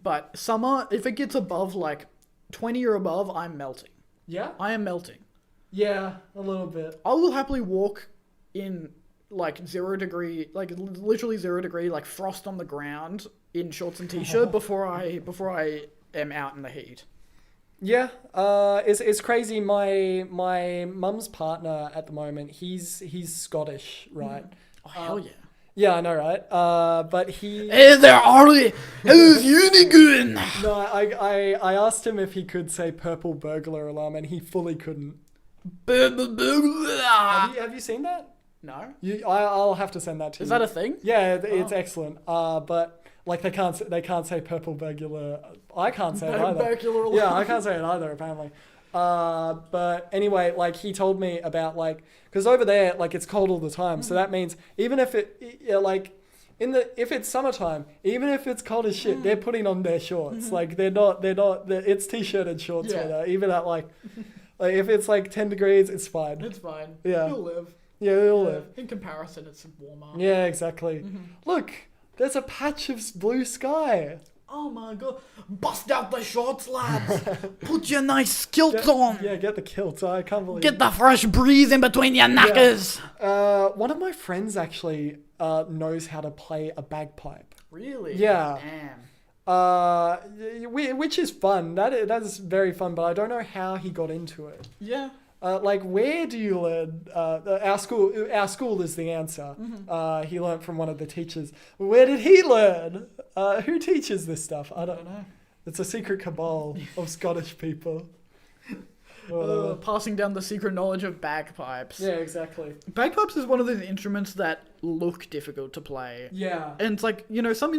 But summer, if it gets above like 20 or above, I'm melting. Yeah? I am melting. Yeah, a little bit. I will happily walk in like 0 degree, like literally 0 degree, like frost on the ground in shorts and t-shirt before I am out in the heat. Yeah, it's crazy. My mum's partner at the moment, he's Scottish, right? Oh hell yeah. Yeah, I know, right? But he... Hey there, Arlie! How's uni going? No, I asked him if he could say purple burglar alarm, and he fully couldn't. Have you seen that? No. I'll have to send that to you. Is that a thing? Yeah, it's excellent. But like they can't say purple burglar. I can't say it either. Burglar alarm. Yeah, I can't say it either apparently. But anyway, like he told me about like, because over there, like it's cold all the time. So that means even if if it's summertime, even if it's cold as shit, they're putting on their shorts. Like it's t-shirt and shorts weather. Even at like if it's like 10 degrees, it's fine. It's fine. Yeah. You'll live. Yeah, you'll live. In comparison, it's warmer. Yeah, exactly. Look, there's a patch of blue sky. Oh my god. Bust out the shorts, lads. Put your nice kilts on. Yeah, get the kilt. I can't believe Get the fresh breeze in between your knackers. Yeah. One of my friends actually knows how to play a bagpipe. Really? Yeah. Damn. Which is fun. That is very fun, but I don't know how he got into it. Yeah. Like, where do you learn? Our school is the answer. He learned from one of the teachers. Where did he learn? Who teaches this stuff? I don't know. It's a secret cabal of Scottish people. Passing down the secret knowledge of bagpipes. Yeah, exactly. Bagpipes is one of those instruments that look difficult to play. Yeah. And it's like, some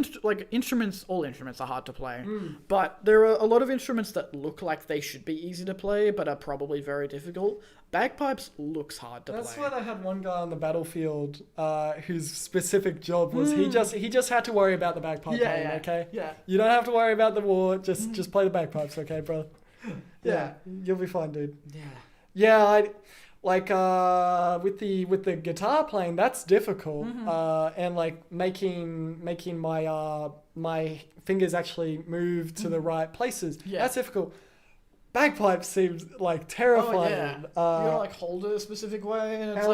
instruments, all instruments are hard to play. But there are a lot of instruments that look like they should be easy to play, but are probably very difficult. Bagpipes looks hard to That's play. why they had one guy on the battlefield whose specific job was he just had to worry about the bagpipe playing, okay? Yeah. You don't have to worry about the war, just play the bagpipes, okay, bro? Yeah, you'll be fine, dude. Yeah, I like with the guitar playing, that's difficult. And like making my my fingers actually move to the right places. Yeah. That's difficult. Bagpipes seems like terrifying. Oh, yeah. You gotta like hold it a specific way, and it's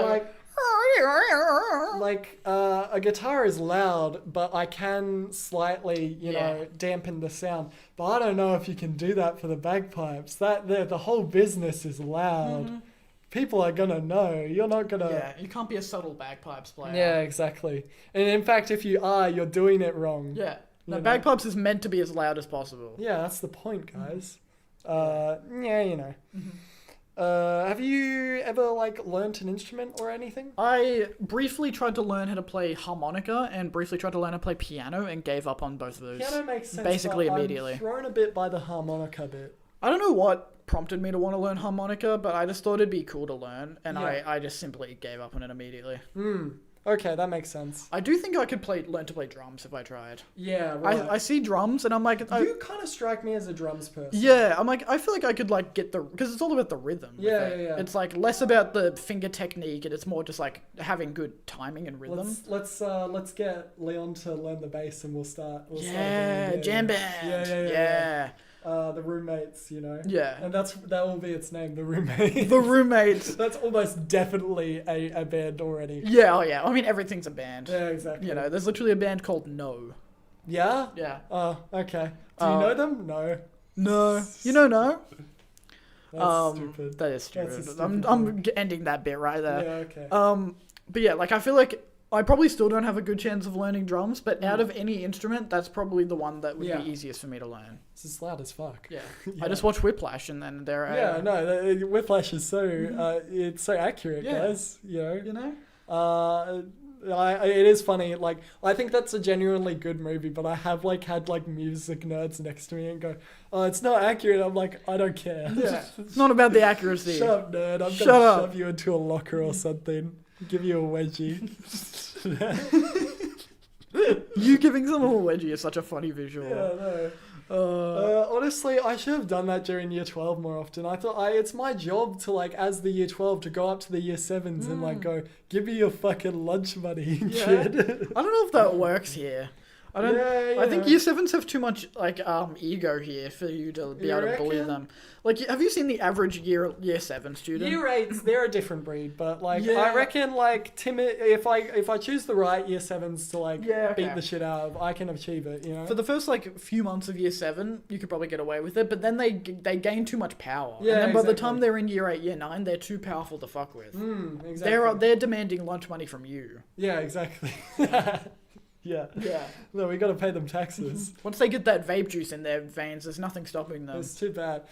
a guitar is loud, but I can slightly, you know, dampen the sound. But I don't know if you can do that for the bagpipes. The whole business is loud. People are gonna know. You're not gonna. Yeah, you can't be a subtle bagpipes player. Yeah, exactly. And in fact, if you are, you're doing it wrong. Yeah. No, bagpipes is meant to be as loud as possible. Yeah, that's the point, guys. Yeah, you know. Have you ever like learnt an instrument or anything? I briefly tried to learn how to play harmonica and briefly tried to learn how to play piano and gave up on both of those. Piano makes sense. Basically but immediately. I'm thrown a bit by the harmonica bit. I don't know what prompted me to want to learn harmonica, but I just thought it'd be cool to learn, and I just simply gave up on it immediately. Okay, that makes sense. I do think I could learn to play drums if I tried. Yeah, right. I see drums and I'm like... You kind of strike me as a drums person. Yeah, I'm like, I feel like I could like get the... Because it's all about the rhythm. Yeah. It's like less about the finger technique and it's more just like having good timing and rhythm. Let's get Leon to learn the bass and we'll start jam band. Yeah. The Roommates, you know. Yeah. And that will be its name, The Roommates. The Roommates. That's almost definitely a band already. Yeah, oh yeah. I mean, everything's a band. Yeah, exactly. You know, there's literally a band called No. Yeah? Yeah. Oh, okay. Do you know them? No. No. You know No? That's stupid. That is stupid. That's a stupid I'm ending that bit right there. Yeah, okay. But yeah, like I feel like I probably still don't have a good chance of learning drums, but out of any instrument, that's probably the one that would be easiest for me to learn. This is loud as fuck. Yeah. I just watched Whiplash and then Whiplash is so it's so accurate, guys. You know. It is funny. Like I think that's a genuinely good movie, but I have like had like music nerds next to me and go, "Oh, it's not accurate." I'm like, I don't care. Yeah. It's not about the accuracy. Shut up, nerd. I'm gonna shove you into a locker or something. Give you a wedgie. You giving someone a wedgie is such a funny visual. Yeah, no. Honestly, I should have done that during year 12 more often. I thought it's my job to like, as the year 12, to go up to the year 7s and like go, give me your fucking lunch money, kid. I don't know if that works here. I don't. Yeah, I think year 7s have too much like ego here for you to be able to bully them. Like, have you seen the average year 7 student? Year 8s, they're a different breed, but like I reckon like timid. If I choose the right year 7s to like beat the shit out of, I can achieve it. You know. For the first like few months of year 7, you could probably get away with it, but then they gain too much power. Yeah, and then by the time they're in year 8, year 9, they're too powerful to fuck with. Exactly. They're demanding lunch money from you. Yeah, exactly. Yeah. No, we got to pay them taxes. Once they get that vape juice in their veins, there's nothing stopping them. It's too bad.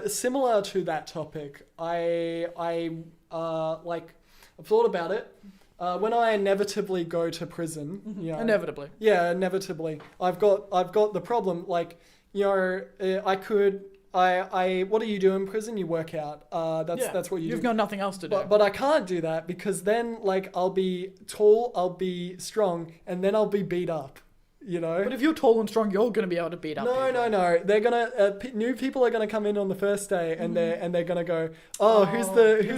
Similar to that topic, I've thought about it. When I inevitably go to prison, you know, Inevitably. Yeah, inevitably. I've got the problem. Like, you know, what do you do in prison? You work out. That's what you do. You've got nothing else to do. But I can't do that because then, like, I'll be tall, I'll be strong, and then I'll be beat up. You know. But if you're tall and strong, you're gonna be able to beat up. No. They're gonna new people are gonna come in on the first day, and they're gonna go, who's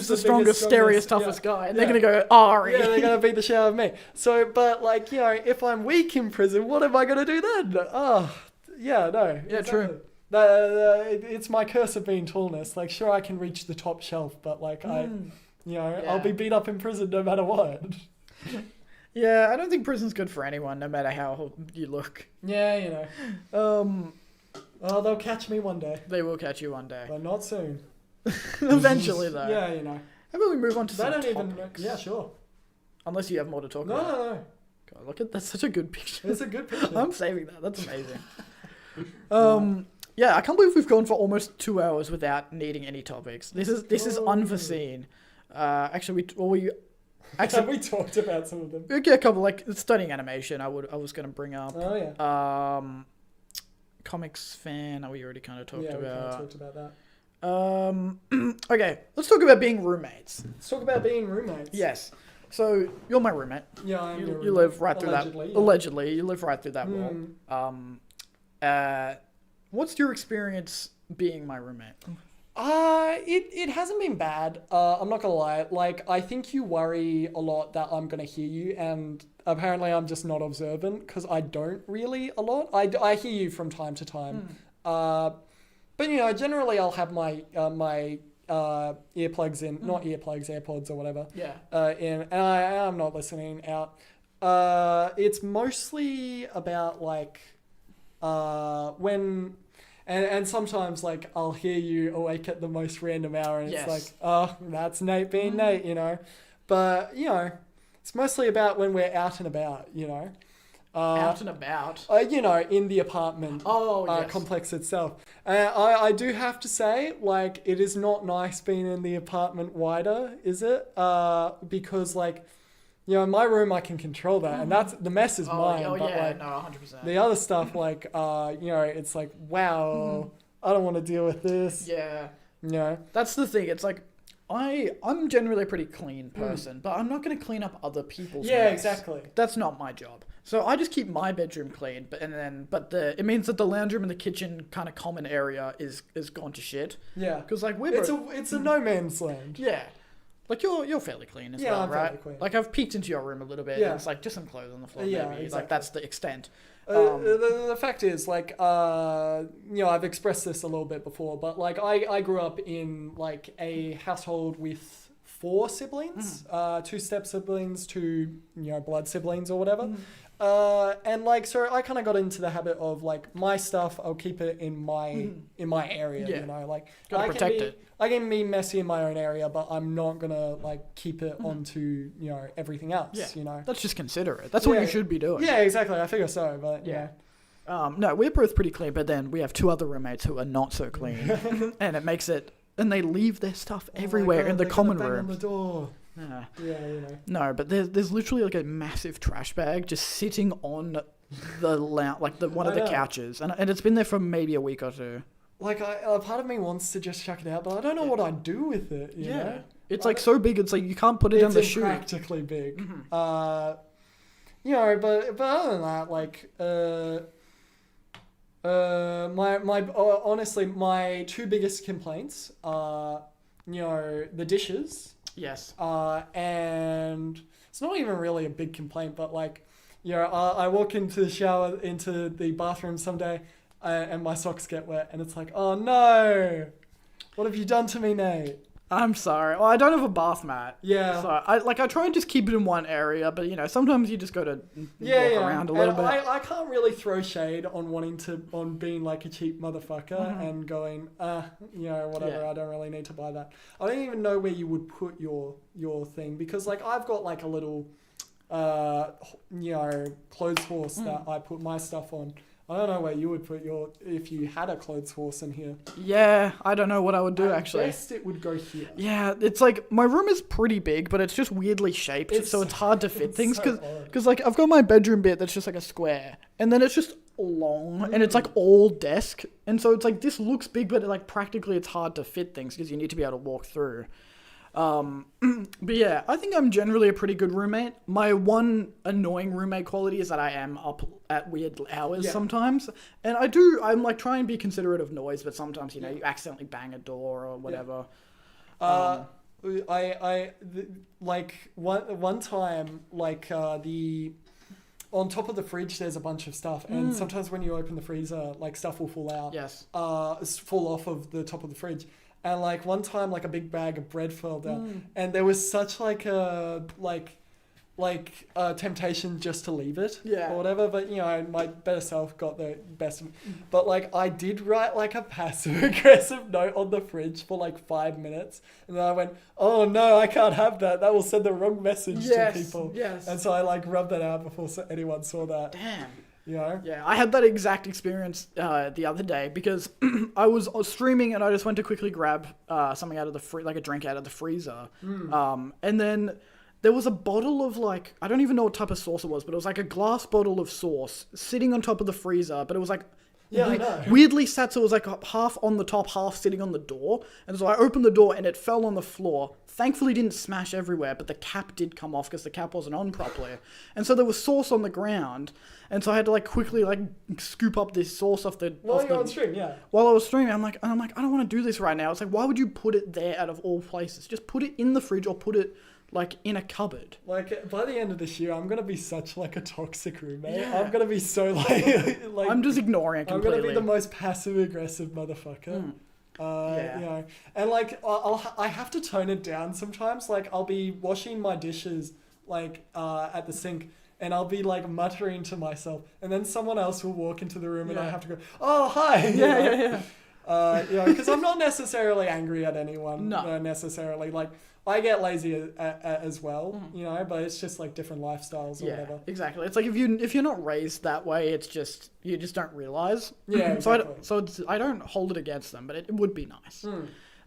the strongest, scariest, toughest guy, and they're gonna go, Ari. Yeah, they're gonna beat the shit out of me. So, but like, you know, if I'm weak in prison, what am I gonna do then? Oh, yeah, no. Yeah, exactly. true. It's my curse of being tallness. Like, sure, I can reach the top shelf, but like, I'll be beat up in prison no matter what. Yeah, I don't think prison's good for anyone, no matter how you look. Yeah, you know. They'll catch me one day. They will catch you one day. But not soon. Eventually, though. Yeah, you know. How about we move on to They some don't even. topics? Yeah, sure. Unless you have more to talk No, about. no, no. God, look at that's such a good picture. It's a good picture. I'm saving that. That's amazing. Yeah, I can't believe we've gone for almost 2 hours without needing any topics. This is unforeseen. Actually, we Have we talked about some of them? we get a couple like studying animation. I was gonna bring up. Oh yeah. Comics fan. We already kind of talked Yeah, we kind of about. talked about that. Okay, let's talk about being roommates. Let's talk about being roommates. Yes. So you're my roommate. Yeah, I'm your You roommate. live right through Allegedly, that. yeah. Allegedly, you live right through that wall. Mm. What's your experience being my roommate? It hasn't been bad. I'm not gonna lie. Like, I think you worry a lot that I'm gonna hear you, and apparently I'm just not observant because I don't really a lot. I hear you from time to time. But you know, generally I'll have my earplugs in, not earplugs, AirPods or whatever. Yeah. In, and I'm not listening out. It's mostly about like when. And sometimes, like, I'll hear you awake at the most random hour, and Yes. it's like, oh, that's Nate being Nate, you know. But, you know, it's mostly about when we're out and about, you know. Out and about. You know, in the apartment Yes. complex itself. I do have to say, like, it is not nice being in the apartment wider, is it? Because, like, you know, in my room I can control that, and that's the mess is mine. Oh but yeah, like, no, 100%. the other stuff, like, you know, it's like, wow, I don't want to deal with this. Yeah, You know? that's the thing. It's like I'm generally a pretty clean person, but I'm not going to clean up other people's. Yeah, mess. exactly. That's not my job. So I just keep my bedroom clean, but it means that the lounge room and the kitchen kind of common area is gone to shit. Yeah. Because like we're It's a no man's land. yeah. Like you're fairly clean as Yeah, well, I'm right? fairly clean. Like I've peeked into your room a little bit. Yeah. And it's like just some clothes on the floor. Yeah, maybe. exactly. Like that's the extent. The fact is, like, you know, I've expressed this a little bit before, but like, I grew up in like a household with 4 siblings, 2 step siblings, 2, you know, blood siblings or whatever. And like, so I kind of got into the habit of like my stuff, I'll keep it in my area, Yeah. you know, like Gotta protect it. I can be messy in my own area, but I'm not gonna like keep it onto, you know, everything else, Yeah. you know. That's just considerate. That's what Yeah. you should be doing. Yeah, exactly. I figure so, but Yeah. yeah. No, we're both pretty clean, but then we have 2 other roommates who are not so clean, and it makes it. And they leave their stuff everywhere in the common room. room. On the door. Yeah. Yeah, you know. No, but there's literally like a massive trash bag just sitting on the one of I the know. couches, and it's been there for maybe a week or 2. Like, a part of me wants to just chuck it out, but I don't know what I'd do with it. You know? It's like so big, it's like you can't put it in the It's shoe. practically big. You know, but other than that, like, honestly, my 2 biggest complaints are, you know, the dishes. Yes. And it's not even really a big complaint, but like, you know, I walk into the bathroom someday, and my socks get wet, and it's like, oh no, what have you done to me, Nate? I'm sorry. Well, I don't have a bath mat. Yeah. So I try and just keep it in one area, but you know, sometimes you just got to walk around a little bit. I can't really throw shade on being like a cheap motherfucker and going, you know, whatever, Yeah. I don't really need to buy that. I don't even know where you would put your thing, because like I've got like a little, you know, clothes horse that I put my stuff on. I don't know where you would put if you had a clothes horse in here. Yeah, I don't know what I would do At actually. best it would go here. Yeah, it's like my room is pretty big, but it's just weirdly shaped, so it's hard to fit things. so odd. Because like I've got my bedroom bit that's just like a square, and then it's just long, and it's like all desk, and so it's like this looks big, but like practically it's hard to fit things because you need to be able to walk through. But yeah, I think I'm generally a pretty good roommate. My one annoying roommate quality is that I am up at weird hours sometimes, and I'm like try and be considerate of noise, but sometimes you know you accidentally bang a door or whatever. Like one time, like on top of the fridge there's a bunch of stuff, and sometimes when you open the freezer, like stuff will fall out. Yes. Fall off of the top of the fridge. And like one time, like a big bag of bread fell down, and there was such like a temptation just to leave it Yeah. or whatever, but my better self got the best of me. But like I did write like a passive aggressive note on the fridge for like 5 minutes, and then I went, oh no, I can't have that will send the wrong message to people. Yes. And so I like rubbed that out before anyone saw that. Damn. Yeah, I had that exact experience the other day because I was streaming and I just went to quickly grab something out of the like a drink out of the freezer, and then there was a bottle of like, I don't even know what type of sauce it was, but it was like a glass bottle of sauce sitting on top of the freezer, but it was like I know. weirdly sat, so it was like half on the top, half sitting on the door. And so I opened the door and it fell on the floor. Thankfully didn't smash everywhere, but the cap did come off because the cap wasn't on properly. And so there was sauce on the ground. And so I had to like quickly like scoop up this sauce off the... While off you're the, on stream, yeah. While I was streaming, I'm like, I don't want to do this right now. It's like, why would you put it there out of all places? Just put it in the fridge or put it like in a cupboard. Like by the end of this year, I'm gonna be such like a toxic roommate. Yeah. I'm gonna be so like I'm just ignoring it completely. I'm gonna be the most passive aggressive motherfucker. And like I have to tone it down sometimes. Like I'll be washing my dishes like at the sink, and I'll be like muttering to myself, and then someone else will walk into the room, and I have to go, oh hi. Yeah. Because I'm not necessarily angry at anyone. No. Necessarily. Like I get lazy as well, but it's just like different lifestyles or whatever. Exactly. It's like if you're not raised that way, it's just you just don't realize. Yeah, exactly. I don't hold it against them, but it would be nice.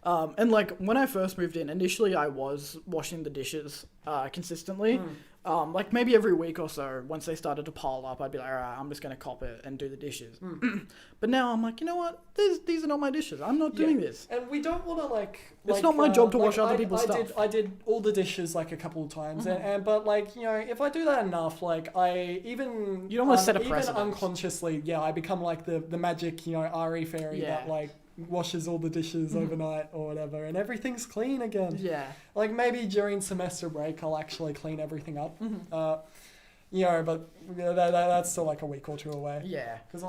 And like when I first moved in, initially I was washing the dishes consistently. Like maybe every week or so, once they started to pile up, I'd be like, all right, I'm just going to cop it and do the dishes. But now I'm like, you know what? These are not my dishes. I'm not doing this. And we don't want to like... It's not my job to wash other people's stuff. I did all the dishes like a couple of times. But like, if I do that enough, like you don't want to set a precedent. Even unconsciously, I become like the magic, RE fairy that like washes all the dishes overnight or whatever, and everything's clean again. Yeah. Like maybe during semester break, I'll actually clean everything up. But that's still like a week or two away. Yeah. Because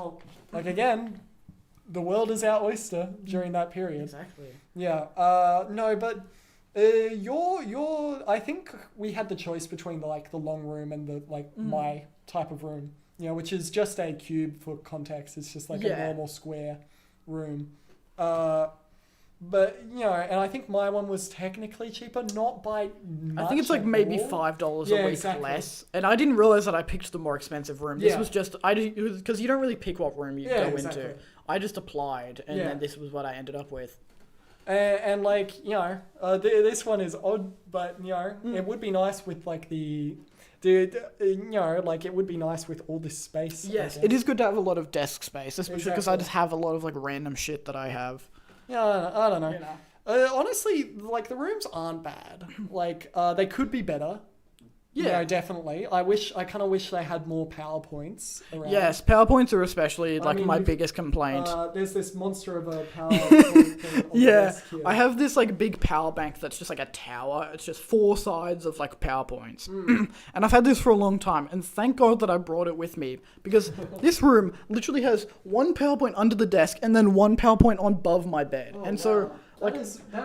again, the world is our oyster during that period. Exactly. Yeah. No, but I think we had the choice between the long room and the my type of room. Which is just a cube for context. It's just like a normal square room. But and I think my one was technically cheaper, not by much. I think it's like maybe $5 a week less, and I didn't realize that I picked the more expensive room. This was just because you don't really pick what room you go into. I just applied, and then this was what I ended up with. And this one is odd, but it would be nice with like the. It would be nice with all this space. Yes, it is good to have a lot of desk space, especially because I just have a lot of like random shit that I have. Yeah, I don't know. Honestly, like the rooms aren't bad. Like they could be better. Yeah, definitely. I kind of wish they had more PowerPoints around. Yes, PowerPoints are especially my biggest complaint. There's this monster of a PowerPoint thing on the desk here. I have this like big power bank that's just like a tower. It's just 4 sides of like PowerPoints. And I've had this for a long time, and thank God that I brought it with me, because this room literally has 1 PowerPoint under the desk and then 1 PowerPoint on above my bed. So that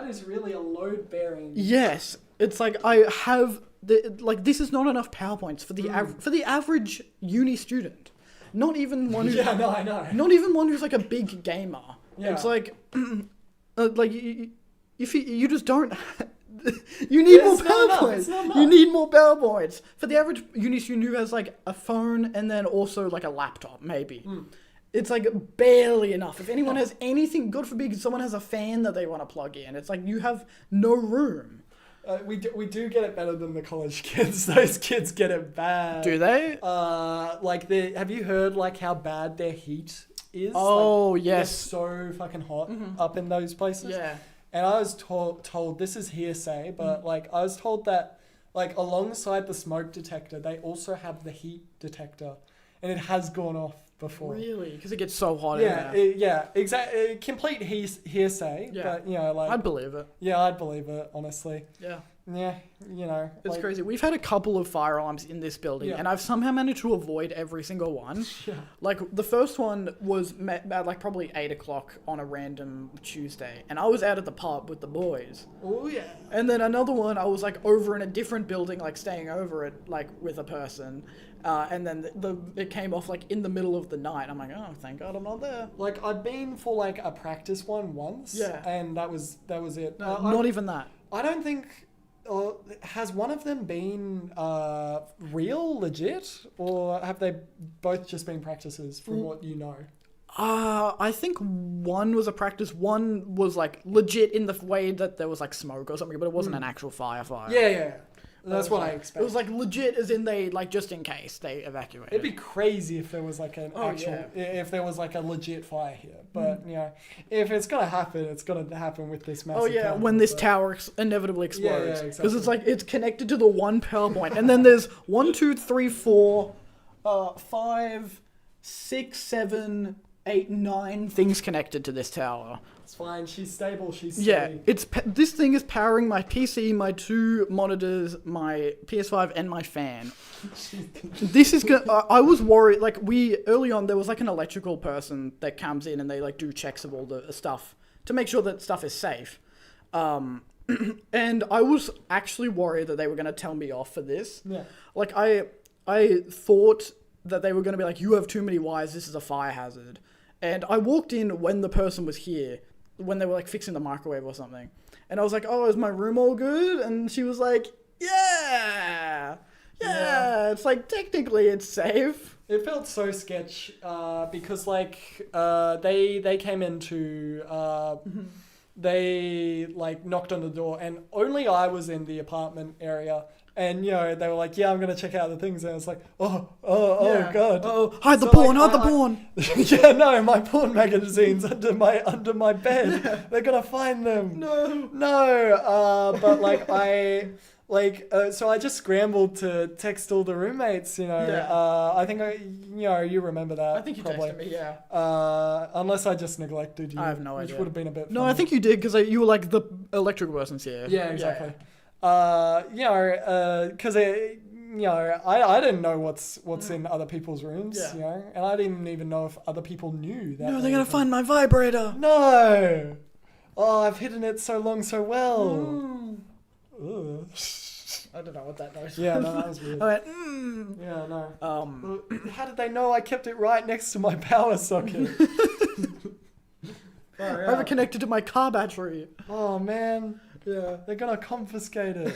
is really a load bearing. Yes, it's like I have this is not enough PowerPoints for the average uni student. Not even one who's I know. Not even one who's like a big gamer. Yeah. It's like if you just don't you need more PowerPoints. You need more PowerPoints for the average uni student who has like a phone and then also like a laptop maybe. It's like barely enough. If anyone has anything, God forbid, someone has a fan that they want to plug in. It's like you have no room. We do get it better than the college kids. Those kids get it bad. Do they? Have you heard like how bad their heat is? Oh, yes. It's so fucking hot up in those places. Yeah. And I was told this is hearsay, but I was told that alongside the smoke detector, they also have the heat detector, and it has gone off before. Really? Because it gets so hot in there. Exactly. Complete hearsay. Yeah. But, I'd believe it. Yeah, I'd believe it, honestly. Yeah. yeah, you know, It's like, crazy. We've had a couple of fire alarms in this building, Yeah. and I've somehow managed to avoid every single one. Yeah. Like, the first one was at like probably 8 o'clock on a random Tuesday, and I was out at the pub with the boys. Oh yeah. And then another one, I was like over in a different building, like staying over it, like with a person. And then it came off like in the middle of the night. I'm like, oh, thank God I'm not there. Like I've been for like a practice one once. Yeah. And that was it. No, not even that. I don't think. Has one of them been real, legit, or have they both just been practices from what you know? I think one was a practice. One was like legit in the way that there was like smoke or something, but it wasn't an actual firefight. Yeah. That's It was what I like- expect. It was like legit, as in they like just in case they evacuated. It'd be crazy if there was like an Oh, actual, yeah. if there was like a legit fire here. But you know, if it's gonna happen, it's gonna happen with this massive. Oh yeah, tower, when this but- tower inevitably explodes, because exactly. it's like it's connected to the one power point, and then there's 1, 2, 3, 4, 5, 6, 7, 8, 9 things connected to this tower. It's fine. She's stable. She's Yeah, steady. this thing is powering my PC, my 2 monitors, my PS5, and my fan. This is gonna. I was worried. Like early on, there was like an electrical person that comes in and they like do checks of all the stuff to make sure that stuff is safe. And I was actually worried that they were gonna tell me off for this. Yeah. Like I thought that they were gonna be like, you have too many wires. This is a fire hazard. And I walked in when the person was here, when they were like fixing the microwave or something. And I was like, oh, is my room all good? And she was like, yeah. It's like, technically it's safe. It felt so sketch because like they came into they like knocked on the door and only I was in the apartment area. And, you know, they were like, yeah, I'm going to check out the things. And I was like, oh, God. Oh, hide the So, porn, like, hide the porn. Yeah, no, my porn magazine's under my bed. They're going to find them. No, but, like, so I just scrambled to text all the roommates, you know. Yeah. I think, you remember that. I think you probably. texted me, yeah. Unless I just neglected you. I have no Which idea. would have been a bit No, funny. I think you did, because you were like, the electrical person's here. Yeah, exactly. Because I didn't know what's in other people's rooms, Yeah. you know, and I didn't even know if other people knew that. No, they they're going were to find my vibrator. No! Oh, I've hidden it so long, so well. Ugh. I don't know what that noise Yeah, no, that was weird. I went, Yeah, no. Um, How did they know I kept it right next to my power socket? Far I have it out. connected to my car battery. Oh, man. Yeah. They're gonna confiscate it.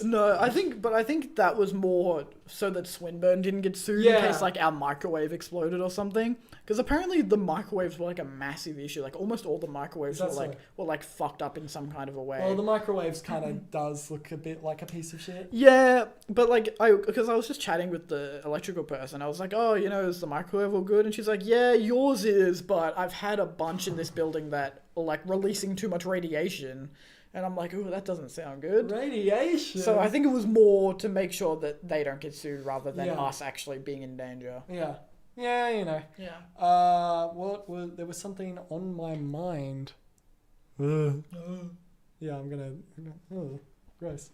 No, I think that was more so that Swinburne didn't get sued Yeah. in case like our microwave exploded or something. Because apparently the microwaves were like a massive issue. Like almost all the microwaves Is were that like fucked up in some kind of a way. Well, the microwaves kind of does look a bit like a piece of shit. Yeah, but like because I was just chatting with the electrical person. I was like, "Oh, is the microwave all good?" And she's like, "Yeah, yours is, but I've had a bunch in this building that are like releasing too much radiation." And I'm like, "Ooh, that doesn't sound good." Radiation. So I think it was more to make sure that they don't get sued rather than Yeah. us actually being in danger. Yeah. Yeah, you know. Yeah. There was something on my mind. Yeah, I'm gonna. Oh, gross.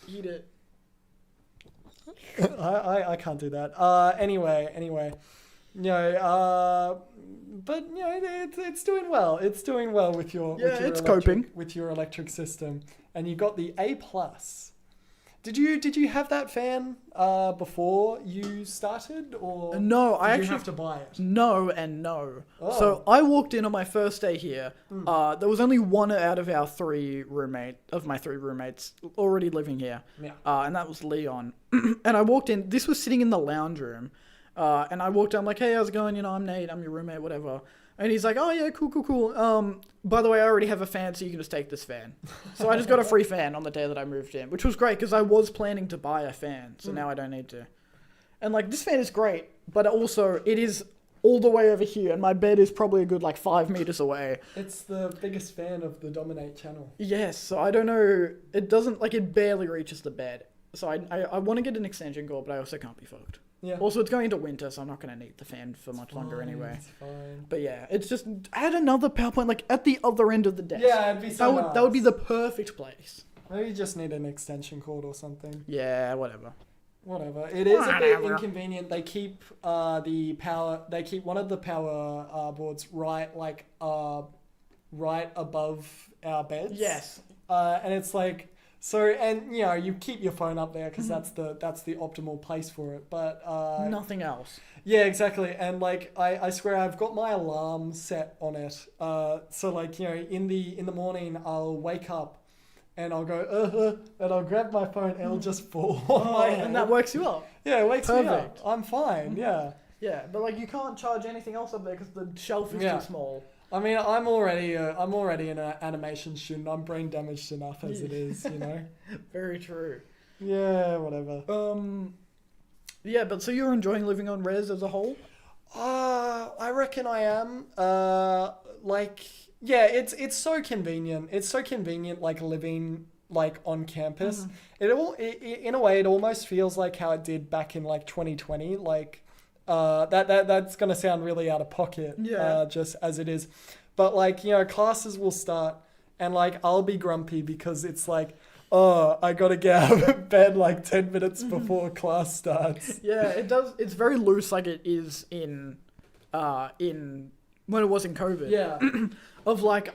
Eat it. I can't do that. Anyway. But it's doing well. It's doing well with your it's coping. with your electric system, and you got the A+. Did you have that fan before you started, or No, I did you actually have to buy it? No and no. Oh. So I walked in on my first day here. There was only one out of my three roommates already living here. Yeah. And that was Leon. And I walked in. This was sitting in the lounge room. And I walked in. I'm like, "Hey, how's it going? I'm Nate. I'm your roommate, whatever." And he's like, "Oh yeah, cool. By the way, I already have a fan, so you can just take this fan." So I just got a free fan on the day that I moved in, which was great because I was planning to buy a fan, so now I don't need to. And like this fan is great, but also it is all the way over here, and my bed is probably a good like 5 meters away. It's the biggest fan of the Dominate channel. Yes, so I don't know. It doesn't it barely reaches the bed. So I want to get an extension cord, but I also can't be fucked. Yeah. Also, it's going into winter, so I'm not going to need the fan for much longer Fine, anyway. It's fine. But yeah, it's just add another PowerPoint like at the other end of the desk. Yeah, it'd be so that would be nice. the perfect place. Maybe you just need an extension cord or something. Yeah, whatever. Whatever. It is a bit Whatever. inconvenient. They keep the power. They keep one of the power boards right above our beds. Yes. And it's like so, and you know, you keep your phone up there because that's the optimal place for it. But Nothing else. yeah, exactly. And like I swear I've got my alarm set on it. So like, you know, in the morning I'll wake up and I'll go and I'll grab my phone and it'll just fall on my head. And that works you up. Yeah, it wakes me Perfect. up. I'm fine. Yeah. Yeah, but like you can't charge anything else up there because the shelf is Yeah. too small. I mean, I'm already an animation student. I'm brain damaged enough as it is, you know. Very true. Yeah, whatever. Yeah, but so you're enjoying living on res as a whole? I reckon I am. Like, yeah, it's so convenient. It's so convenient, like living like on campus. In a way, it almost feels like how it did back in like 2020. Like, that's gonna sound really out of pocket. Yeah. Just as it is, but like, you know, classes will start, and like I'll be grumpy because it's like, oh, I gotta get out of bed like 10 minutes before class starts. Yeah, it does. It's very loose, like it is in when it was in COVID. Yeah. Of like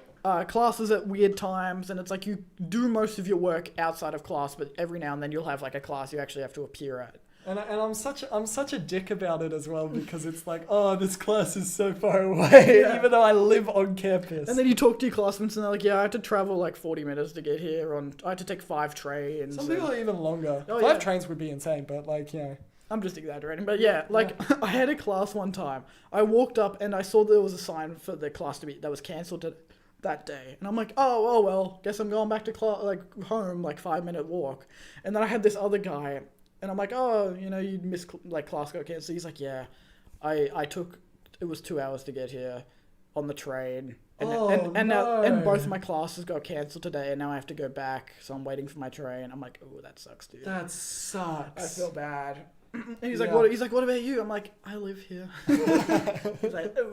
classes at weird times, and it's like you do most of your work outside of class, but every now and then you'll have like a class you actually have to appear at. And I'm such a dick about it as well because it's like, oh, this class is so far away, Yeah. even though I live on campus. And then you talk to your classmates, and they're like, "Yeah, I had to travel like 40 minutes to get here. I had to take 5 trains." Some people are even longer. Oh, 5 yeah. trains would be insane, but like, you know. I'm just exaggerating, but yeah, like I had a class one time. I walked up and I saw there was a sign for the class that was cancelled that day, and I'm like, oh well, guess I'm going back to home, like 5-minute walk. And then I had this other guy, and I'm like, oh, you know, you missed class got cancelled. He's like, yeah, I took it was 2 hours to get here on the train. And and both my classes got cancelled today, and now I have to go back, so I'm waiting for my train. I'm like, oh, that sucks, dude. That sucks. I feel bad. And he's like, Yeah. what? He's like, what about you? I'm like, I live here. He's like, oh.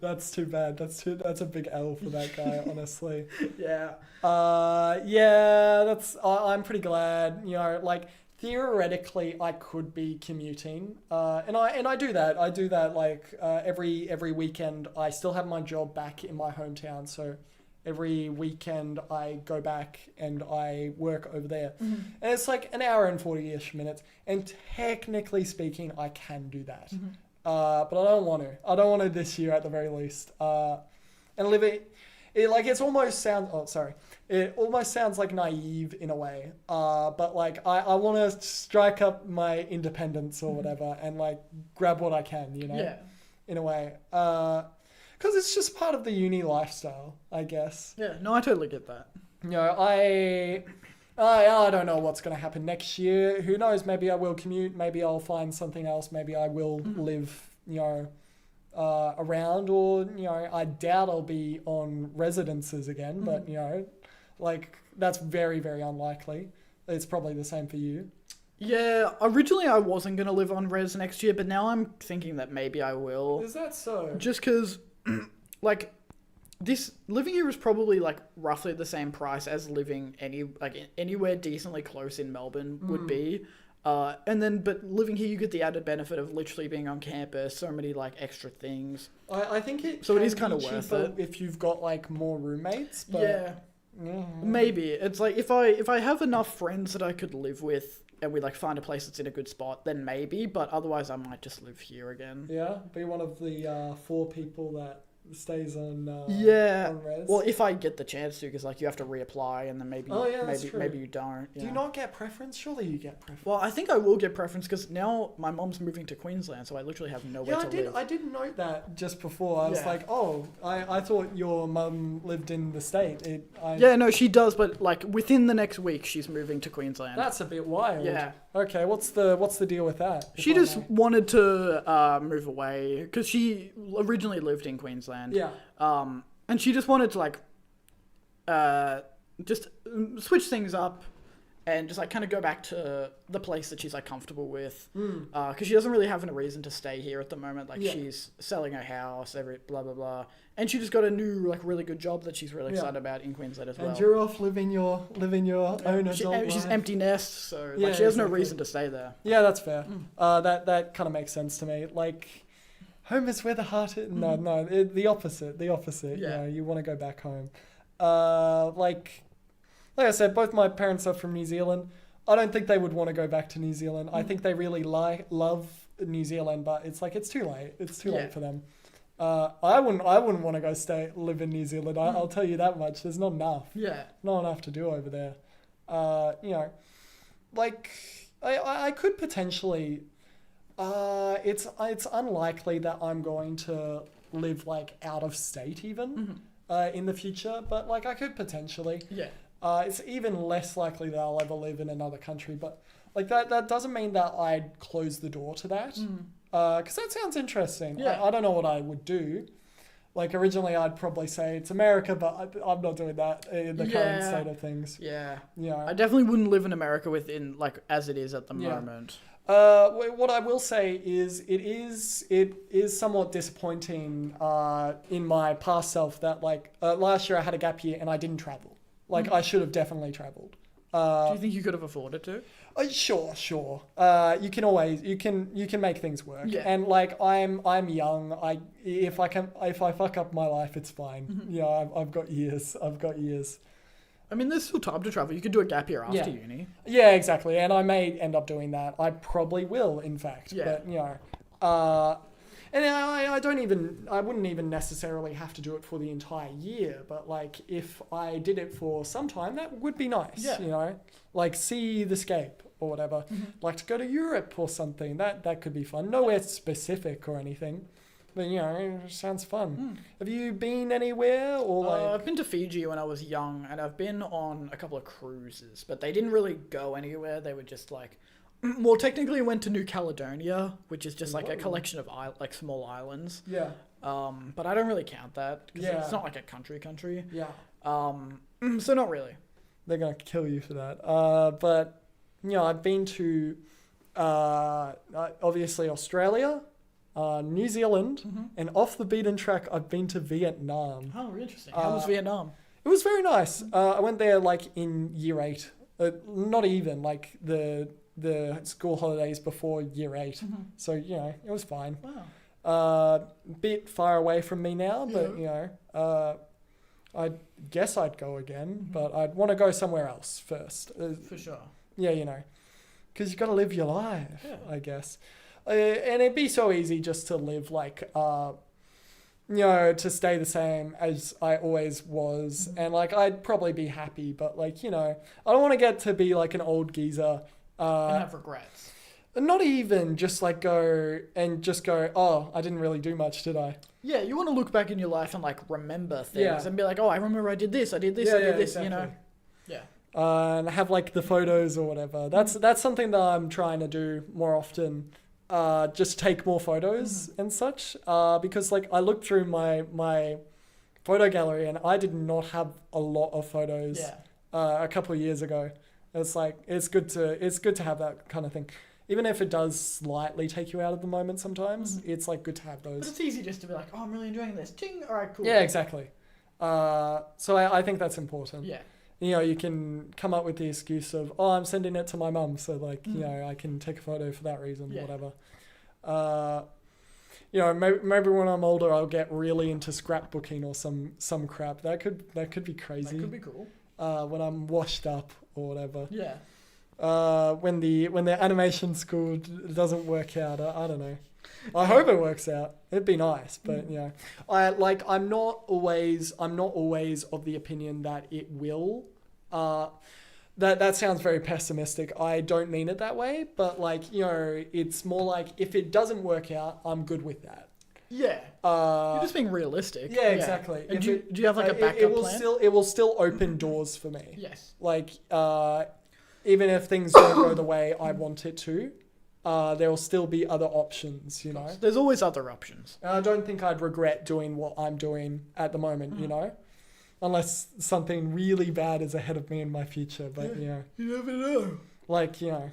That's too bad. That's a big L for that guy, honestly. Yeah. Yeah, I'm pretty glad, you know, like theoretically I could be commuting. And I do that. I do that like every weekend. I still have my job back in my hometown, so every weekend I go back and I work over there. Mm-hmm. And it's like an hour and 40-ish minutes. And technically speaking, I can do that. Mm-hmm. But I don't want to. I don't want to this year at the very least. And living, it almost sounds like naive in a way. But like I want to strike up my independence or whatever and like grab what I can, you know, Yeah. in a way. Because it's just part of the uni lifestyle, I guess. Yeah. No, I totally get that. You know, I don't know what's going to happen next year. Who knows? Maybe I will commute. Maybe I'll find something else. Maybe I will live, you know, around. Or, you know, I doubt I'll be on residences again. But, you know, like, that's very, very unlikely. It's probably the same for you. Yeah. Originally, I wasn't gonna live on res next year, but now I'm thinking that maybe I will. Is that so? Just because, like, this living here is probably like roughly the same price as living anywhere decently close in Melbourne would be. But living here, you get the added benefit of literally being on campus, so many like extra things. I think it So it can is kinda be worth cheaper it. if you've got, like, more roommates. But Yeah. Maybe it's like if I have enough friends that I could live with and we like find a place that's in a good spot, then maybe. But otherwise, I might just live here again. Yeah, be one of the 4 people that stays on Yeah. on res. Well, if I get the chance to, because like you have to reapply, and then maybe Oh, yeah, that's maybe true. maybe you don't. Do yeah. you not get preference? Surely you get preference. Well, I think I will get preference because now my mom's moving to Queensland, so I literally have nowhere Yeah, to live. I did note that just before. I was Yeah. like, oh, I thought your mum lived in the state. Yeah, no, she does, but like within the next week, she's moving to Queensland. That's a bit wild. Yeah. Okay, what's the deal with that? if She I just may? wanted to move away because she originally lived in Queensland. Yeah. And she just wanted to like, just switch things up, and just like kind of go back to the place that she's like comfortable with, Mm. because she doesn't really have a reason to stay here at the moment. Like Yeah. she's selling her house, every blah blah blah, and she just got a new like really good job that she's really Yeah. excited about in Queensland as well. And you're off living your own She- adult she's life. empty nest, so Yeah, like she has no exactly. reason to stay there. Yeah, that's fair. Mm. That kind of makes sense to me. Like, home is where the heart is. No, the opposite. The opposite. Yeah. You know, you want to go back home. Like I said, both my parents are from New Zealand. I don't think they would want to go back to New Zealand. I think they really love New Zealand, but it's like it's too late. It's too Yeah. late for them. I wouldn't want to go live in New Zealand. I'll tell you that much. There's not enough. Yeah. Not enough to do over there. You know, like I could potentially. It's unlikely that I'm going to live like out of state even in the future, but like I could potentially. Yeah. It's even less likely that I'll ever live in another country, but like that doesn't mean that I'd close the door to that. Because that sounds interesting. Yeah. I don't know what I would do. Like originally I'd probably say it's America, but I'm not doing that in the current Yeah. state of things. Yeah. You know. I definitely wouldn't live in America within like as it is at the Yeah. moment. What I will say is it is somewhat disappointing in my past self that like last year I had a gap year and I didn't travel. Like I should have definitely traveled. Do you think you could have afforded to? Sure. You can always you can make things work. Yeah. And like I'm young. If I fuck up my life, it's fine. You know, I've got years. I mean, there's still time to travel. You could do a gap year after Yeah. uni. Yeah, exactly. And I may end up doing that. I probably will, in fact. Yeah. But, you know, and I wouldn't even necessarily have to do it for the entire year. But, like, if I did it for some time, that would be nice, Yeah. you know? Like, see the scape or whatever. Like, to go to Europe or something. That could be fun. Nowhere specific or anything. But, you know, it sounds fun. Have you been anywhere or, like... I've been to Fiji when I was young, and I've been on a couple of cruises, but they didn't really go anywhere. They were just like, well, technically went to New Caledonia, which is just like a Whoa. collection of like small islands. Yeah. But I don't really count that because Yeah. it's not like a country. Yeah. So not really. They're going to kill you for that. But, you know, I've been to, obviously, Australia, New Zealand, and off the beaten track, I've been to Vietnam. Oh, interesting. How was Vietnam? It was very nice. I went there, like, in year 8. Not even, like, the school holidays before year 8. So, you know, it was fine. Wow. Bit far away from me now, but, Yeah. you know, I guess I'd go again, but I'd want to go somewhere else first. For sure. Yeah, you know, because you got to live your life, Yeah. I guess. And it'd be so easy just to live like, you know, to stay the same as I always was. And like, I'd probably be happy, but like, you know, I don't want to get to be like an old geezer. And have regrets. Not even just like go, oh, I didn't really do much, did I? Yeah, you want to look back in your life and like remember things Yeah. and be like, oh, I remember I did this, I did this, Yeah, I did yeah, this, you know? exactly. Yeah. And have like the photos or whatever. That's something that I'm trying to do more often. Just take more photos and such. Because like I looked through my photo gallery and I did not have a lot of photos Yeah. a couple of years ago. It's like it's good to have that kind of thing. Even if it does slightly take you out of the moment sometimes, it's like good to have But those. it's easy just to be like, oh, I'm really enjoying this. Ching! All right, cool. Yeah, exactly. So I think that's important. Yeah. You know, you can come up with the excuse of, oh, I'm sending it to my mum, so like, you know, I can take a photo for that reason, Yeah. whatever. You know, maybe when I'm older, I'll get really into scrapbooking or some crap. That could be crazy. That could be cool. When I'm washed up or whatever. Yeah. When the animation school doesn't work out, I don't know. I hope it works out. It'd be nice, but you know, I'm not always of the opinion that it will. That sounds very pessimistic. I don't mean it that way, but like, you know, it's more like if it doesn't work out, I'm good with that. Yeah. You're just being realistic. Yeah, exactly. And If do you have like a backup it will plan? it will still open doors for me. Yes. Like, even if things don't go the way I want it to, there will still be other options, you know. There's always other options. And I don't think I'd regret doing what I'm doing at the moment, you know. unless something really bad is ahead of me in my future. But You never know. like our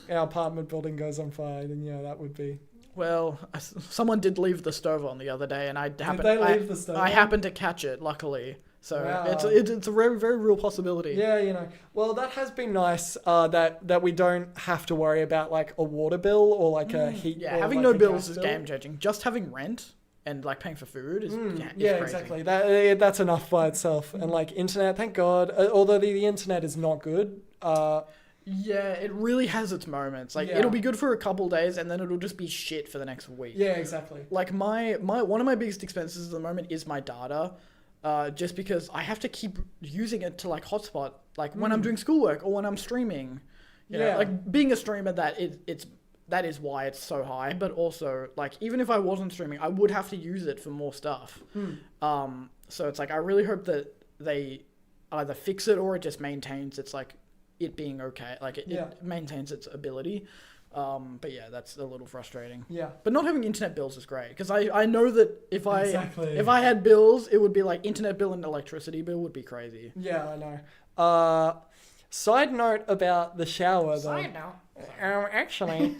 apartment building goes on fire, then that would be. Well, someone did leave the stove on the other day, and I happened. they leave the stove I on? happened to catch it, luckily. So Wow. it's a very, very real possibility. Yeah, well, that has been nice. That we don't have to worry about like a water bill or like a heat. Yeah, or, having like, no a bills gas is bill. game changing. Just having rent and like paying for food is is Yeah, crazy. exactly. That's enough by itself. And like internet, thank God. Although the internet is not good. Yeah, it really has its moments. Like Yeah. it'll be good for a couple days, and then it'll just be shit for the next week. Yeah, exactly. Like my one of my biggest expenses at the moment is my data. Just because I have to keep using it to like hotspot, like when I'm doing schoolwork or when I'm streaming. You know, Yeah. like being a streamer, that is why it's so high. But also, like even if I wasn't streaming, I would have to use it for more stuff. So it's like I really hope that they either fix it or it just maintains its like it being okay, like it maintains its ability. But yeah, that's a little frustrating. Yeah. But not having internet bills is great because I know that if Exactly. if I had bills, it would be like internet bill and electricity bill would be crazy. Yeah, I know. Side note about the shower though. note. Actually,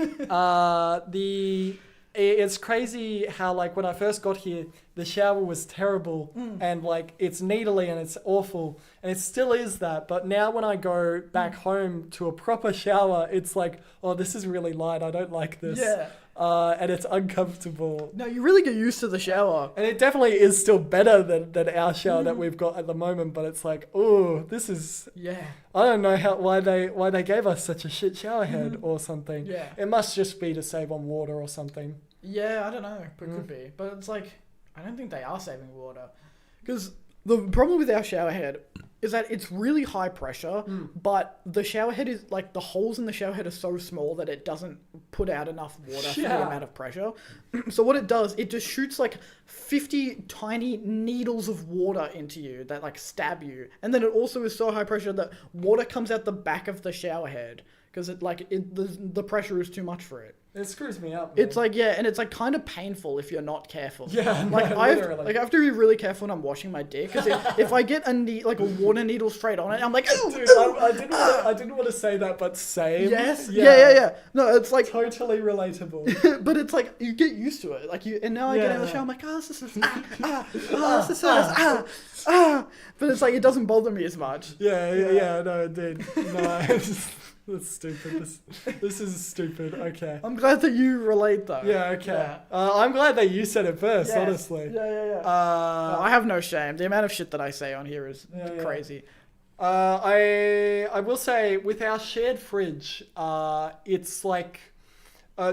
it's crazy how like when I first got here, the shower was terrible and like it's needly and it's awful and it still is that. But now when I go back home to a proper shower, it's like, oh, this is really light. I don't like this. Yeah. And it's uncomfortable. No, you really get used to the shower. And it definitely is still better than our shower that we've got at the moment. But it's like, oh, this is. Yeah. I don't know why they gave us such a shit shower head or something. Yeah. It must just be to save on water or something. Yeah, I don't know, but it could be. But it's like, I don't think they are saving water. Because the problem with our shower head is that it's really high pressure, but the shower head is, like, the holes in the shower head are so small that it doesn't put out enough water for the Yeah. amount of pressure. So what it does, it just shoots, like, 50 tiny needles of water into you that, like, stab you. And then it also is so high pressure that water comes out the back of the shower head. Because the pressure is too much for it. It screws me up. It's like, yeah, and it's like kind of painful if you're not careful. Yeah, like no, I literally. have to be really careful when I'm washing my dick because if I get a water needle straight on it, I'm like, ooh, Dude, I didn't want to say that, but same. yes, yeah. No, it's like, Totally relatable. but it's like you get used to it. Like and now I get in the Yeah. shower, I'm like, this is this is nice, but it's like it doesn't bother me as much. Yeah, no, it did. No, that's stupid. This is stupid. Okay. I'm glad that you relate though. Yeah, okay. Yeah. I'm glad that you said it first, Yes. honestly. Yeah. Uh, I have no shame. The amount of shit that I say on here is Yeah. crazy. I will say with our shared fridge, it's like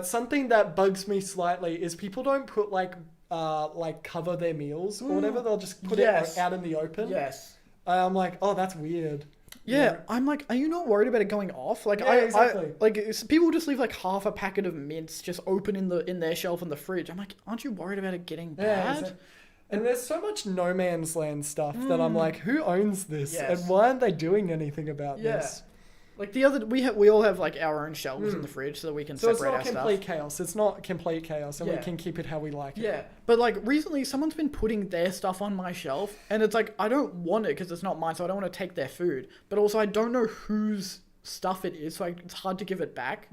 something that bugs me slightly is people don't put like cover their meals or whatever. They'll just put Yes. it out in the open. Yes. I'm like, oh, that's weird. Yeah, I'm like, are you not worried about it going off? Like, Yeah, exactly. People just leave like half a packet of mints just open in their shelf in the fridge. I'm like, aren't you worried about it getting bad? exactly. And there's so much no man's land stuff that I'm like, who owns this? Yes. And why aren't they doing anything about Yeah. this? Like we all have like our own shelves in the fridge so that we can So it's separate not our complete stuff. chaos. It's not complete chaos, and we Yeah. can keep it how we like it. Yeah, but like recently, someone's been putting their stuff on my shelf, and it's like I don't want it because it's not mine, so I don't want to take their food. But also, I don't know whose stuff it is, so it's hard to give it back.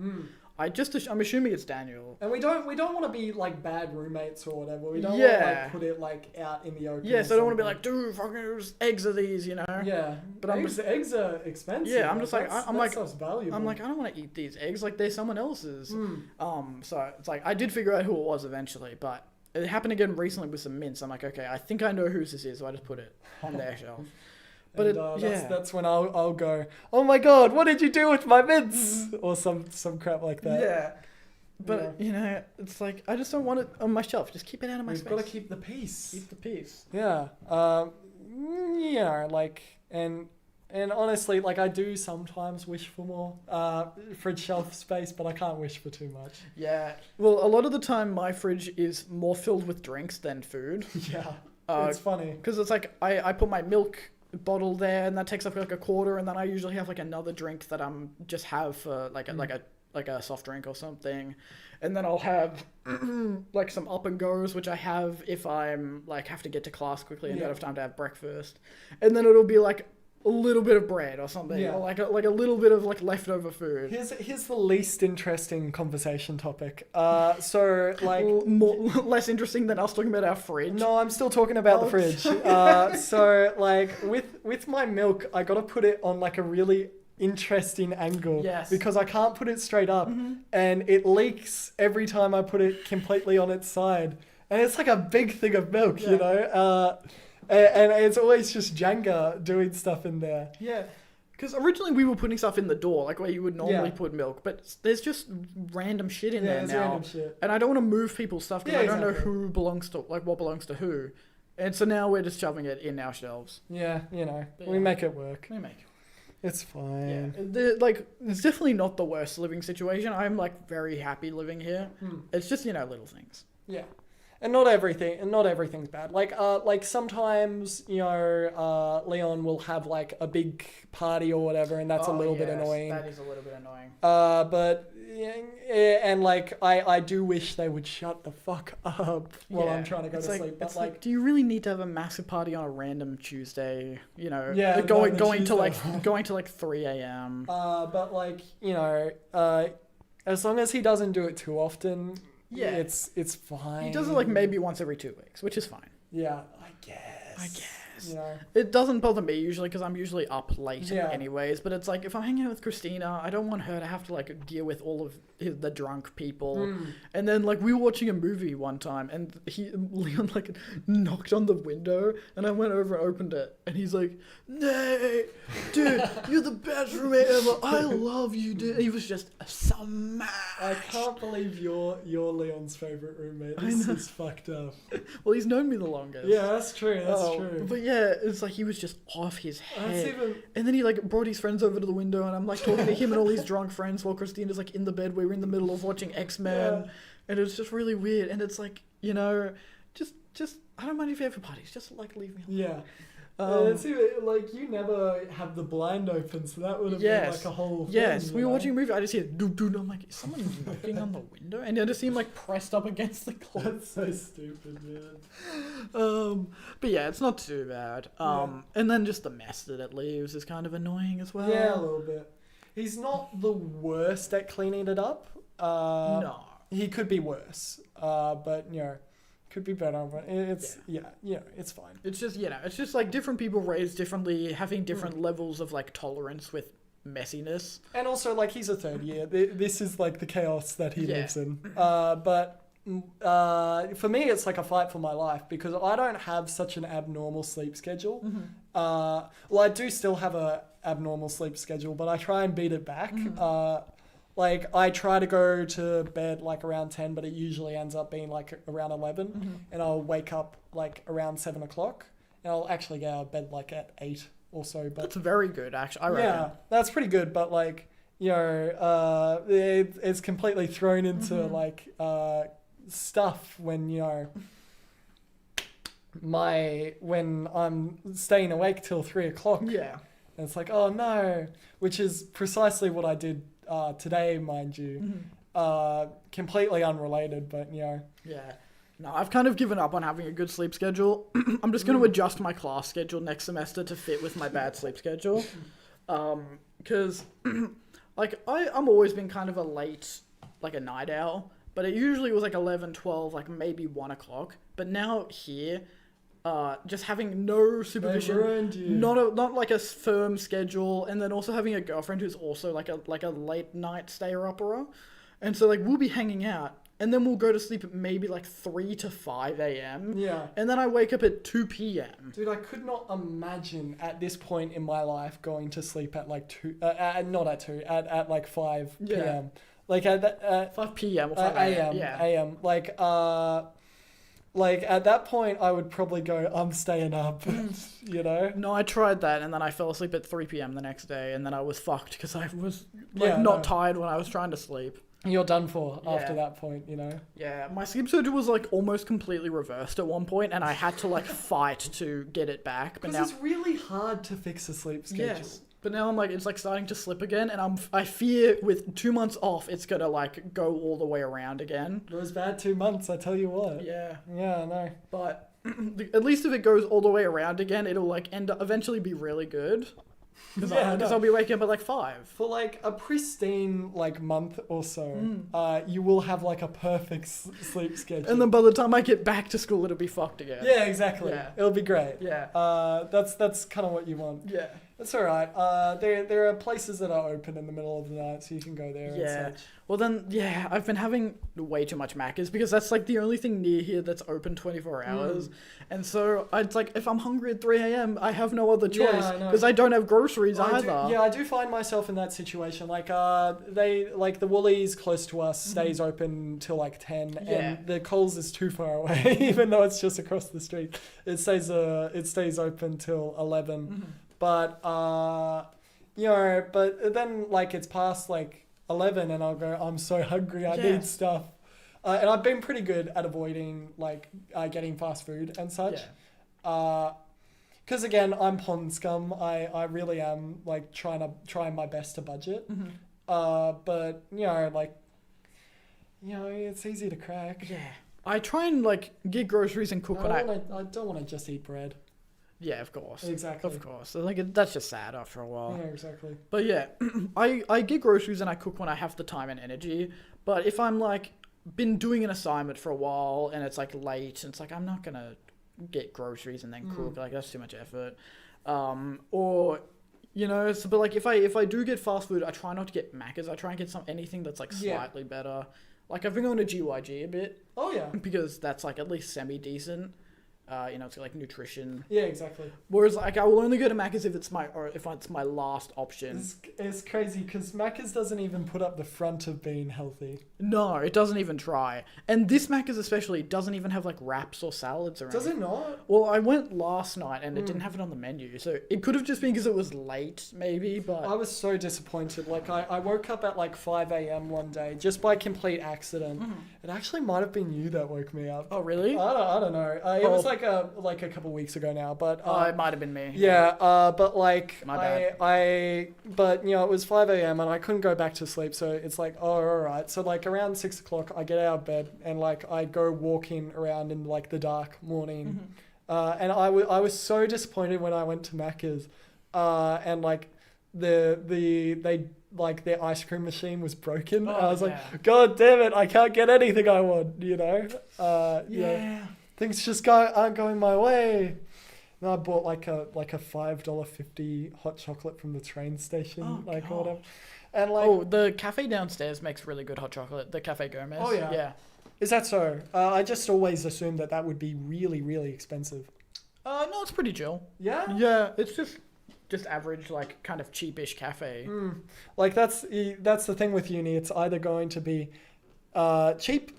I'm assuming it's Daniel. And we don't want to be like bad roommates or whatever. We don't want Yeah. to like put it like out in the open. Yeah, or so I don't want to be something. like, dude, fucking whose eggs are these, you know? Yeah, But I'm eggs are expensive. Yeah, I'm just like, That's- I'm that like, stuff's valuable. I'm like, I don't want to eat these eggs. Like they're someone else's. So it's like I did figure out who it was eventually, but it happened again recently with some mints. I'm like, okay, I think I know whose this is, so I just put it on their shelf. But And, that's when I'll go, oh my god, what did you do with my mints? Or some crap like that. Yeah. But you know, it's like I just don't want it on my shelf. Just keep it out of my We've space. got to keep the peace. Keep the peace. Yeah. Like and honestly, like I do sometimes wish for more fridge shelf space, but I can't wish for too much. Yeah. Well, a lot of the time, my fridge is more filled with drinks than food. Yeah. Uh, It's funny. Because it's like I put my milk bottle there, and that takes up like a quarter, and then I usually have like another drink that I'm just have for like a like a soft drink or something, and then I'll have like some up and goes, which I have if I'm like have to get to class quickly and don't have time to have breakfast, and then it'll be like a little bit of bread or something, or like a little bit of like leftover food. Here's the least interesting conversation topic. So like less interesting than us talking about our fridge. No, I'm still talking about the fridge. So like with my milk, I gotta put it on like a really interesting angle. Yes. Because I can't put it straight up, and it leaks every time I put it completely on its side, and it's like a big thing of milk, you know. And it's always just Jenga doing stuff in there. Yeah. Because originally we were putting stuff in the door, like where you would normally put milk, but there's just random shit in there now. Random shit. And I don't want to move people's stuff because I don't know who belongs to, like what belongs to who. And so now we're just shoving it in our shelves. Yeah, you know, we make it work. We make it work. It's fine. Yeah. Like, it's definitely not the worst living situation. I'm like very happy living here. It's just, you know, little things. Yeah. And not everything's bad. Like sometimes, you know, Leon will have like a big party or whatever, and that's a little bit annoying. That is a little bit annoying. But and like I do wish they would shut the fuck up while I'm trying to go to sleep. But like, do you really need to have a massive party on a random Tuesday? You know, going to like 3 a.m. But like, you know, as long as he doesn't do it too often. Yeah, it's fine. He does it like maybe once every 2 weeks, which is fine. Yeah, I guess. You know. It doesn't bother me usually because I'm usually up late anyways. But it's like if I'm hanging out with Christina, I don't want her to have to like deal with all of the drunk people. And then like we were watching a movie one time, and Leon like knocked on the window, and I went over and opened it, and he's like, "Nay, dude, you're the best roommate ever. I love you, dude." He was just smashed. I can't believe you're Leon's favorite roommate. This is fucked up. Well, he's known me the longest. Yeah, that's true. That's true. But yeah, it's like he was just off his head. And then he like brought his friends over to the window, and I'm like talking to him and all these drunk friends while Christina's like in the bed. We're in the middle of watching X-Men, and it's just really weird. And it's like, you know, just I don't mind if you have parties, just like leave me alone. Yeah. Like you never have the blind open, so that would have been like a whole thing. Yes, we were watching a movie, I just hear and I'm like, is someone knocking on the window? And I just see him like pressed up against the glass. That's so stupid, man. But yeah, it's not too bad. And then just the mess that it leaves is kind of annoying as well. Yeah, a little bit. He's not the worst at cleaning it up. No. He could be worse. But you know, could be better, but it's it's fine. It's just, you know, it's just like different people raised differently, having different levels of like tolerance with messiness. And also, like, he's a third year. This is like the chaos that he lives in. But for me, it's like a fight for my life because I don't have such an abnormal sleep schedule. Well, I do still have a abnormal sleep schedule, but I try and beat it back. Like, I try to go to bed, like, around 10, but it usually ends up being, like, around 11. And I'll wake up, like, around 7 o'clock. And I'll actually get out of bed, like, at 8 or so. But that's very good, actually, I reckon. Yeah, that's pretty good. But, like, you know, it's completely thrown into, like, stuff when, you know, when I'm staying awake till 3 o'clock. Yeah. And it's like, oh, no. Which is precisely what I did today, mind you. Completely unrelated, but you know. Yeah. No, I've kind of given up on having a good sleep schedule. I'm just going to adjust my class schedule next semester to fit with my bad sleep schedule. Because, like, I'm always been kind of a late, like a night owl, but it usually was like 11, 12, like maybe 1 o'clock. But now here, just having no supervision, not like a firm schedule, and then also having a girlfriend who's also like a late night stayer upperer, and so like we'll be hanging out, and then we'll go to sleep at maybe like 3 to 5 a.m. Yeah, and then I wake up at 2 p.m. Dude, I could not imagine at this point in my life going to sleep at like 2, not at 2, at like 5 p.m. Yeah. Like at 5 p.m. or 5 a.m. a.m. Like, at that point, I would probably go, I'm staying up, you know? No, I tried that, and then I fell asleep at 3 p.m. the next day, and then I was fucked because I was not tired when I was trying to sleep. You're done for after that point, you know? Yeah, my sleep schedule was, like, almost completely reversed at one point, and I had to, like, fight to get it back. Because it's really hard to fix a sleep schedule. Yes. But now I'm like, it's like starting to slip again, and I fear with 2 months off, it's gonna like go all the way around again. Those bad 2 months, I tell you what. Yeah. Yeah, I know. But at least if it goes all the way around again, it'll like eventually be really good. Because I'll be waking up at like 5. For like a pristine like month or so, you will have like a perfect sleep schedule. And then by the time I get back to school, it'll be fucked again. Yeah, exactly. Yeah. It'll be great. Yeah. That's kind of what you want. Yeah. That's all right. There are places that are open in the middle of the night, so you can go there. Yeah. And such. Well then, yeah, I've been having way too much Macca's because that's like the only thing near here that's open 24 hours. And so it's like, if I'm hungry at 3 a.m., I have no other choice I know. because I don't have groceries either. I do find myself in that situation. Like, the Woolies close to us stays open till like 10, Yeah. and the Coles is too far away, even though it's just across the street. It stays open till 11. But but then like it's past like 11, and I'll go, I'm so hungry, I need stuff. And I've been pretty good at avoiding like getting fast food and such. Because again, I'm pond scum. I really am like trying my best to budget. But it's easy to crack. Yeah. I try and like get groceries and cook I don't want to just eat bread. Yeah, of course. Exactly. Of course. Like that's just sad after a while. Yeah, exactly. But yeah, I get groceries and I cook when I have the time and energy. But if I'm like been doing an assignment for a while and it's like late and it's like I'm not gonna get groceries and then cook, like that's too much effort. But like if I do get fast food, I try not to get Macca's. I try and get anything that's like slightly better. Like I've been going to GYG a bit. Oh yeah. Because that's like at least semi decent. It's like nutrition. Yeah, exactly. Whereas like I will only go to Macca's if it's my last option. It's crazy because Macca's doesn't even put up the front of being healthy. No, it doesn't even try. And this Macca's especially doesn't even have like wraps or salads or Does anything. it not? Well, I went last night and it didn't have it on the menu. So it could have just been because it was late, maybe, but I was so disappointed. Like I woke up at like 5 a.m. one day just by complete accident. It actually might have been you that woke me up. Oh, really? I don't know. It was like a couple weeks ago now, but It might have been me. yeah. But like My bad. but it was 5 a.m. and I couldn't go back to sleep, so it's like, oh, all right. So like around 6 o'clock, I get out of bed and like I go walking around in like the dark morning, and I was so disappointed when I went to Macca's, and like their ice cream machine was broken. I was like, God damn it, I can't get anything I want, things just aren't going my way. And I bought like a $5.50 hot chocolate from the train station, or whatever. And like, the cafe downstairs makes really good hot chocolate. The Cafe Gomez. Oh, yeah. Yeah. Is that so? I just always assumed that would be really, really expensive. No, it's pretty chill. Yeah? Yeah, it's just average, like kind of cheapish cafe. Like that's the thing with uni. It's either going to be cheap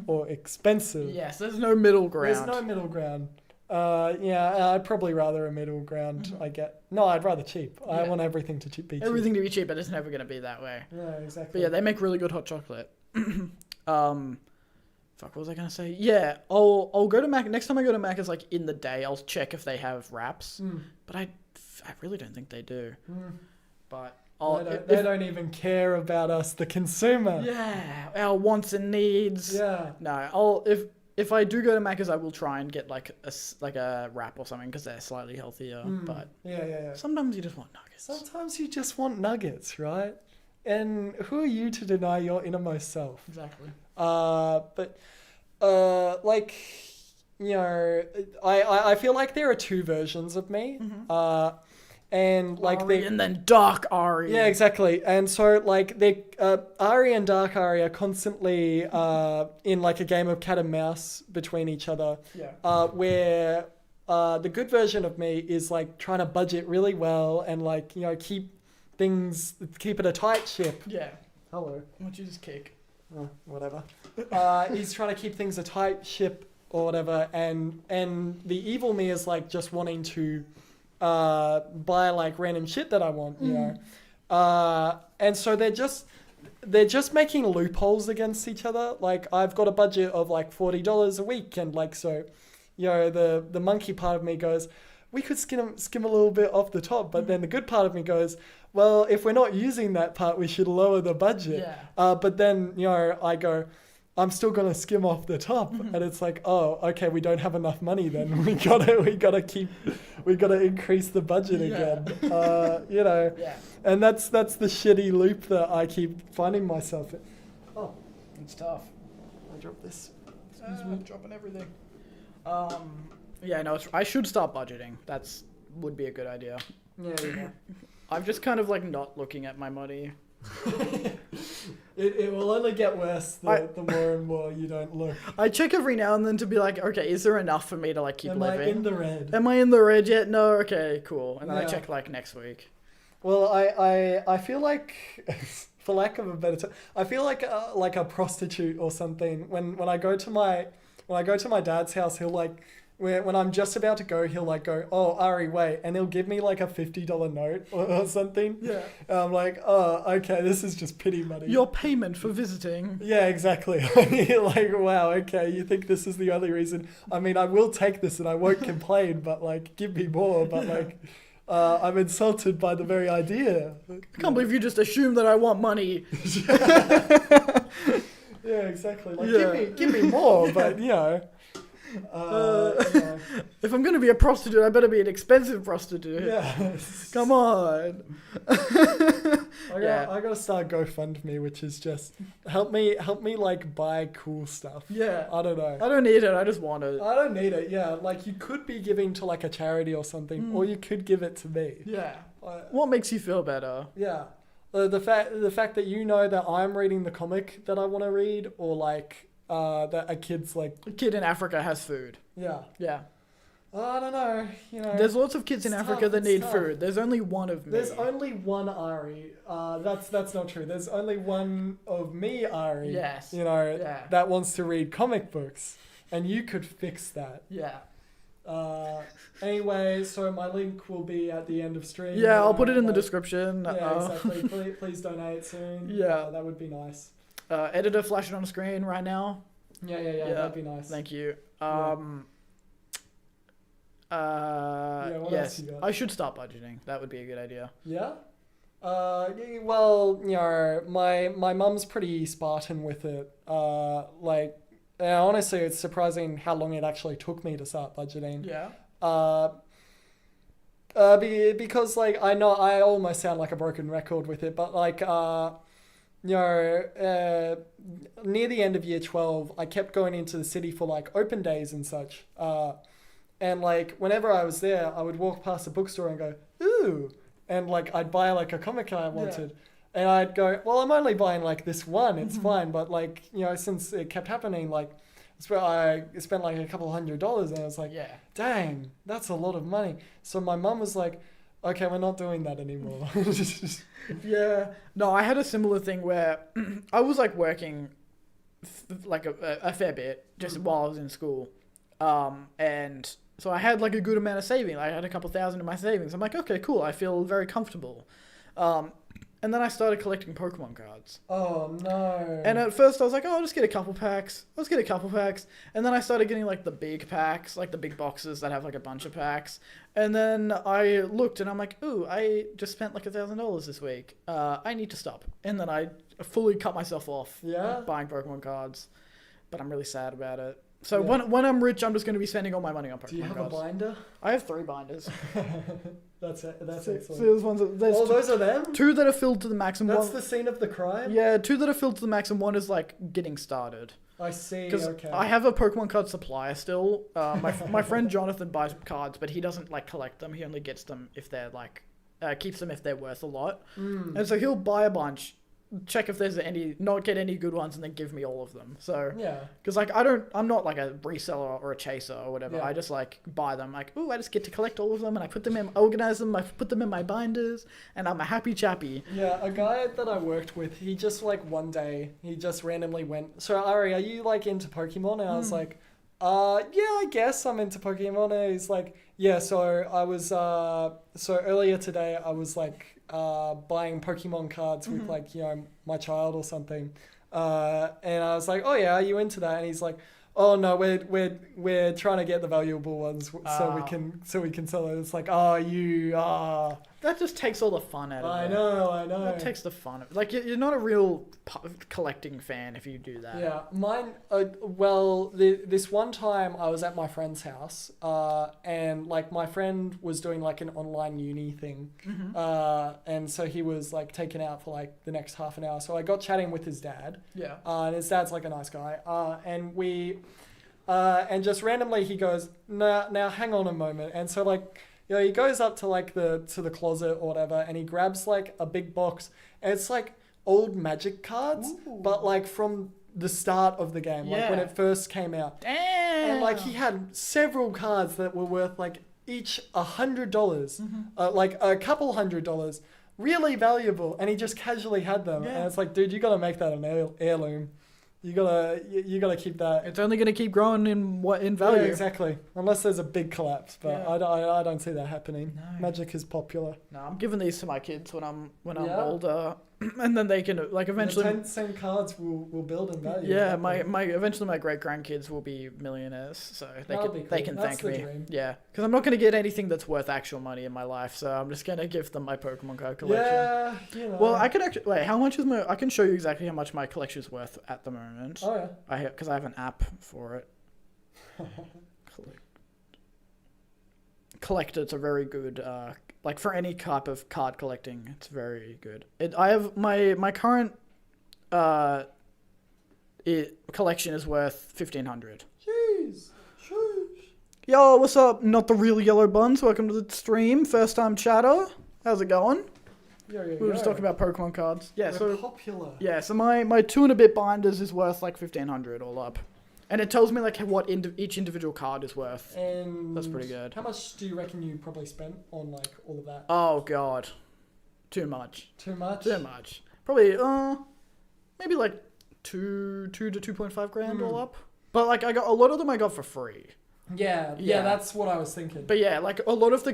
or expensive. Yes, there's no middle ground. There's no middle ground. I'd probably rather a middle ground. I'd rather cheap. I want everything to be cheap. Everything to be cheap, but it's never going to be that way. Yeah, exactly. But yeah, they make really good hot chocolate. Fuck, what was I going to say? Yeah, I'll go to Mac. Next time I go to Mac is like in the day. I'll check if they have wraps. But I really don't think they do. But they don't even care about us, the consumer. Yeah, our wants and needs. Yeah. No, if I do go to Macca's, I will try and get like a wrap or something because they're slightly healthier. But Yeah. sometimes you just want nuggets. Sometimes you just want nuggets, right? And who are you to deny your innermost self? Exactly. But I feel like there are two versions of me. And like Ari and then Dark Ari. Yeah, exactly. And so like Ari and Dark Ari are constantly in like a game of cat and mouse between each other. Yeah. Where the good version of me is like trying to budget really well and like keep it a tight ship. Yeah. Hello. Why don't you just kick? Whatever. He's trying to keep things a tight ship or whatever, and the evil me is like just wanting to buy like random shit that I want, and so they're just making loopholes against each other. Like I've got a budget of like $40 a week, and like so, the monkey part of me goes, we could skim a little bit off the top. But then the good part of me goes, well, if we're not using that part, we should lower the budget. Yeah. But then, I go, I'm still gonna skim off the top, and it's like, oh, okay, we don't have enough money. Then we gotta increase the budget again. Yeah. And that's the shitty loop that I keep finding myself in. Oh, It's tough. I dropped this. Dropping everything. Yeah, no, I should start budgeting. Would be a good idea. Yeah. I'm just kind of like not looking at my money. It will only get worse the more and more you don't look. I check every now and then to be like, okay, is there enough for me to like keep Am living? I in the red? Am I in the red yet? No, okay, cool. And then I Yeah. check like next week. Well, I feel like, for lack of a better term, I feel like a prostitute or something. When I go to my dad's house, he'll like. When I'm just about to go, he'll like go, oh, Ari, wait. And he'll give me like a $50 note or something. Yeah. And I'm like, oh, okay, this is just pity money. Your payment for visiting. Yeah, exactly. Like, wow, okay, you think this is the only reason? I mean, I will take this and I won't complain, but like, give me more. But like, I'm insulted by the very idea. I can't believe you just assume that I want money. Yeah, exactly. Like, Yeah. give me more, but If I'm gonna be a prostitute, I better be an expensive prostitute. yeah. Come on. I gotta start GoFundMe, which is just help me like buy cool stuff. Yeah. I don't know. I don't need it. I just want it. I don't need it. Yeah, like you could be giving to like a charity or something, or you could give it to me. Yeah. Uh, What makes you feel better? Yeah, the fact that you know that I'm reading the comic that I want to read, or like that a kid's like, A kid in Africa has food. yeah. Yeah. I don't know. There's lots of kids in It's Africa tough, that it's need tough. food. There's only one of me. There's only one Ari. That's not true. There's only one of me, Ari. Yes. Yeah. That wants to read comic books, and you could fix that. Yeah. Anyway, so my link will be at the end of stream. Yeah, I'll put it in the description. Yeah, exactly. Please donate soon. Yeah. That would be nice. Editor, flash it on screen right now. Yeah. That'd be nice. Thank you. What Yes, else you got? I should start budgeting. That would be a good idea. Yeah. Well, my mum's pretty Spartan with it. Honestly, it's surprising how long it actually took me to start budgeting. Yeah. Because like I know I almost sound like a broken record with it, but like near the end of year 12, I kept going into the city for like open days and such. And like whenever I was there, I would walk past a bookstore and go, ooh, and like I'd buy like a comic I wanted. And I'd go, well, I'm only buying like this one. It's fine. But like, since it kept happening, like I spent like a couple $100 and I was like, Yeah. dang, that's a lot of money. So my mum was like, okay, we're not doing that anymore. Yeah. No, I had a similar thing where I was like working like a fair bit just while I was in school. And so I had like a good amount of savings. I had a couple thousand in my savings. I'm like, okay, cool. I feel very comfortable. And then I started collecting Pokemon cards. Oh, no. And at first I was like, oh, I'll just get a couple packs. And then I started getting like the big packs, like the big boxes that have like a bunch of packs. And then I looked and I'm like, ooh, I just spent like $1,000 this week. I need to stop. And then I fully cut myself off buying Pokemon cards. But I'm really sad about it. So when I'm rich, I'm just going to be spending all my money on Pokemon cards. Do you have a binder? I have 3 binders. That's excellent. So there's Those are them? 2 that are filled to the max and That's one. the scene of the crime? Yeah, 2 that are filled to the max and 1 is like getting started. I see, Because okay. I have a Pokemon card supplier still. My friend Jonathan buys cards, but he doesn't like collect them. He only gets them if they're like, keeps them if they're worth a lot. And so he'll buy a bunch, check if there's not get any good ones, and then give me all of them. So Yeah. because like I'm not like a reseller or a chaser or whatever. Yeah. I just like buy them. Like, ooh, I just get to collect all of them, and I organize them. I put them in my binders, and I'm a happy chappy. Yeah, a guy that I worked with, he just like one day, he just randomly went, so Ari, are you like into Pokemon? And I was like, yeah, I guess I'm into Pokemon. And he's like, yeah, so I was, so earlier today I was like, buying Pokemon cards with like, my child or something. And I was like, oh yeah, are you into that? And he's like, oh no, we're trying to get the valuable ones so we can sell it. It's like, oh, you are. That just takes all the fun out of it. I know. That takes the fun. Like, you're not a real collecting fan if you do that. Yeah, mine. This one time I was at my friend's house, and like my friend was doing like an online uni thing, and so he was like taken out for like the next half an hour. So I got chatting with his dad. Yeah. And his dad's like a nice guy. And just randomly he goes, now hang on a moment. And so like, you know, he goes up to like the closet or whatever, and he grabs like a big box, and it's like old Magic cards, but like from the start of the game, like when it first came out. Damn. And like he had several cards that were worth like each $100, like a couple $100, really valuable, and he just casually had them. Yeah. And it's like, dude, you gotta make that an heirloom. You gotta keep that. It's only going to keep growing in value. Yeah, exactly. Unless there's a big collapse, but Yeah. I don't see that happening. No. Magic is popular. No, I'm giving these to my kids when I'm Yeah. older, and then they can like eventually. The same cards will build in value. Yeah, exactly. eventually my great grandkids will be millionaires, so That'll be they cool. can That's thank the me. dream. Yeah, because I'm not going to get anything that's worth actual money in my life, so I'm just going to give them my Pokemon card collection. Yeah, you know. Well, I can actually wait. How much is my? I can show you exactly how much my collection is worth at the moment. Oh yeah. Because I have an app for it. Collectors are very good. Like for any type of card collecting, it's very good. I have my current collection is worth 1,500. Jeez. Yo, what's up? Not the real yellow buns. Welcome to the stream. First time chatter. How's it going? We were just talking about Pokemon cards. Yeah, We're so popular. yeah, so my 2 and a bit binders is worth like 1,500 all up, and it tells me like what each individual card is worth. And That's pretty good. How much do you reckon you probably spent on like all of that? Oh god, too much. Too much. Too much. Probably maybe like 2 to 2.5 grand all up. But like I got a lot of them I got for free. Yeah, Yeah. that's what I was thinking. But yeah, like a lot of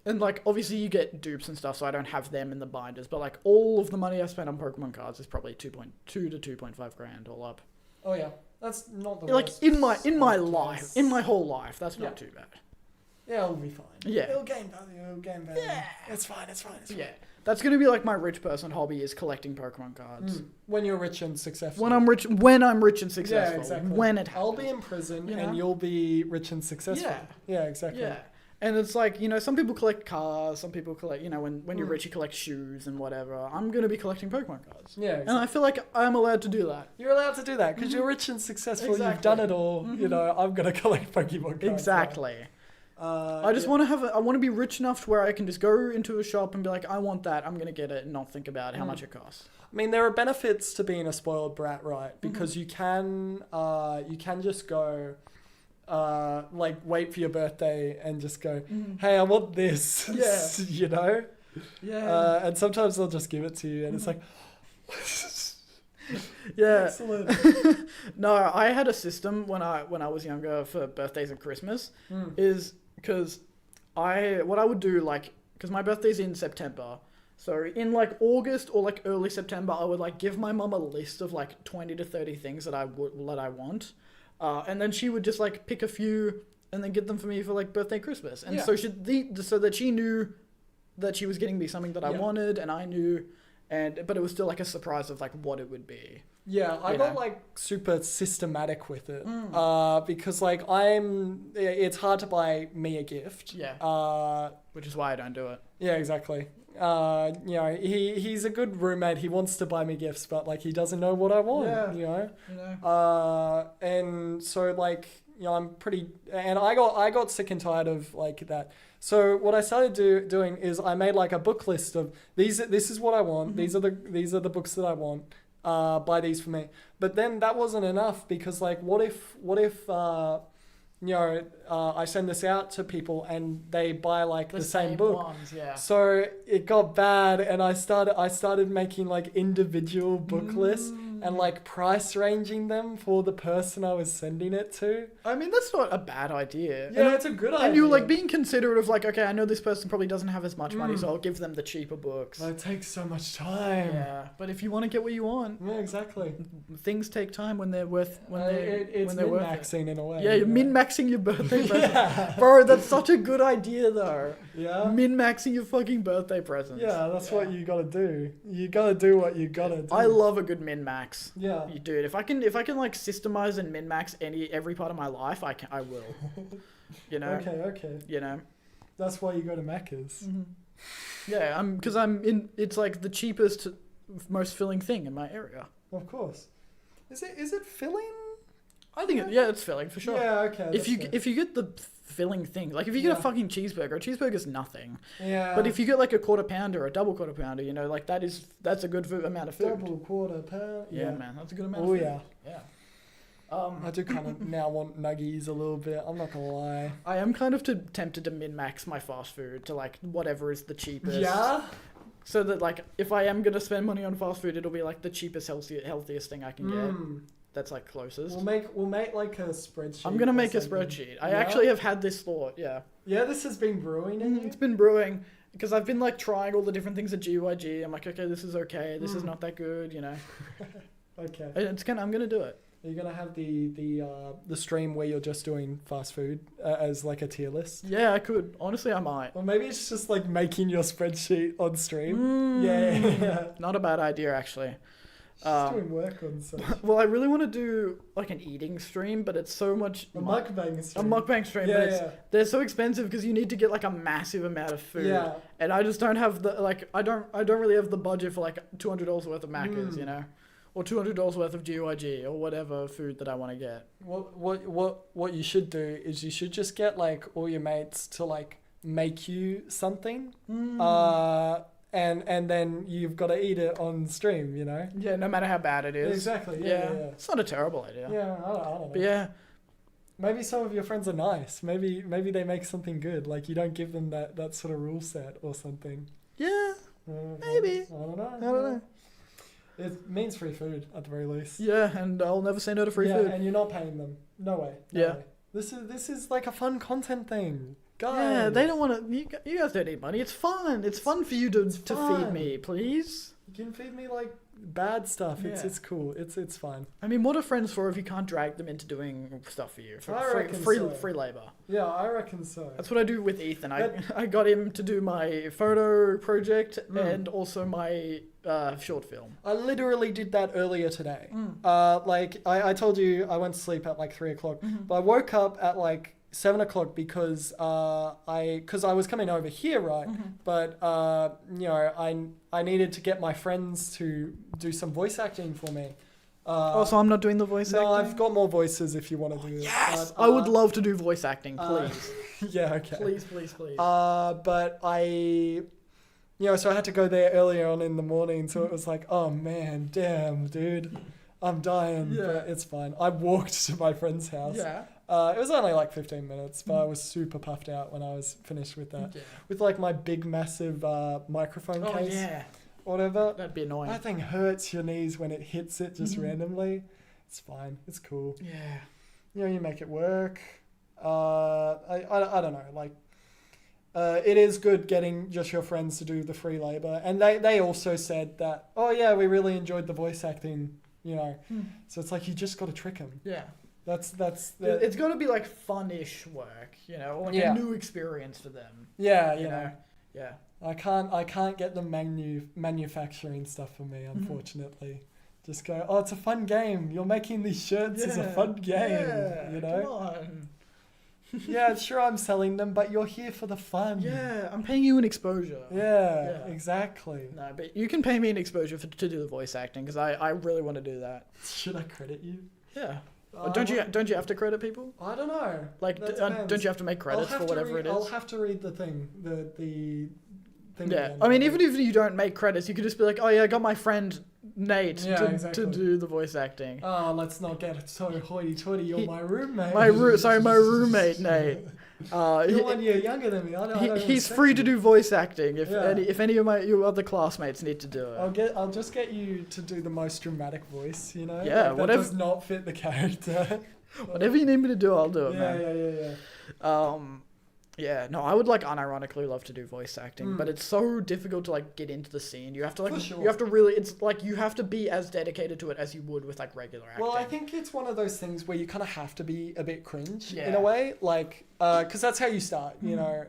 and like obviously you get dupes and stuff, so I don't have them in the binders. But like all of the money I spent on Pokemon cards is probably 2.2 to 2.5 grand all up. Oh yeah, that's not the Like worst. in my I life, guess. in my whole life, that's Yeah. not too bad. Yeah, it'll be fine. Yeah. It'll gain value. Yeah. It's fine. It's fine. Yeah, that's gonna be like my rich person hobby is collecting Pokemon cards. When you're rich and successful. When I'm rich and successful. Yeah, exactly. When it happens. I'll be in prison You know? and you'll be rich and successful. Yeah. Yeah, exactly. Yeah. And it's like, you know, some people collect cars, some people collect, you know, when you're rich, you collect shoes and whatever. I'm going to be collecting Pokemon cards. Yeah, And I feel like I'm allowed to do that. You're allowed to do that because you're rich and successful. You've Exactly. done it all. You know, I'm going to collect Pokemon cards. Exactly. I just want to I want to be rich enough to where I can just go into a shop and be like, I want that. I'm going to get it and not think about how much it costs. I mean, there are benefits to being a spoiled brat, right? Because you can just go, like, wait for your birthday and just go, hey, I want this. Yeah. You know? Yeah. And sometimes they'll just give it to you and it's like, Yeah. excellent. No, I had a system when I was younger for birthdays and Christmas, is because what I would do, like, because my birthday's in September, so in like August or like early September, I would like give my mum a list of like 20 to 30 things that I want, and then she would just like pick a few and then get them for me for like birthday, Christmas, and so so that she knew that she was getting me something that I wanted, and I knew. But it was still like a surprise of like what it would be. Yeah, I got like super systematic with it because like it's hard to buy me a gift. Yeah. Which is why I don't do it. Yeah, exactly. You know, he's a good roommate. He wants to buy me gifts, but like he doesn't know what I want. Yeah. You know. You know. And so like you know I got sick and tired of like that. So what I started doing is I made like a book list of this is what I want. These are the books that I want. Buy these for me. But then that wasn't enough because like what if you know I send this out to people and they buy like the same book. Ones, yeah. So it got bad and I started making like individual book lists and like price ranging them for the person I was sending it to. I mean, that's not a bad idea. Yeah, And it's a good idea. And you're like being considerate of like, okay, I know this person probably doesn't have as much money, so I'll give them the cheaper books. That takes so much time. Yeah, but if you want to get what you want, Yeah, exactly. things take time when they're worth It's when they're worth it. min-maxing in a way. Yeah, you're min-maxing your birthday present. Yeah. Bro, that's such a good idea though. Yeah. Min-maxing your fucking birthday presents. Yeah, that's what you gotta do. You gotta do what you gotta do. I love a good min-max. Yeah. You dude, if I can like systemize and min-max every part of my life, I will. You know? Okay. You know? That's why you go to Macca's. Yeah, it's like the cheapest, most filling thing in my area. Of course. Is it filling? I think it's filling for sure. Yeah, okay. If you get the filling thing, like if you get a fucking cheeseburger, a cheeseburger's nothing. Yeah. But if you get like a quarter pounder or a double quarter pounder, you know, like that's a good amount of food. double quarter pound. Yeah, man, that's a good amount Oh of food. yeah. Yeah. I do kind of now want nuggies a little bit. I'm not gonna lie. I am kind of tempted to min-max my fast food to like whatever is the cheapest. Yeah. So that like if I am gonna spend money on fast food, it'll be like the cheapest, healthiest thing I can get. That's like closest. We'll make like a spreadsheet. I'm gonna or make a something. spreadsheet. I actually have had this thought. Yeah. Yeah, this has been brewing in you. It's been brewing because I've been like trying all the different things at GYG. I'm like, okay, this is okay. This is not that good. You know. Okay. I'm gonna do it. Are you gonna have the stream where you're just doing fast food as like a tier list? Yeah, I could. Honestly, I might. Or maybe it's just like making your spreadsheet on stream. Yeah. Not a bad idea, actually. Just doing work on such. Well, I really want to do like an eating stream, but it's so much A mukbang stream. a mukbang stream. Yeah, But yeah. they're so expensive because you need to get like a massive amount of food. Yeah. And I just don't have the like I don't really have the budget for like $200 worth of Macca's, you know, or $200 worth of GYG or whatever food that I want to get. What you should do is you should just get like all your mates to like make you something. And then you've got to eat it on stream, you know? Yeah, no matter how bad it is. Exactly, yeah. It's not a terrible idea. Yeah, I don't know. But yeah, Maybe some of your friends are nice. Maybe they make something good. Like you don't give them that sort of rule set or something. yeah, maybe. I don't know. I don't know. It means free food at the very least. Yeah, and I'll never say no to free food. And you're not paying them. No way. No Yeah. way. This is like a fun content thing. Guys. Yeah, they don't want to. You guys don't need money. It's fun. It's fun for you to feed fun. me, please. You can feed me like bad stuff. Yeah. It's cool. It's fine. I mean, what are friends for if you can't drag them into doing stuff for you? I reckon free so. free labor. Yeah, I reckon so. That's what I do with Ethan. I got him to do my photo project and also my short film. I literally did that earlier today. Like I told you I went to sleep at like 3 o'clock, but I woke up at like 7 o'clock because I was coming over here, right? But you know, I needed to get my friends to do some voice acting for me. So I'm not doing the voice acting? No, I've got more voices if you want to do it. Yes! But, I would love to do voice acting, please. Yeah, okay. Please. But so I had to go there earlier on in the morning, so it was like, oh man, damn, dude, I'm dying. Yeah. But it's fine. I walked to my friend's house. Yeah. It was only like 15 minutes, but I was super puffed out when I was finished with that. Yeah. With like my big, massive microphone Oh, case, yeah. whatever. That'd be annoying. That thing hurts your knees when it hits it just randomly. It's fine. It's cool. Yeah. You know, you make it work. I don't know. Like, it is good getting just your friends to do the free labor. And they also said that, oh yeah, we really enjoyed the voice acting, you know. So it's like, you just got to trick them. Yeah. It's It's got to be like fun-ish work, you know, like Yeah. a new experience for them. yeah, You know? Yeah. I can't get them manufacturing stuff for me, unfortunately. Just go, oh, it's a fun game. You're making these shirts as a fun game, Yeah, you know? Come on. Yeah, sure, I'm selling them, but you're here for the fun. Yeah, I'm paying you an exposure. Yeah, Yeah. exactly. No, but you can pay me an exposure to do the voice acting because I really want to do that. Should I credit you? Yeah. Don't you have to credit people? I don't know. Like, That don't depends. you have to make credits for whatever it is? I'll have to read the thing, the thing. Yeah, again. I mean, even if you don't make credits, you could just be like, oh yeah, I got my friend Nate Yeah, to exactly. do the voice acting. Oh, let's not get so hoity-toity. You're my roommate. My roommate Nate. You're 1 year younger than me. I don't he's respect free you. to do voice acting if Yeah. if any of your other classmates need to do it. I'll just get you to do the most dramatic voice, you know? Yeah, that whatever- does not fit the character. Whatever you need me to do, I'll do it, man. Yeah. Yeah, no, I would like unironically love to do voice acting, but it's so difficult to like get into the scene. You have to like, For sure. you have to really, it's like you have to be as dedicated to it as you would with like regular acting. Well, I think it's one of those things where you kind of have to be a bit cringe in Yeah. a way, like, because that's how you start, you know.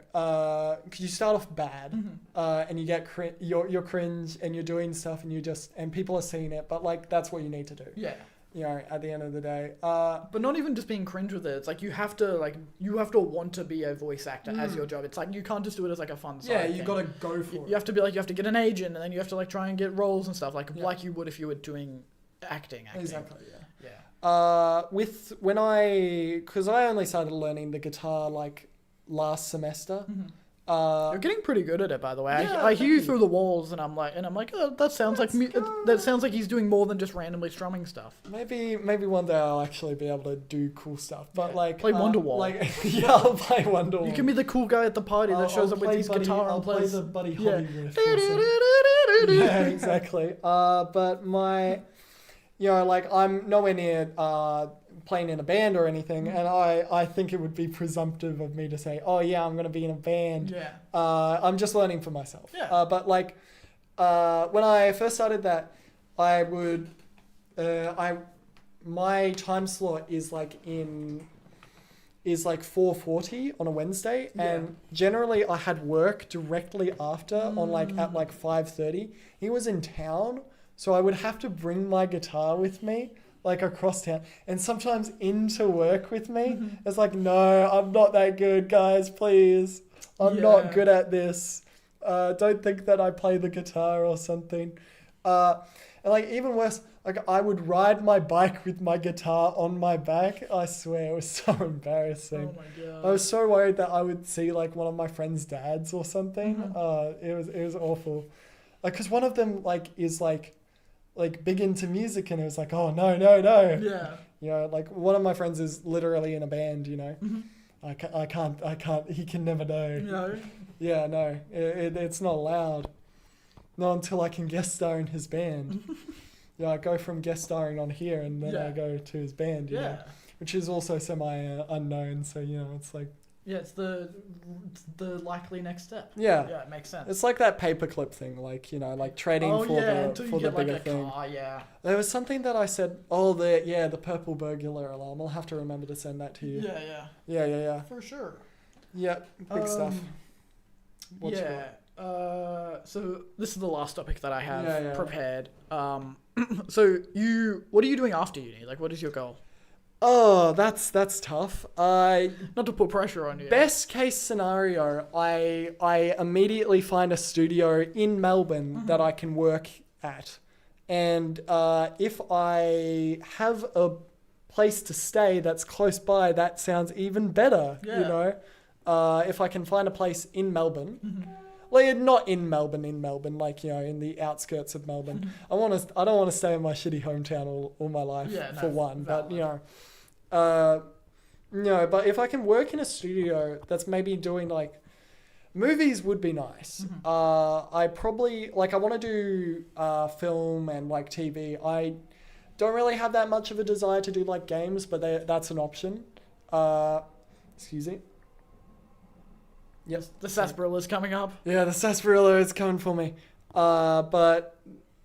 Because you start off bad, and you get you're cringe, and you're doing stuff, and people are seeing it, but like that's what you need to do. Yeah. You know, at the end of the day. But not even just being cringe with it. It's like you have to want to be a voice actor as your job. It's like you can't just do it as like a fun side Yeah, you thing. got to go for it. You have to be like, you have to get an agent, and then you have to like try and get roles and stuff like you would if you were doing acting. Exactly. Yeah. Yeah. Because I only started learning the guitar like last semester. You're getting pretty good at it, by the way. Yeah, I hear thank you you. through the walls, and I'm like, oh, that sounds like that sounds like he's doing more than just randomly strumming stuff. Maybe one day I'll actually be able to do cool stuff. But Yeah. like Play Wonderwall. Like yeah, I'll play Wonderwall. You can be the cool guy at the party that shows up with his guitar I'll and play plays. the Buddy Yeah. Holly riff. or something. Yeah, exactly. But like I'm nowhere near playing in a band or anything, and I think it would be presumptive of me to say, oh yeah, I'm gonna be in a band. Yeah. I'm just learning for myself. Yeah. But like when I first started that, I would my time slot is like 4:40 on a Wednesday, and generally I had work directly after on like at like 5:30. He was in town, so I would have to bring my guitar with me like across town, and sometimes into work with me. It's like, no, I'm not that good, guys, please. I'm not good at this. Don't think that I play the guitar or something. And like even worse, like I would ride my bike with my guitar on my back. I swear, it was so embarrassing. Oh my god. I was so worried that I would see like one of my friends' dads or something. It was awful. Like, cause one of them like is like big into music, and it was like, oh no. Yeah. You know, like one of my friends is literally in a band. You know, I can't. He can never know. No. Yeah, no, it's not allowed. Not until I can guest star in his band. Yeah, I go from guest starring on here, and then I go to his band. You know, which is also semi unknown. So you know, it's like. Yeah, it's the likely next step. Yeah. Yeah, it makes sense. It's like that paperclip thing, like, you know, like trading until for you the get like bigger a thing. car, yeah. There was something that I said, the purple burglar alarm. I'll have to remember to send that to you. Yeah. For sure. Yeah, big stuff. What you Yeah. So this is the last topic that I have Yeah. prepared. What are you doing after uni? Like, what is your goal? Oh, that's tough. Not to put pressure on you. Best case scenario, I immediately find a studio in Melbourne that I can work at. And if I have a place to stay that's close by, that sounds even better, you know? If I can find a place in Melbourne. Like, not in Melbourne, like, you know, in the outskirts of Melbourne. I don't want to stay in my shitty hometown all my life, for one. But, you know, but if I can work in a studio that's maybe doing, like, movies would be nice. I probably, like, I want to do film and, like, TV. I don't really have that much of a desire to do, like, games, but that's an option. Excuse me. Yep. The sarsaparillas coming up. Yeah, the sarsaparilla is coming for me. But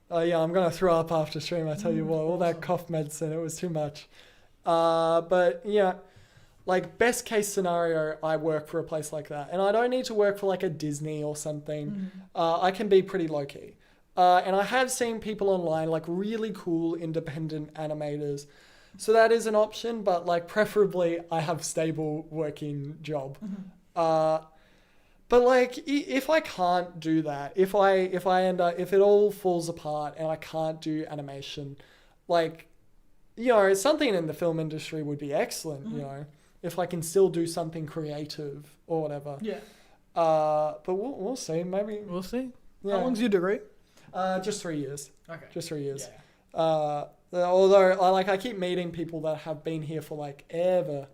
I'm going to throw up after stream, I tell you what. All that cough medicine, it was too much. But yeah, like best case scenario, I work for a place like that. And I don't need to work for like a Disney or something. I can be pretty low key. And I have seen people online, like really cool independent animators. So that is an option, but like preferably I have stable working job. But like, if I can't do that, if it all falls apart and I can't do animation, like, you know, something in the film industry would be excellent, you know, if I can still do something creative or whatever. Yeah. But we'll see, maybe. We'll see. Yeah. How long's your degree? Just 3 years. Okay. Just 3 years. Yeah. Although I keep meeting people that have been here for like ever.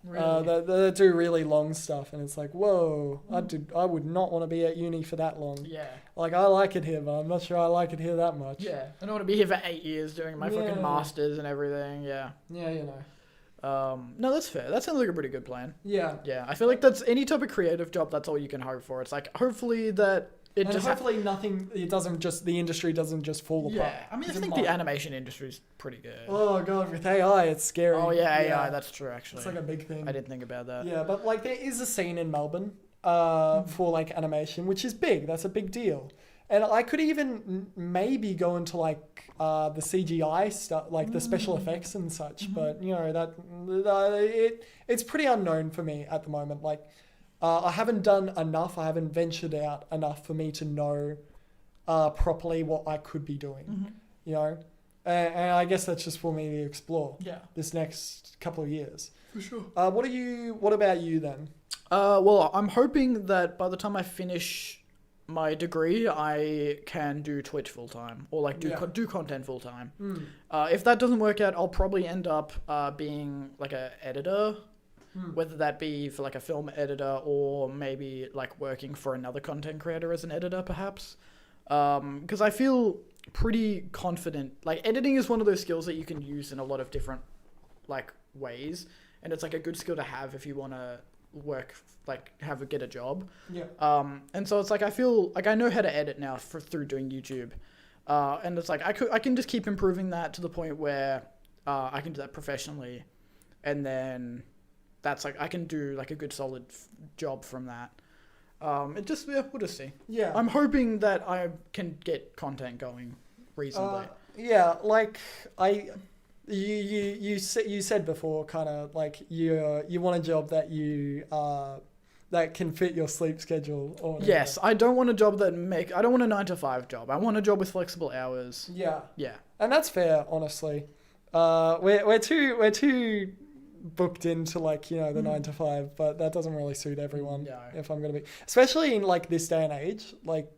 Really? That do really long stuff, and it's like, whoa, I would not want to be at uni for that long. Yeah. Like, I like it here, but I'm not sure I like it here that much. Yeah. I don't want to be here for 8 years doing my Yeah. fucking masters and everything. Yeah. Yeah, you know. No, that's fair. That sounds like a pretty good plan. Yeah. Yeah, I feel like that's any type of creative job. That's all you can hope for. It's like hopefully that it And just hopefully the industry doesn't just fall apart. yeah. I mean, I 'Cause it think might. the animation industry's pretty good. Oh god, with AI, it's scary. Oh yeah, AI. That's true. Actually, it's like a big thing. I didn't think about that. Yeah, but like there is a scene in Melbourne for like animation, which is big. That's a big deal. And I could even maybe go into like the CGI stuff, like the special effects and such. But you know it's pretty unknown for me at the moment. Like I haven't done enough. I haven't ventured out enough for me to know properly what I could be doing. You know, and I guess that's just for me to explore. Yeah, This next couple of years. for sure. What about you then? Well, I'm hoping that by the time I finish my degree, I can do Twitch full time or like do content full time. If that doesn't work out, I'll probably end up being like a editor, whether that be for like a film editor or maybe like working for another content creator as an editor, perhaps. Because I feel pretty confident. Like editing is one of those skills that you can use in a lot of different like ways, and it's like a good skill to have if you want to work like get a job. And so it's like I feel like I know how to edit now through doing YouTube, and it's like I can just keep improving that to the point where I can do that professionally, and then that's like I can do like a good solid job from that. We'll just see. Yeah. I'm hoping that I can get content going reasonably. Yeah, like you said before, kind of like you want a job that you that can fit your sleep schedule. Or whatever. Yes, I don't want a job I don't want a 9 to 5 job. I want a job with flexible hours. Yeah, Yeah. and that's fair, honestly. We're too booked into like the 9 to 5, but that doesn't really suit everyone. No. If I'm gonna be, especially in like this day and age, like.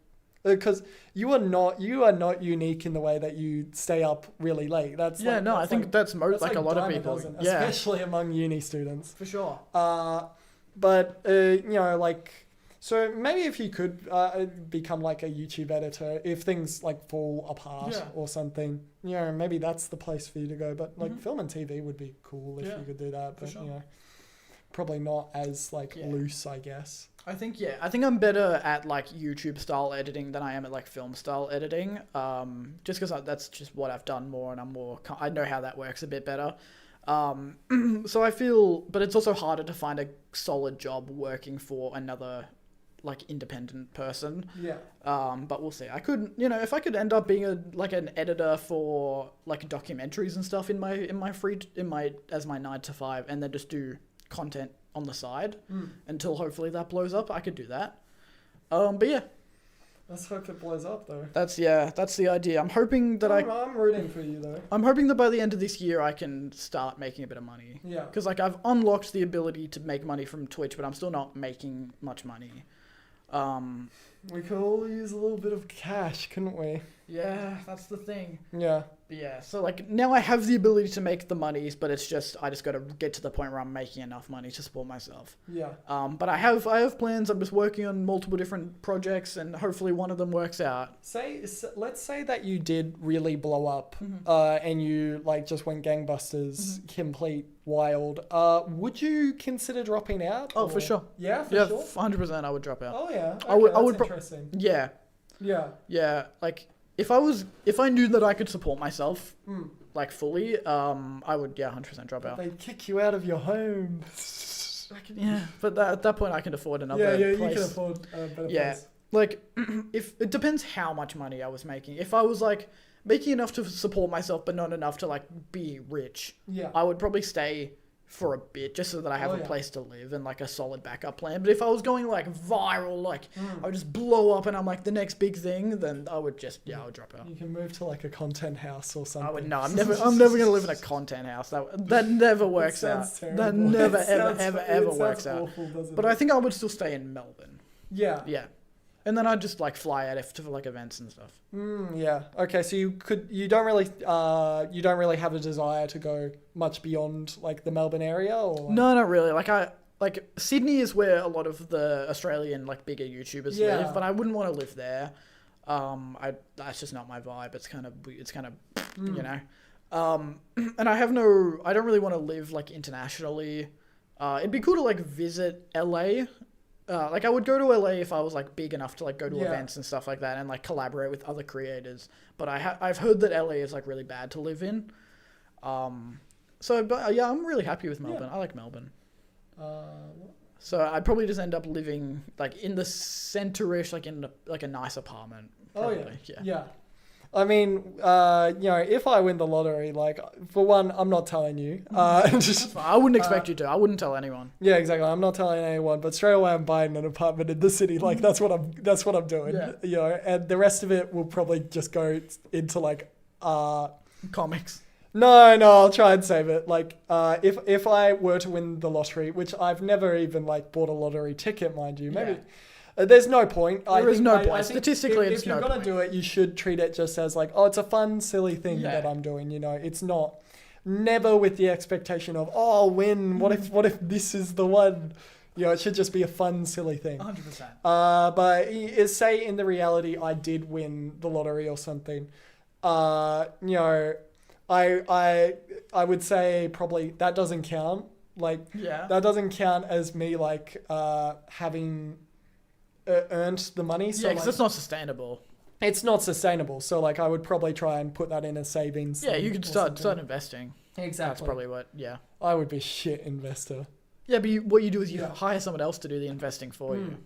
Because you are not unique in the way that you stay up really late. That's Yeah, like, no, I that's think like, that's that's like a lot of dime a people. dozen, Yeah, especially among uni students. for sure. But like, so maybe if you could become like a YouTube editor, if things like fall apart Yeah. or something, maybe that's the place for you to go. But like film and TV would be cool if you could do that. But sure. probably not as like loose, I guess. I think I'm better at like YouTube style editing than I am at like film style editing. Just because that's just what I've done more, and I know how that works a bit better. So I feel, but it's also harder to find a solid job working for another like independent person. Yeah. But we'll see. I could, if I could end up being an editor for like documentaries and stuff as my 9 to 5, and then just do content on the side until hopefully that blows up, I could do that. But yeah, Let's hope it blows up though. that's the idea. I'm hoping that I'm rooting for you though. I'm hoping that by the end of this year I can start making a bit of money. Yeah. Because like I've unlocked the ability to make money from Twitch, but I'm still not making much money. We could all use a little bit of cash, couldn't we? Yeah, that's the thing. Yeah. But yeah, so like now I have the ability to make the monies, but it's just I just got to get to the point where I'm making enough money to support myself. Yeah. But I have plans. I'm just working on multiple different projects, and hopefully one of them works out. Let's say that you did really blow up, and you like just went gangbusters, complete wild. Would you consider dropping out? Oh, for sure. Yeah, Yeah, sure. 100% I would drop out. Oh yeah. Okay, I would that's pro- interesting. Yeah, Yeah. yeah. Like if I knew that I could support myself like fully, I would 100% drop out. They'd kick you out of your home. Yeah, but at that point I can afford another Yeah, place. you can afford a better Yeah. place. Like, if it depends how much money I was making. If I was like making enough to support myself, but not enough to like be rich, Yeah. I would probably stay for a bit just so that I have Oh, a yeah. place to live and like a solid backup plan. But if I was going like viral, like I would just blow up and I'm like the next big thing, then I would just I would drop out. You can move to like a content house or something. I would no. I'm never gonna live in a content house. That never works out. sounds terrible. That never It sounds- ever it sounds works out. awful, doesn't But it? I think I would still stay in Melbourne. Yeah. Yeah. And then I'd just like fly out to like events and stuff. Yeah. Okay. So you don't really have a desire to go much beyond like the Melbourne area, or No, not really. Like Sydney is where a lot of the Australian like bigger YouTubers Yeah. live, but I wouldn't want to live there. That's just not my vibe. It's kind of you know. And I don't really want to live like internationally. It'd be cool to like visit LA. Like I would go to LA if I was like big enough to like go to Yeah. events and stuff like that and like collaborate with other creators. But I've heard that LA is like really bad to live in. But yeah, I'm really happy with Melbourne. I like Melbourne. So I'd probably just end up living like in the centre-ish, like in a nice apartment. Probably. Yeah. I mean, if I win the lottery, like, for one, I'm not telling you. I wouldn't expect you to. I wouldn't tell anyone. Yeah, exactly. I'm not telling anyone, but straight away I'm buying an apartment in the city. Like, that's what I'm doing. Yeah. And the rest of it will probably just go into like, Comics. No, I'll try and save it. Like, if I were to win the lottery, which I've never even like bought a lottery ticket, mind you, maybe. Yeah. There's no point. There is no point. I think Statistically, if it's you're no gonna point. do it, you should treat it just as like, oh, it's a fun, silly thing Yeah. that I'm doing. You know, it's not never with the expectation of, oh, I'll win. What if this is the one? You know, it should just be a fun, silly thing. 100%. But say in the reality, I did win the lottery or something. I would say probably that doesn't count. Like, Yeah. that doesn't count as me like having earned the money. So Yeah, because like, it's not sustainable. it's not sustainable. So like I would probably try and put that in a savings. Yeah, you thing could or start something. investing. Exactly. That's probably what. Yeah. I would be shit investor. Yeah, but what you do is you Yeah. hire someone else to do the investing for you.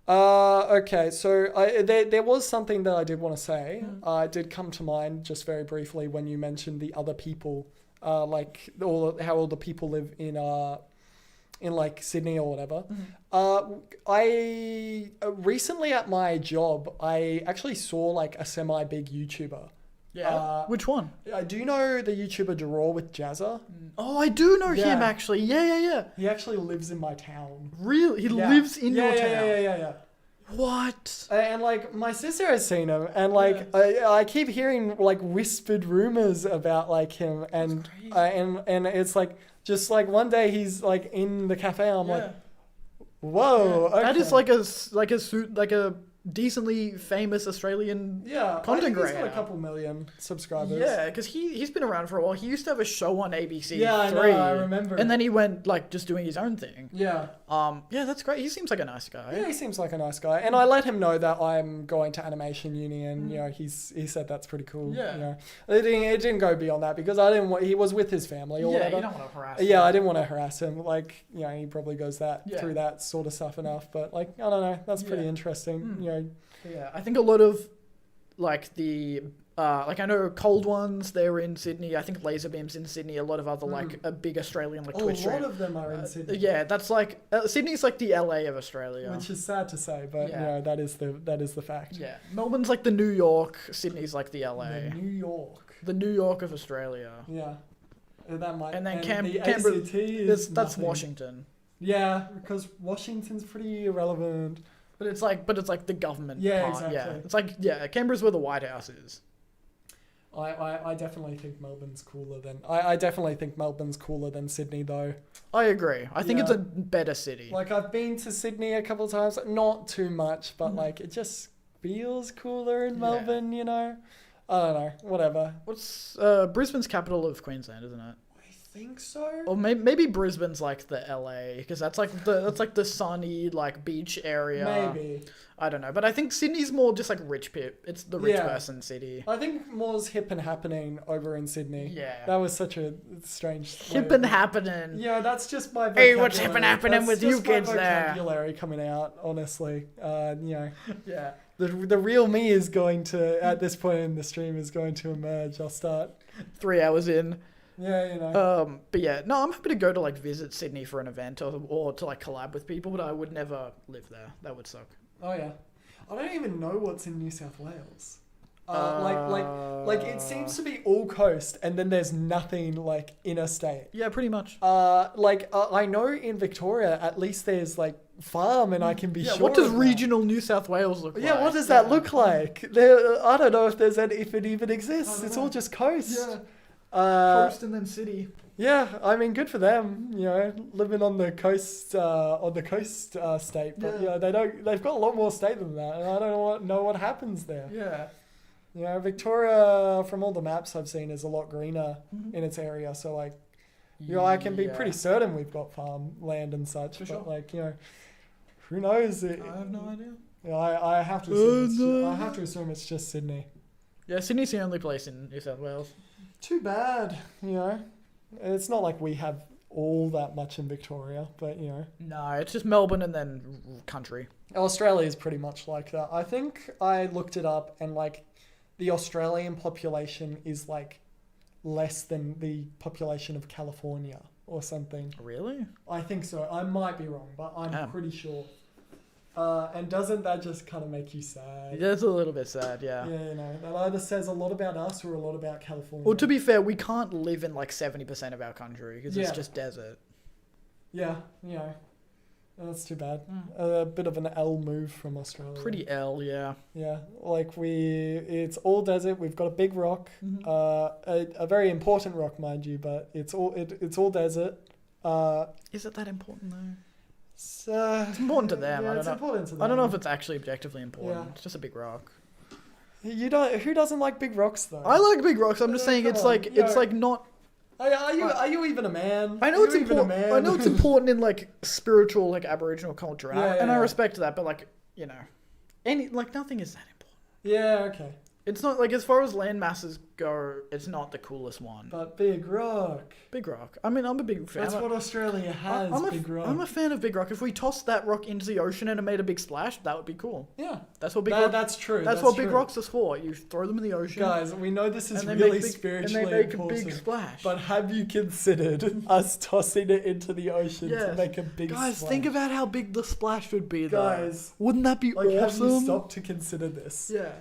Okay, so there was something that I did want to say. It did come to mind just very briefly when you mentioned the other people, like how all the people live in like Sydney or whatever. I recently at my job, I actually saw like a semi-big YouTuber. Yeah. Which one? Do you know the YouTuber Draw with Jazza? Oh, I do know Yeah. him actually. Yeah. He actually lives in my town. Really? He Yeah. lives in Yeah, your yeah, town. Yeah. What? And like my sister has seen him, and like I keep hearing like whispered rumors about like him, and and it's like just like one day he's like in the cafe, I'm like, whoa, okay. That is like a decently famous Australian yeah, content I think he's got creator. a couple million subscribers. Yeah, because he's been around for a while. He used to have a show on ABC Yeah, I know, 3. I remember. And then he went like just doing his own thing. Yeah. Yeah, that's great. He seems like a nice guy. Yeah, he seems like a nice guy, and I let him know that I'm going to animation uni, and you know he said that's pretty cool. Yeah. You know, it didn't go beyond that because I didn't want. He was with his family or Yeah, whatever. you don't want to harass Yeah, him. I didn't want to harass him. Like, you know, he probably goes through that sort of stuff enough. But like, I don't know. That's pretty Yeah. interesting. You know. Yeah, I think a lot of like the like I know Cold Ones, they're in Sydney. I think Laserbeam's in Sydney. A lot of other like a big Australian like A Twitch lot stream. of them are in Sydney. Yeah, that's like Sydney's like the LA of Australia. Which is sad to say, but Yeah. you know, that is the fact. Yeah, Melbourne's like the New York. Sydney's like the LA. The New York. The New York of Australia. Yeah. That might. And then the Canberra. ACT is That's nothing. Washington. Yeah, because Washington's pretty irrelevant. But it's like the government Yeah, part. exactly. Yeah, it's like Canberra's where the White House is. I definitely think Melbourne's cooler than I definitely think Melbourne's cooler than Sydney though. I agree. I think it's Yeah. a better city. Like I've been to Sydney a couple of times, not too much, but like it just feels cooler in Yeah. Melbourne, you know. I don't know, whatever. What's Brisbane's capital of Queensland, isn't it? I think so. Or maybe Brisbane's like the LA because that's like the sunny like beach area. Maybe. I don't know, but I think Sydney's more just like rich pip. It's the rich Yeah. person city. I think more's hip and happening over in Sydney. Yeah. That was such a strange. Hip and happening. Yeah, that's just my. Hey, what's vocabulary. hip and happening That's with you just my kids there? vocabulary coming out, honestly. You know, Yeah. the real me is going to at this point in the stream is going to emerge. I'll start. 3 hours in. Yeah, you know. But yeah, no, I'm happy to go to like visit Sydney for an event or to like collab with people, but I would never live there. That would suck. Oh yeah. I don't even know what's in New South Wales. Like it seems to be all coast, and then there's nothing like interstate. Yeah, pretty much. I know in Victoria at least there's like farm, and I can be Yeah, sure. what does of that. regional New South Wales look like? Yeah, what does that look like? There, I don't know if if it even exists. It's all just coast. Yeah. Coast and then city. Yeah, I mean, good for them. You know, living on the coast, state. But Yeah. They've got a lot more state than that, and I don't know what happens there. Yeah. You know, Victoria, from all the maps I've seen, is a lot greener in its area. So like, you know, I can be pretty certain we've got farm land and such. For but sure. like, you know, who knows? I have no idea. You know, I have to assume I have to assume it's just Sydney. Yeah, Sydney's the only place in New South Wales. Too bad, you know. It's not like we have all that much in Victoria, but you know. No, it's just Melbourne and then country. Australia is pretty much like that. I think I looked it up, and like the Australian population is like less than the population of California or something. Really? I think so. I might be wrong, but I'm pretty sure. And doesn't that just kind of make you sad? Yeah, it's a little bit sad, yeah. Yeah, you know, that either says a lot about us or a lot about California. Well, to be fair, we can't live in like 70% of our country because it's Yeah. just desert. Yeah, you know, that's too bad. A bit of an L move from Australia. Pretty L, yeah. Yeah, like it's all desert. We've got a big rock, a very important rock, mind you, but it's all desert. Is it that important though? It's important to them. Yeah, I don't it's know. important to them. I don't know if it's actually objectively important. Yeah. It's just a big rock. You don't. Who doesn't like big rocks though? I like big rocks. I'm just saying Come it's on, like you it's know. like not. Are you even a man? I know Are it's you even a important. man? I know it's important in like spiritual, like Aboriginal culture, and, Yeah, I yeah. respect that. But like, you know, nothing is that important. Yeah, okay. It's not like as far as land masses go, it's not the coolest one. But big rock. Big rock. I mean, I'm a big fan. That's what Australia has. Big rock. I'm a fan of big rock. If we tossed that rock into the ocean and it made a big splash, that would be cool. Yeah. That's what big That- rock. that's true. That's what big rocks are for. You throw them in the ocean, Guys, we know this is and they really make big, spiritually and they make important. a big splash. But have you considered us tossing it into the ocean to Yes. make a big Guys, splash? think about how big the splash would be, though. Guys, wouldn't that be like, have you awesome? stopped to consider this? Yeah.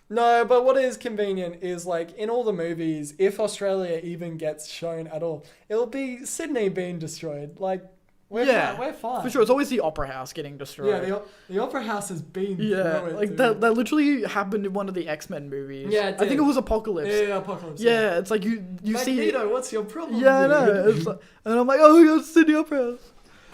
No, but what is convenient is like in all the movies, if Australia even gets shown at all, it'll be Sydney being destroyed. Like, we're fine. For sure. It's always the Opera House getting destroyed. Yeah, the Opera House has been Yeah, through it, like dude. that literally happened in one of the X-Men movies. Yeah, it I think did. it was Apocalypse. Yeah, Apocalypse. Yeah, it's like you see. Magneto, what's your problem? Yeah, I know. dude? It's like, and I'm like, oh my god, it's Sydney Opera House.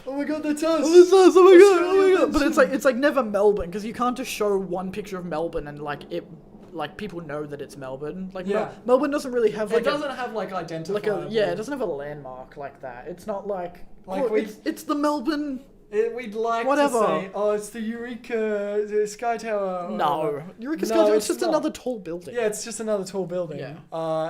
Oh my god, that's us. Oh, it's us. Oh my god. Oh Australia my god. But mentioned. it's like never Melbourne because you can't just show one picture of Melbourne and like people know that it's Melbourne. Like Yeah. Melbourne doesn't really have like It doesn't have like identifiable. it doesn't have a landmark like that. It's not like we- it's the Melbourne. We'd like Whatever. to say, oh, it's the Eureka the Sky Tower. No, Eureka No, Sky Tower. it's It's just not. another tall building. Yeah, it's just another tall building. Yeah.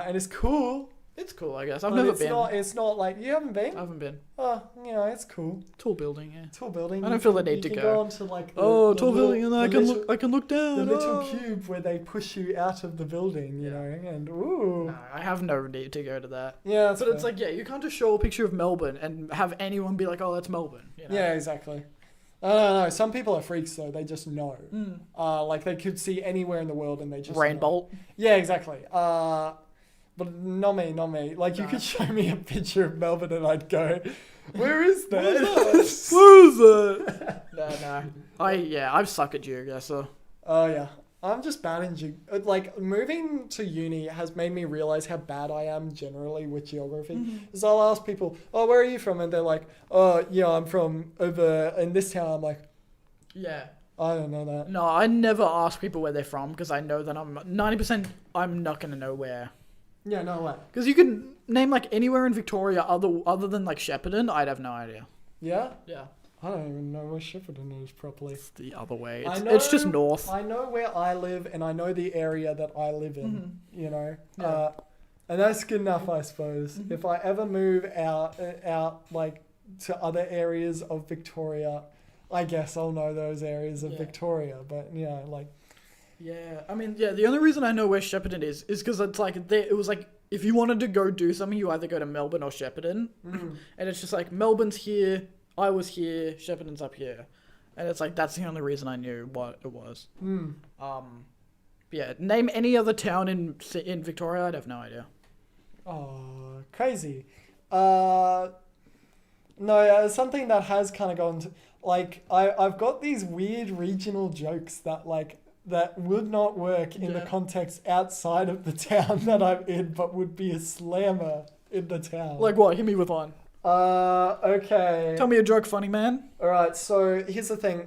And it's cool. It's cool, I guess. I've but never it's been. It's not like you haven't been. I haven't been. Oh, you know, it's cool. Tall building, yeah. Tall building. I don't You feel the can- need to you can go. on to like the, Oh, the tall little- building, and then the I can little- look. I can look down. The little oh. cube where they push you out of the building, you Yeah. know, and ooh. No, I have no need to go to that. Yeah, that's But it's fair. like, yeah, you can't just show a picture of Melbourne and have anyone be like, oh, that's Melbourne. You know? Yeah, exactly. I don't know. Some people are freaks though. They just know. Like they could see anywhere in the world and they just know. Rainbow. Yeah, exactly. But not me. Like you Nah. could show me a picture of Melbourne and I'd go, where is that? Where is that? No. I suck at geography, so. Oh yeah. I'm just bad in like moving to uni has made me realize how bad I am generally with geography. Because I'll ask people, "Oh, where are you from?" and they're like, "Oh, yeah, I'm from over in this town." I'm like, Yeah. I don't know that. No, I never ask people where they're from because I know that 90% I'm not going to know where. Yeah, no way. Because you can name like anywhere in Victoria other than like Shepparton, I'd have no idea. Yeah, Yeah. I don't even know where Shepparton is properly. It's the other way. I It's just know- north. I know where I live and I know the area that I live in. You know, Yeah. and that's good enough, I suppose. If I ever move out like to other areas of Victoria, I guess I'll know those areas of Yeah. Victoria. But yeah, like Yeah, I mean, yeah, the only reason I know where Shepparton is because it's like, it was like, if you wanted to go do something, you either go to Melbourne or Shepparton. And it's just like, Melbourne's here, I was here, Shepparton's up here. And it's like, that's the only reason I knew what it was. Yeah, name any other town in Victoria. I'd have no idea. Oh, crazy. No, something that has kind of gone to, like, I've got these weird regional jokes that, like, that would not work in the Yeah. context outside of the town that I'm in, but would be a slammer in the town. Like what? Hit me with one. Okay. Tell me a joke, funny man. All right, so here's the thing.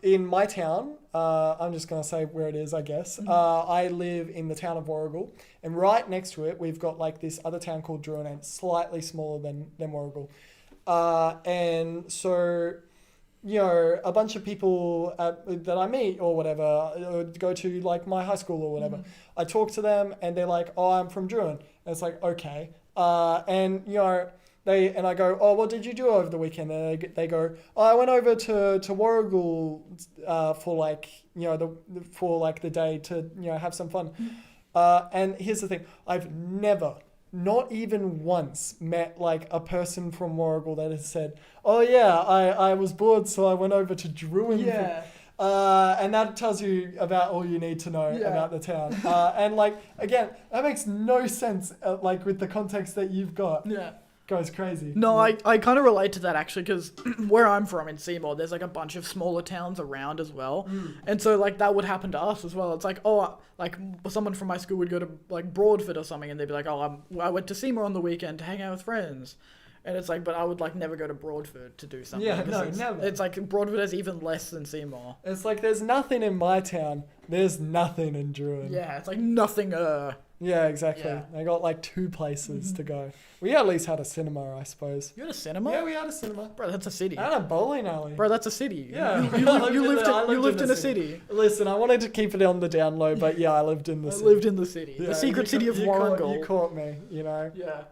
In my town, I'm just going to say where it is, I guess. I live in the town of Warragul, and right next to it, we've got like this other town called Druin, and it's slightly smaller than Warragul. And so, you know, a bunch of people that I meet or whatever, go to like my high school or whatever, I talk to them and they're like, oh, I'm from Druin. And it's like, okay. And, you know, and I go, oh, what did you do over the weekend? And they go, oh, I went over to Warragul for like, you know, for like the day to, you know, have some fun. And here's the thing, I've never, not even once, met like a person from Warragul that has said, oh yeah, I was bored, so I went over to Druin. Yeah. And that tells you about all you need to know Yeah. about the town. And like, again, that makes no sense, like with the context that you've got. Yeah. Goes crazy. No, I kind of relate to that actually, because where I'm from in Seymour, there's like a bunch of smaller towns around as well. And so like that would happen to us as well. It's like, oh, like someone from my school would go to like Broadford or something and they'd be like, oh, I went to Seymour on the weekend to hang out with friends. And it's like, but I would like never go to Broadford to do something. Yeah, 'cause no, it's, never. It's like Broadford has even less than Seymour. It's like there's nothing in my town. There's nothing in Druin. Yeah, it's like nothing. Yeah, exactly. Yeah. They got like 2 places to go. We at least had a cinema, I suppose. You had a cinema? Yeah, we had a cinema. Bro, that's a city. And a bowling alley. Bro, that's a city. Yeah. You lived in a city. Listen, I wanted to keep it on the down low, but yeah, I lived in the I city. lived in the city. Yeah, The secret you city of Warragul. You caught me, you know. Yeah.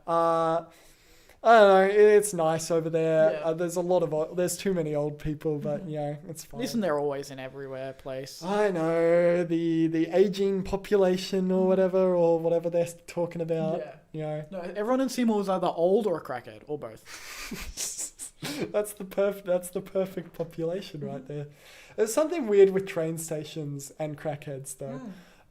I don't know. It's nice over there. Yeah. There's a lot of there's too many old people, but you know, it's fine. Isn't there always in everywhere place? I know the aging population or whatever they're talking about. Yeah. You know, No, everyone in Seymour is either old or a crackhead, or both. that's the perfect population right there. There's something weird with train stations and crackheads though.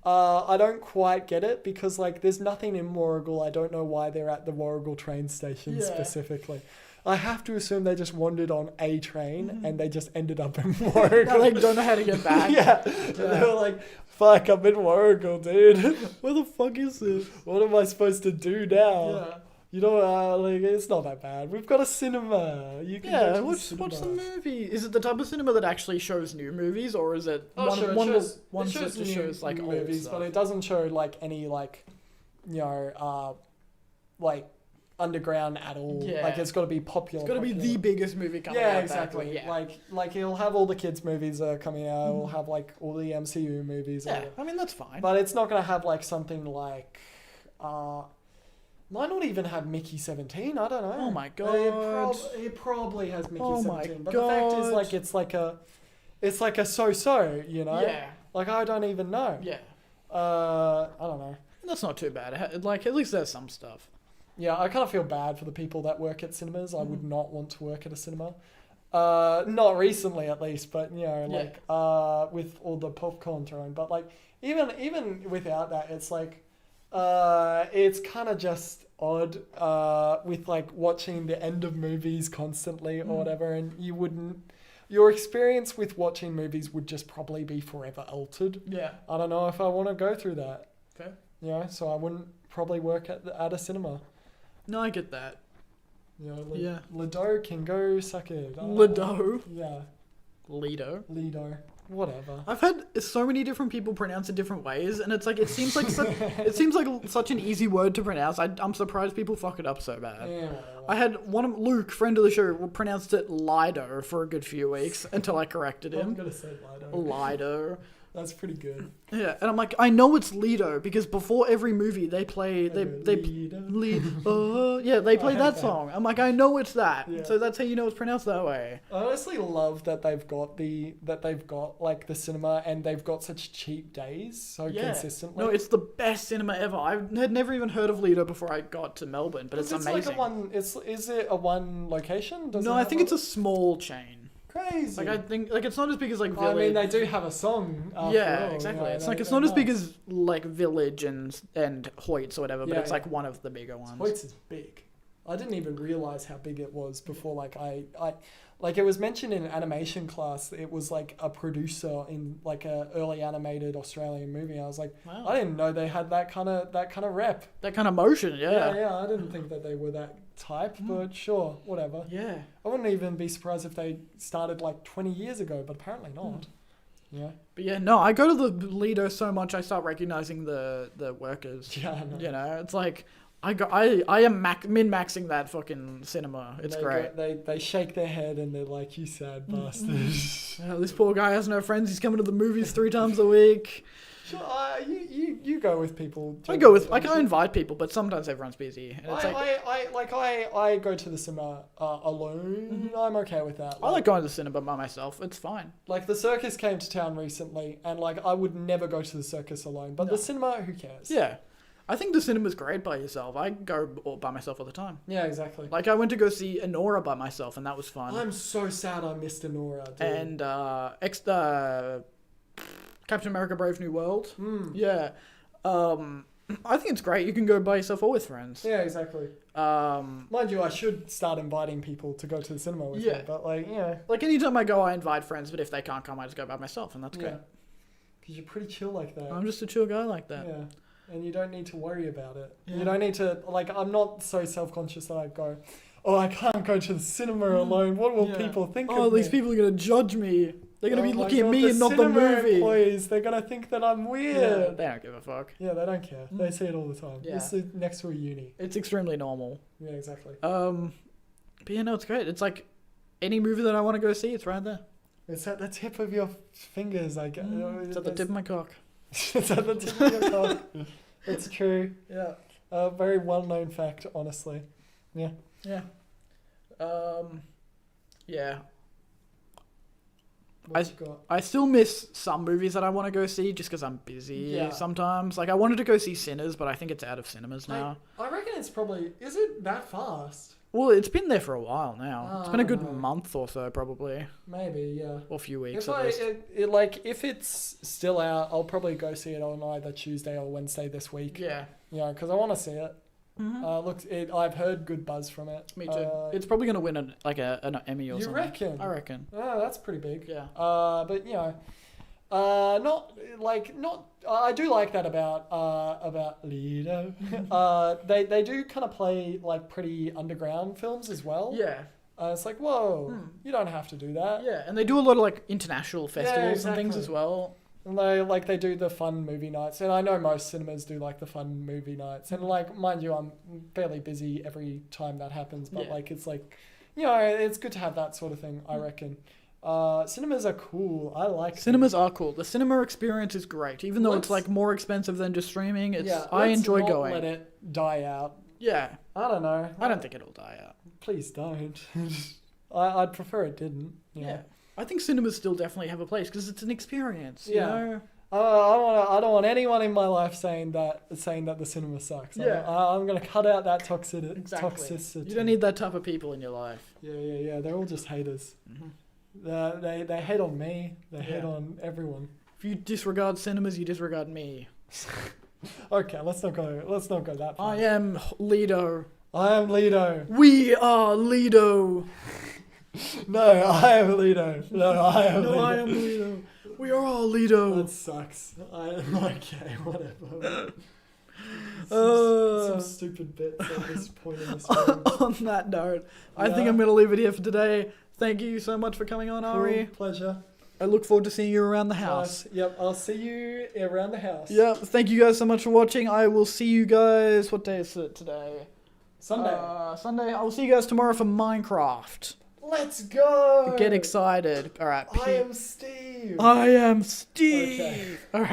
I don't quite get it because like there's nothing in Warragul. I don't know why they're at the Warragul train station Yeah. specifically. I have to assume they just wandered on a train and they just ended up in Warragul. Now they don't know how to get back. Yeah. They were like, fuck, I'm in Warragul, dude. Where the fuck is this? What am I supposed to do now? Yeah. You know, like, it's not that bad. We've got a cinema. You can go Yeah, to what's the movie? Is it the type of cinema that actually shows new movies, or is it one that just shows like old movies, stuff? but it doesn't show like any like, you know, like underground at all. Yeah. Like it's got to be popular. It's got to be the biggest movie coming Yeah, out. exactly. Yeah. Like it'll have all the kids' movies that are coming out. It'll have like all the MCU movies. Yeah, I mean that's fine. But it's not gonna have like something like, might not even have Mickey 17. I don't know. Oh my God. It probably has Mickey Oh my 17. But the fact is, God. like, it's like a so-so, you know. Yeah. Like I don't even know. Yeah, I don't know. that's not too bad. Like at least there's some stuff. Yeah, I kind of feel bad for the people that work at cinemas. I would not want to work at a cinema. Not recently, at least, but you know, Yeah. like with all the popcorn thrown. But like even without that, it's like it's kind of just odd with like watching the end of movies constantly or whatever, and you wouldn't. Your experience with watching movies would just probably be forever altered. Yeah. I don't know if I want to go through that. Fair. You know, so I wouldn't probably work at a cinema. No, I get that. You know, Yeah. Lido can go suck it. Lido. Yeah. Lido. Lido. Whatever. I've had so many different people pronounce it different ways, and it's like it seems like such an easy word to pronounce. I'm surprised people fuck it up so bad. Yeah. I had Luke, friend of the show, pronounced it Lido for a good few weeks until I corrected I'm him. gonna say Lido. Lido. That's pretty good. Yeah, and I'm like, I know it's Lido because before every movie they play Lido. yeah, they play that song. I'm like, I know it's that. Yeah. So that's how you know it's pronounced that way. I honestly love that they've got like the cinema and they've got such cheap days so Yeah. consistently. No, it's the best cinema ever. I had never even heard of Lido before I got to Melbourne, but it's amazing. Like is it a one location? Does No, it I have think it's a small chain. Crazy. Like I think like it's not as big as like I Village. mean, they do have a song. After Yeah, all, exactly. you know, It's like they- it's not as they're big nice. as like Village and Hoyts or whatever, but Yeah, it's yeah. like one of the bigger ones. Hoyts is big. I didn't even realize how big it was before. Like like it was mentioned in animation class. It was like a producer in like a early animated Australian movie. I was like, Wow. I didn't know they had that kind of rep. That kind of motion, yeah. Yeah. I didn't think that they were that type, but sure, whatever. Yeah. I wouldn't even be surprised if they started like 20 years ago, but apparently not. Yeah. But yeah, no, I go to the Lido so much I start recognizing the workers. Yeah, I know. You know, it's like I am min-maxing that fucking cinema. It's They great. They shake their head and they're like, "You sad bastard." This poor guy has no friends. He's coming to the movies 3 times a week. Sure, you go with people. I go with like I invite people, but sometimes everyone's busy. And it's I go to the cinema alone. I'm okay with that. I like going to the cinema by myself. It's fine. Like the circus came to town recently, and like I would never go to the circus alone. But No. the cinema, who cares? Yeah. I think the cinema's great by yourself. I go by myself all the time. Yeah, exactly. Like I went to go see Enora by myself, and that was fun. I'm so sad I missed Enora, dude. And Captain America: Brave New World. Hmm. Yeah. I think it's great. You can go by yourself or with friends. Yeah, exactly. Mind you, I should start inviting people to go to the cinema with Yeah. me. But like, yeah, Like anytime I go, I invite friends, but if they can't come, I just go by myself, and that's yeah. great. Because you're pretty chill like that. I'm just a chill guy like that. Yeah. And you don't need to worry about it. Yeah. You don't need to, like, I'm not so self-conscious that I go, oh, I can't go to the cinema alone. What will Yeah. people think Oh, of these me? people are gonna judge me. They're gonna be Oh my looking at God, me and not the cinema movie. employees, they're going to think that I'm Yeah, weird. they don't give a fuck. Yeah, they don't care. They see it all the time. Yeah. This is next to a uni. It's extremely normal. Yeah, exactly. But yeah, no, it's great. It's like any movie that I want to go see, it's right there. It's at the tip of your fingers, I guess. It's at the tip of my cock. It's at the tip of your cock. It's true. Yeah. Very well-known fact, honestly. Yeah. Yeah. Yeah. What you got? I still miss some movies that I want to go see just because I'm busy Yeah. sometimes. Like I wanted to go see Sinners, but I think it's out of cinemas now. I reckon it's probably... Is it that fast? Well, it's been there for a while now. It's Oh, been a I good don't know. month or so, probably, Maybe, yeah. or a few weeks If at least. like if it's still out, I'll probably go see it on either Tuesday or Wednesday this week. Yeah, Yeah, because I want to see it. I've heard good buzz from it. me too. It's probably gonna win an Emmy or You something. reckon? I reckon. Oh, that's pretty big. Yeah. But you know, not. I do like that about Lido. They do kind of play like pretty underground films as well. Yeah. It's like, whoa, you don't have to do that. Yeah, and they do a lot of like international festivals and things exactly. as well. And they do the fun movie nights, and I know most cinemas do like the fun movie nights, and like mind you, I'm fairly busy every time that happens, but Yeah. like it's like, you know, it's good to have that sort of thing. I reckon. Cinemas are cool. I like them. Cinemas are cool. The cinema experience is great, even though it's Let's- like more expensive than just streaming. It's Yeah, I let's enjoy not going. Let it die out. Yeah, I don't know. I don't think it'll die out. Please don't. I'd prefer it didn't. You Yeah, know? I think cinemas still definitely have a place because it's an experience. Yeah. You know? I don't want anyone in my life saying that the cinema sucks. Yeah. I'm gonna cut out that toxicity. Exactly. You don't need that type of people in your life. Yeah. They're all just haters. Mm-hmm. They hate on me. They hate Yeah. on everyone. If you disregard cinemas, you disregard me. Okay, let's not go that far. I am Lido. I am Lido. We are Lido. No, I am Lido. No, I am No, Lido. I am Lido. We are all Lido. That sucks. Okay, whatever. Uh, Some stupid bits at this point in the stream. On that note, I think Yeah. I'm going to leave it here for today. Thank you so much for coming on, Ari. Cool, pleasure. I look forward to seeing you around the house. Nice. Yep, I'll see you around the house. Yep, thank you guys so much for watching. I will see you guys. What day is it today? Sunday. Sunday. I will see you guys tomorrow for Minecraft. Let's go. Get excited. All right. I am Steve. I am Steve. Okay. All right.